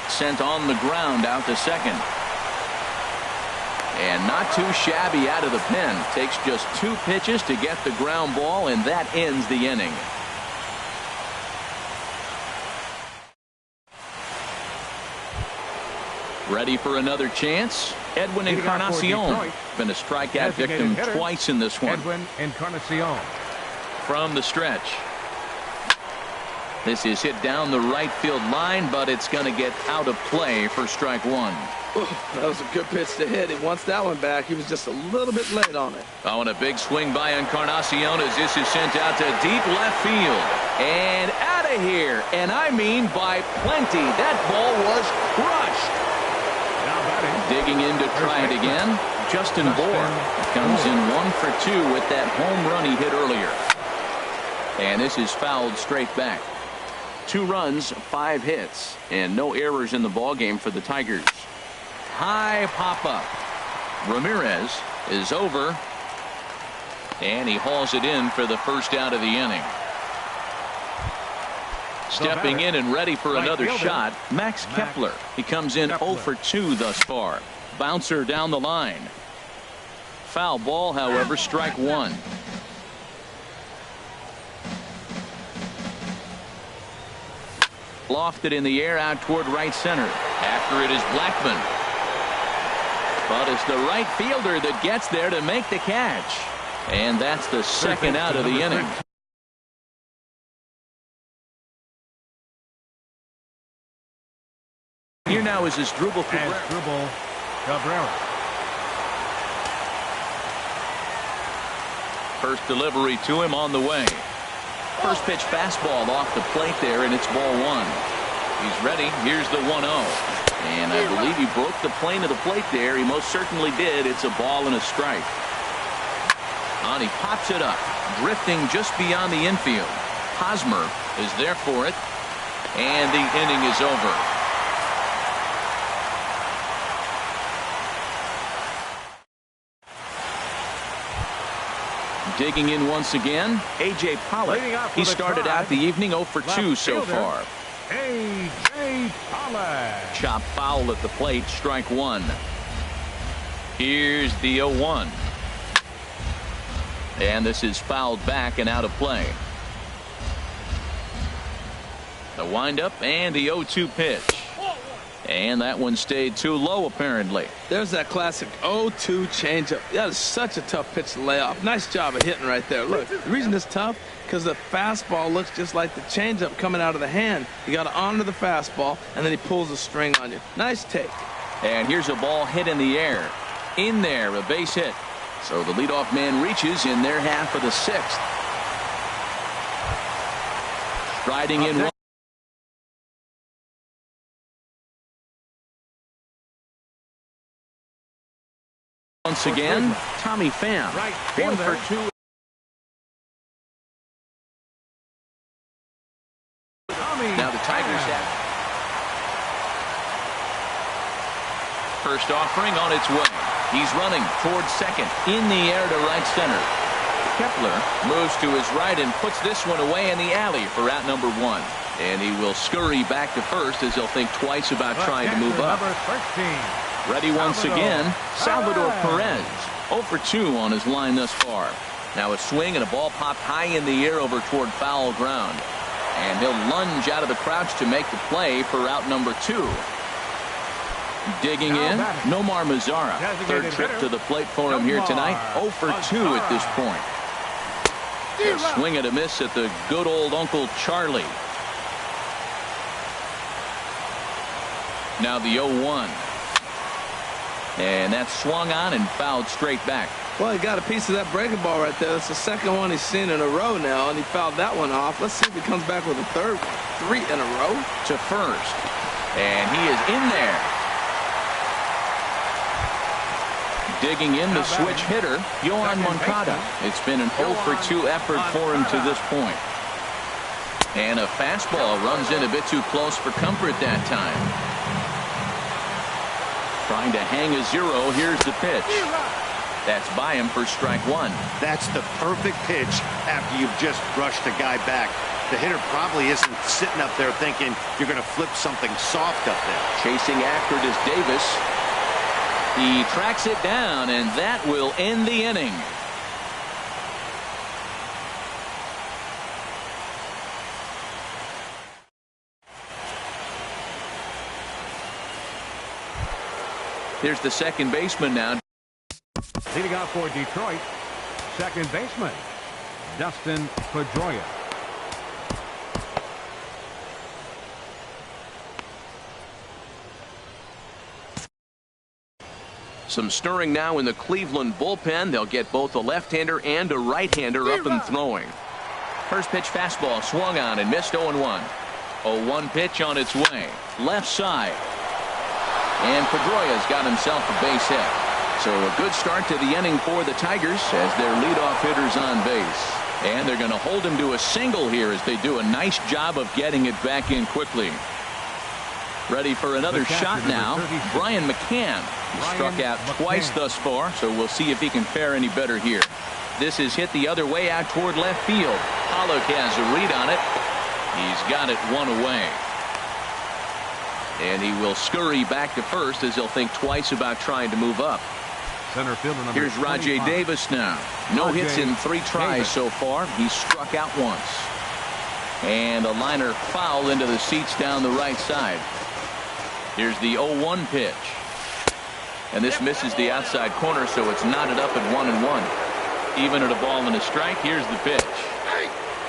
Sent on the ground out to second. And not too shabby out of the pen. Takes just 2 pitches to get the ground ball, and that ends the inning. Ready for another chance? Edwin Encarnacion. Been a strikeout victim twice in this one. Edwin Encarnacion. From the stretch. This is hit down the right field line, but it's going to get out of play for strike 1. Ooh, that was a good pitch to hit. He wants that one back. He was just a little bit late on it. Oh, and a big swing by Encarnacion as this is sent out to deep left field. And out of here. And I mean by plenty. That ball was crushed. Digging in to try it again. Justin Bohr comes in 1 for 2 with that home run he hit earlier. And this is fouled straight back. 2 runs, 5 hits, and no errors in the ballgame for the Tigers. High pop-up. Ramirez is over, and he hauls it in for the first out of the inning. Stepping in and ready for another shot, Max Kepler. He comes in 0 for 2 thus far. Bouncer down the line. Foul ball, however, strike 1. Lofted in the air out toward right center. After it is Blackman. But it's the right fielder that gets there to make the catch. And that's the second out of the inning. Here now is Asdrubal Cabrera. First delivery to him on the way. First pitch fastball off the plate there, and it's ball 1. He's ready. Here's the 1-0. And I believe he broke the plane of the plate there. He most certainly did. It's a ball and a strike. And he pops it up, drifting just beyond the infield. Hosmer is there for it, and the inning is over. Digging in once again, A.J. Pollock. He started out the evening 0 for 2 so far. A.J. Pollock. Chop foul at the plate, strike 1. Here's the 0-1. And this is fouled back and out of play. The windup and the 0-2 pitch. And that one stayed too low, apparently. There's that classic 0-2 changeup. That is such a tough pitch to lay off. Nice job of hitting right there. Look, the reason it's tough, because the fastball looks just like the changeup coming out of the hand. You got to honor the fastball, and then he pulls the string on you. Nice take. And here's a ball hit in the air. In there, a base hit. So the leadoff man reaches in their half of the 6th. Striding in one. Once again, Tommy Pham. 1 for 2. Now the Tigers have first offering on its way. He's running towards second. In the air to right center. Kepler moves to his right and puts this one away in the alley for out number 1. And he will scurry back to first as he'll think twice about trying to move up. Number 13. Ready once again, Salvador Perez. 0 for 2 on his line thus far. Now a swing and a ball popped high in the air over toward foul ground. And he'll lunge out of the crouch to make the play for out number 2. Digging in, Nomar Mazara. Third trip to the plate for him here tonight. 0 for 2 at this point. A swing and a miss at the good old Uncle Charlie. Now the 0-1. And that's swung on and fouled straight back. Well, he got a piece of that breaking ball right there. That's the second one he's seen in a row now, and he fouled that one off. Let's see if he comes back with a third one. 3 in a row. To first. And he is in there. Digging in the switch hitter, Yohan Moncada. It's been an 0 for 2 effort for him to this point. And a fastball runs in a bit too close for comfort that time. Trying to hang a 0. Here's the pitch. That's by him for strike 1. That's the perfect pitch after you've just brushed a guy back. The hitter probably isn't sitting up there thinking you're going to flip something soft up there. Chasing after it is Davis. He tracks it down, and that will end the inning. Here's the second baseman now. Leading out for Detroit, second baseman, Dustin Pedroia. Some stirring now in the Cleveland bullpen. They'll get both a left-hander and a right-hander up and throwing. First pitch fastball swung on and missed 0-1. 0-1 pitch on its way. Left side. And Pedroia's got himself a base hit. So a good start to the inning for the Tigers as their leadoff hitter's on base. And they're going to hold him to a single here as they do a nice job of getting it back in quickly. Ready for another shot now. Brian McCann. He struck out twice thus far, so we'll see if he can fare any better here. This is hit the other way out toward left field. Pollock has a read on it. He's got it 1 away. And he will scurry back to first as he'll think twice about trying to move up. Center fielder number Here's Rajay 25. Davis now. No hits in 3 tries so far. He's struck out once. And a liner foul into the seats down the right side. Here's the 0-1 pitch. And this misses the outside corner, so it's knotted up at 1-1. Even at a ball and a strike, here's the pitch.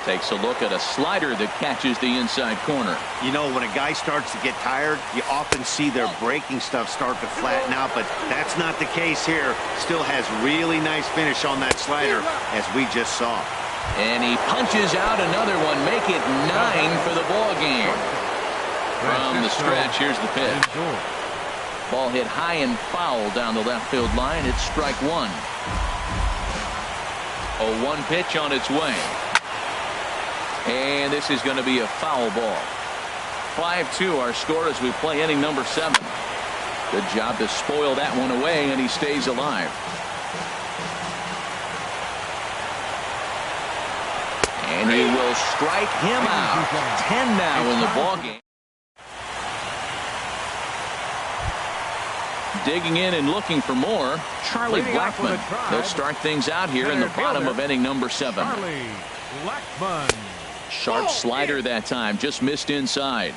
Takes a look at a slider that catches the inside corner. You know, when a guy starts to get tired, you often see their breaking stuff start to flatten out, but that's not the case here. Still has really nice finish on that slider, as we just saw. And he punches out another one, make it 9 for the ball game. From the stretch, here's the pitch. Ball hit high and foul down the left field line. It's strike 1. 0-1 pitch on its way. And this is going to be a foul ball. 5-2 our score as we play inning number 7. Good job to spoil that one away, and he stays alive. And he will strike him out. 10 now in the ballgame. Digging in and looking for more, Charlie Blackmon. They'll start things out here in the bottom of inning number 7. Charlie Blackmon. Sharp slider that time, just missed inside.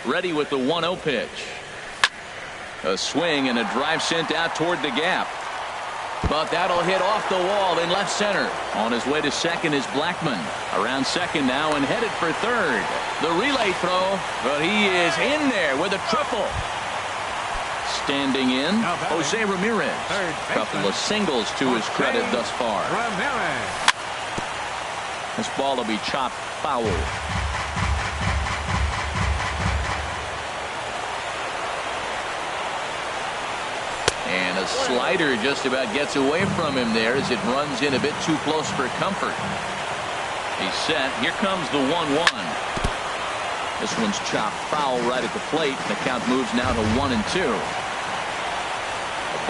Ready with the 1-0 pitch. A swing and a drive sent out toward the gap. But that'll hit off the wall in left center. On his way to second is Blackmon. Around second now and headed for third. The relay throw, but he is in there with a triple. Standing in, Jose Ramirez. A couple of singles to his credit thus far. Ramirez. This ball will be chopped foul. And a slider just about gets away from him there as it runs in a bit too close for comfort. He's set. Here comes the 1-1. This one's chopped foul right at the plate. The count moves now to 1-2.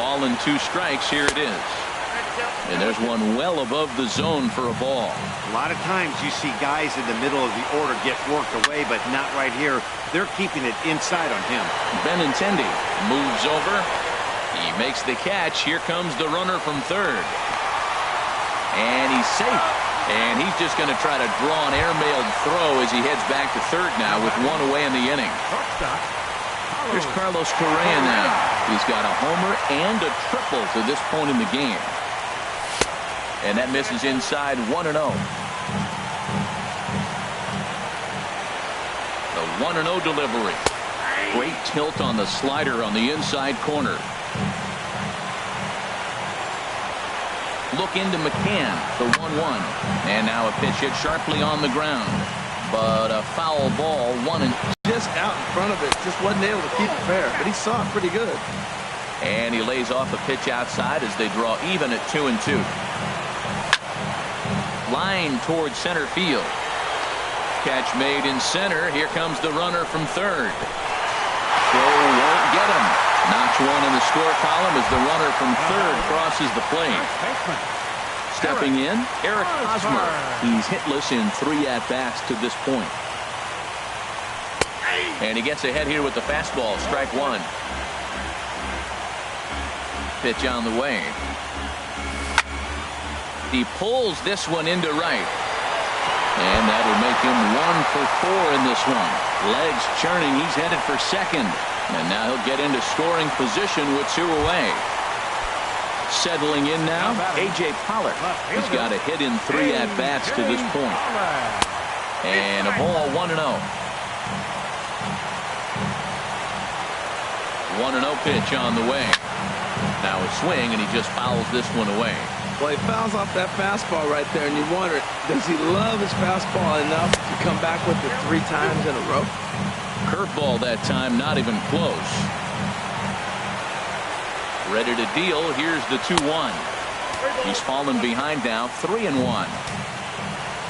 Ball and 2 strikes. Here it is. And there's one well above the zone for a ball. A lot of times you see guys in the middle of the order get worked away, but not right here. They're keeping it inside on him. Benintendi moves over. He makes the catch. Here comes the runner from third. And he's safe. And he's just going to try to draw an airmailed throw as he heads back to third now with 1 away in the inning. Here's Carlos Correa now. He's got a homer and a triple to this point in the game. And that misses inside 1-0. The 1-0 delivery. Great tilt on the slider on the inside corner. Look into McCann, the 1-1. And now a pitch hit sharply on the ground. But a foul ball, 1-2. Just out in front of it. Just wasn't able to keep it fair. But he saw it pretty good. And he lays off a pitch outside as they draw even at 2-2. Line towards center field. Catch made in center. Here comes the runner from third. Throw won't get him. Notch 1 in the score column as the runner from third crosses the plate. Stepping in, Eric Hosmer. He's hitless in 3 at-bats to this point. And he gets ahead here with the fastball. Strike 1. Pitch on the way. He pulls this one into right. And that'll make him 1 for 4 in this one. Legs churning. He's headed for second. And now he'll get into scoring position with 2 away. Settling in now, A.J. Pollock. He's got a hit in 3 at-bats to this point. And a ball 1-0. 1-0 pitch on the way. Now a swing, and he just fouls this one away. Well, he fouls off that fastball right there, and you wonder, does he love his fastball enough to come back with it 3 times in a row? Curveball that time, not even close. Ready to deal. Here's the 2-1. He's fallen behind now, 3-1.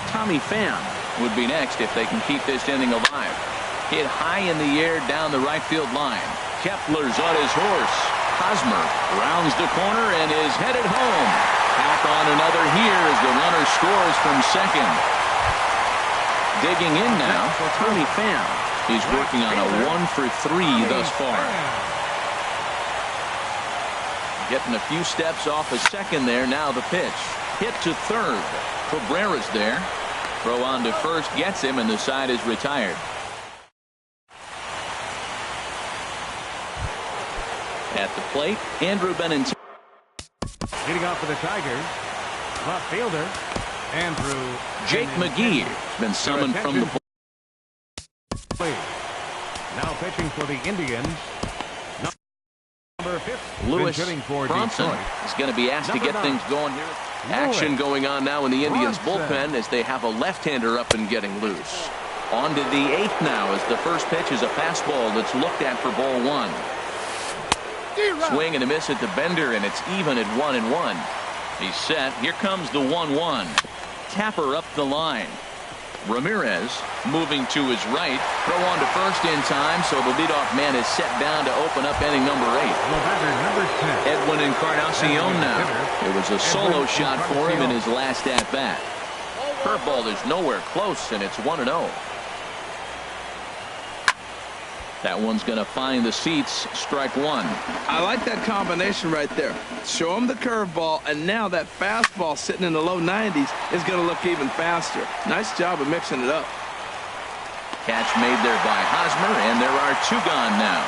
Tommy Pham would be next if they can keep this inning alive. Hit high in the air down the right field line. Kepler's on his horse. Hosmer rounds the corner and is headed home. Tack on another here as the runner scores from second. Digging in now for Tommy Pham. He's working on a 1 for 3 thus far. Getting a few steps off a second there. Now the pitch. Hit to third. Cabrera's there. Throw on to first gets him, and the side is retired. At the plate, Andrew Benintendi. Leading off for the Tigers, left fielder Andrew Jake McGee has been summoned from the plate. Now pitching for the Indians, number 5. Lewis Bronson is going to be asked to get things going here. Action going on now in the Indians bullpen as they have a left-hander up and getting loose. On to the 8th now as the first pitch is a fastball that's looked at for ball 1. Swing and a miss at the bender, and it's even at 1-1. He's set. Here comes the 1-1. Tapper up the line. Ramirez moving to his right. Throw on to first in time, so the leadoff man is set down to open up inning number 8. Edwin Encarnacion now. It was a solo shot for him in his last at-bat. Curveball is nowhere close, and it's 1-0. That one's going to find the seats. Strike 1. I like that combination right there. Show him the curveball, and now that fastball sitting in the low 90s is going to look even faster. Nice job of mixing it up. Catch made there by Hosmer, and there are 2 gone now.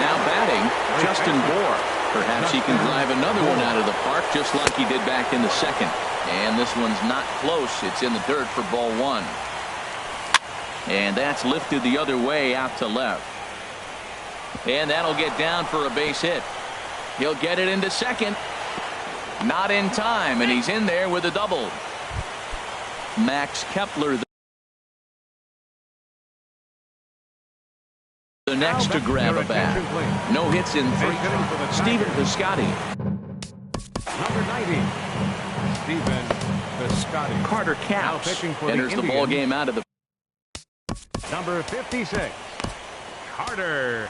Now batting, Justin Bour. Perhaps he can drive another one out of the park just like he did back in the second. And this one's not close. It's in the dirt for ball 1. And that's lifted the other way out to left. And that'll get down for a base hit. He'll get it into second. Not in time, and he's in there with a double. Max Kepler the next to grab a bat. No hits in 3. Stephen Piscotty. Number 90, Stephen Piscotty. Carter Capps enters the ball game out of the number 56, Carter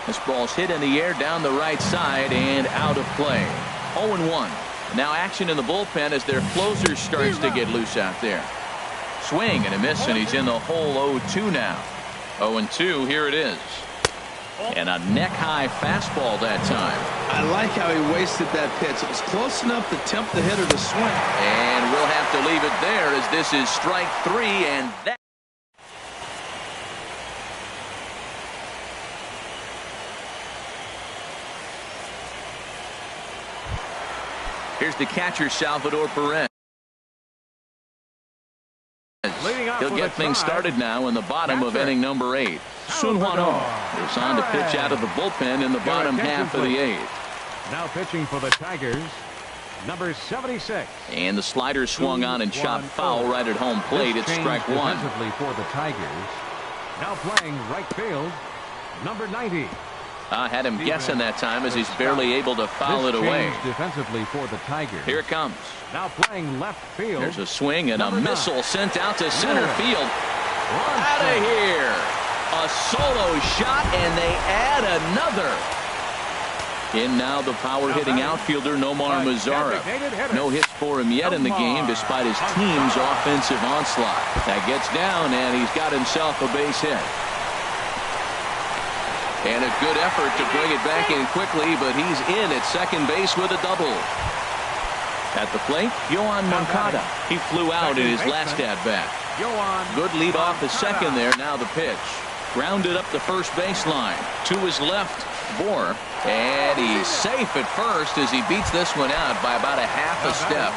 This ball's hit in the air down the right side and out of play. 0-1. Now action in the bullpen as their closer starts to get loose out there. Swing and a miss, and he's in the hole. 0-2 now. 0-2, here it is. And a neck-high fastball that time. I like how he wasted that pitch. It was close enough to tempt the hitter to swing. And we'll have to leave it there as this is strike 3, and that. Here's the catcher, Salvador Perez. He'll get things started now in the bottom of inning number 8. Sun Hwan-oh is on to pitch out of the bullpen in the bottom half of the 8th. Now pitching for the Tigers, number 76. And the slider swung on and chopped foul right at home plate. It's strike 1. Defensively for the Tigers. Now playing right field, number 90. I had him guessing that time as he's barely able to foul it away. Defensively for the Tigers. Here it comes. Now playing left field. There's a swing and a missile sent out to center field. Out of here. A solo shot, and they add another. In now the power-hitting outfielder Nomar Mazara. No hits for him yet in the game despite his team's offensive onslaught. That gets down, and he's got himself a base hit. And a good effort to bring it back in quickly, but he's in at second base with a double. At the plate, Yoan Moncada. He flew out in his last at-bat. Good lead off the second there. Now the pitch. Grounded up the first baseline. To his left, Bohr. And he's safe at first as he beats this one out by about a half a step.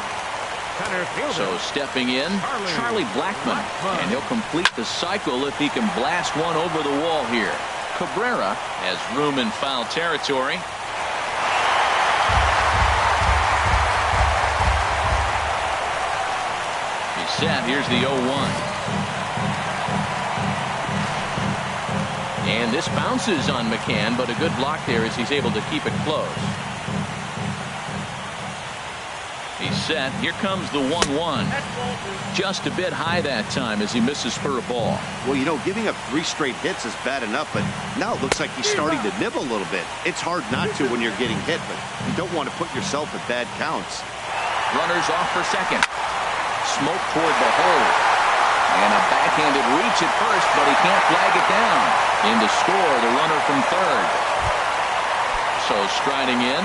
So stepping in, Charlie Blackmon. And he'll complete the cycle if he can blast one over the wall here. Cabrera has room in foul territory. He's set. Here's the 0-1. And this bounces on McCann, but a good block there as he's able to keep it close. He's set. Here comes the 1-1. Just a bit high that time as he misses for a ball. Well, you know, giving up 3 straight hits is bad enough, but now it looks like he's starting to nibble a little bit. It's hard not to when you're getting hit, but you don't want to put yourself at bad counts. Runners off for second. Smoke toward the hole. And a backhanded reach at first, but he can't flag it down. In to score, the runner from third. So striding in.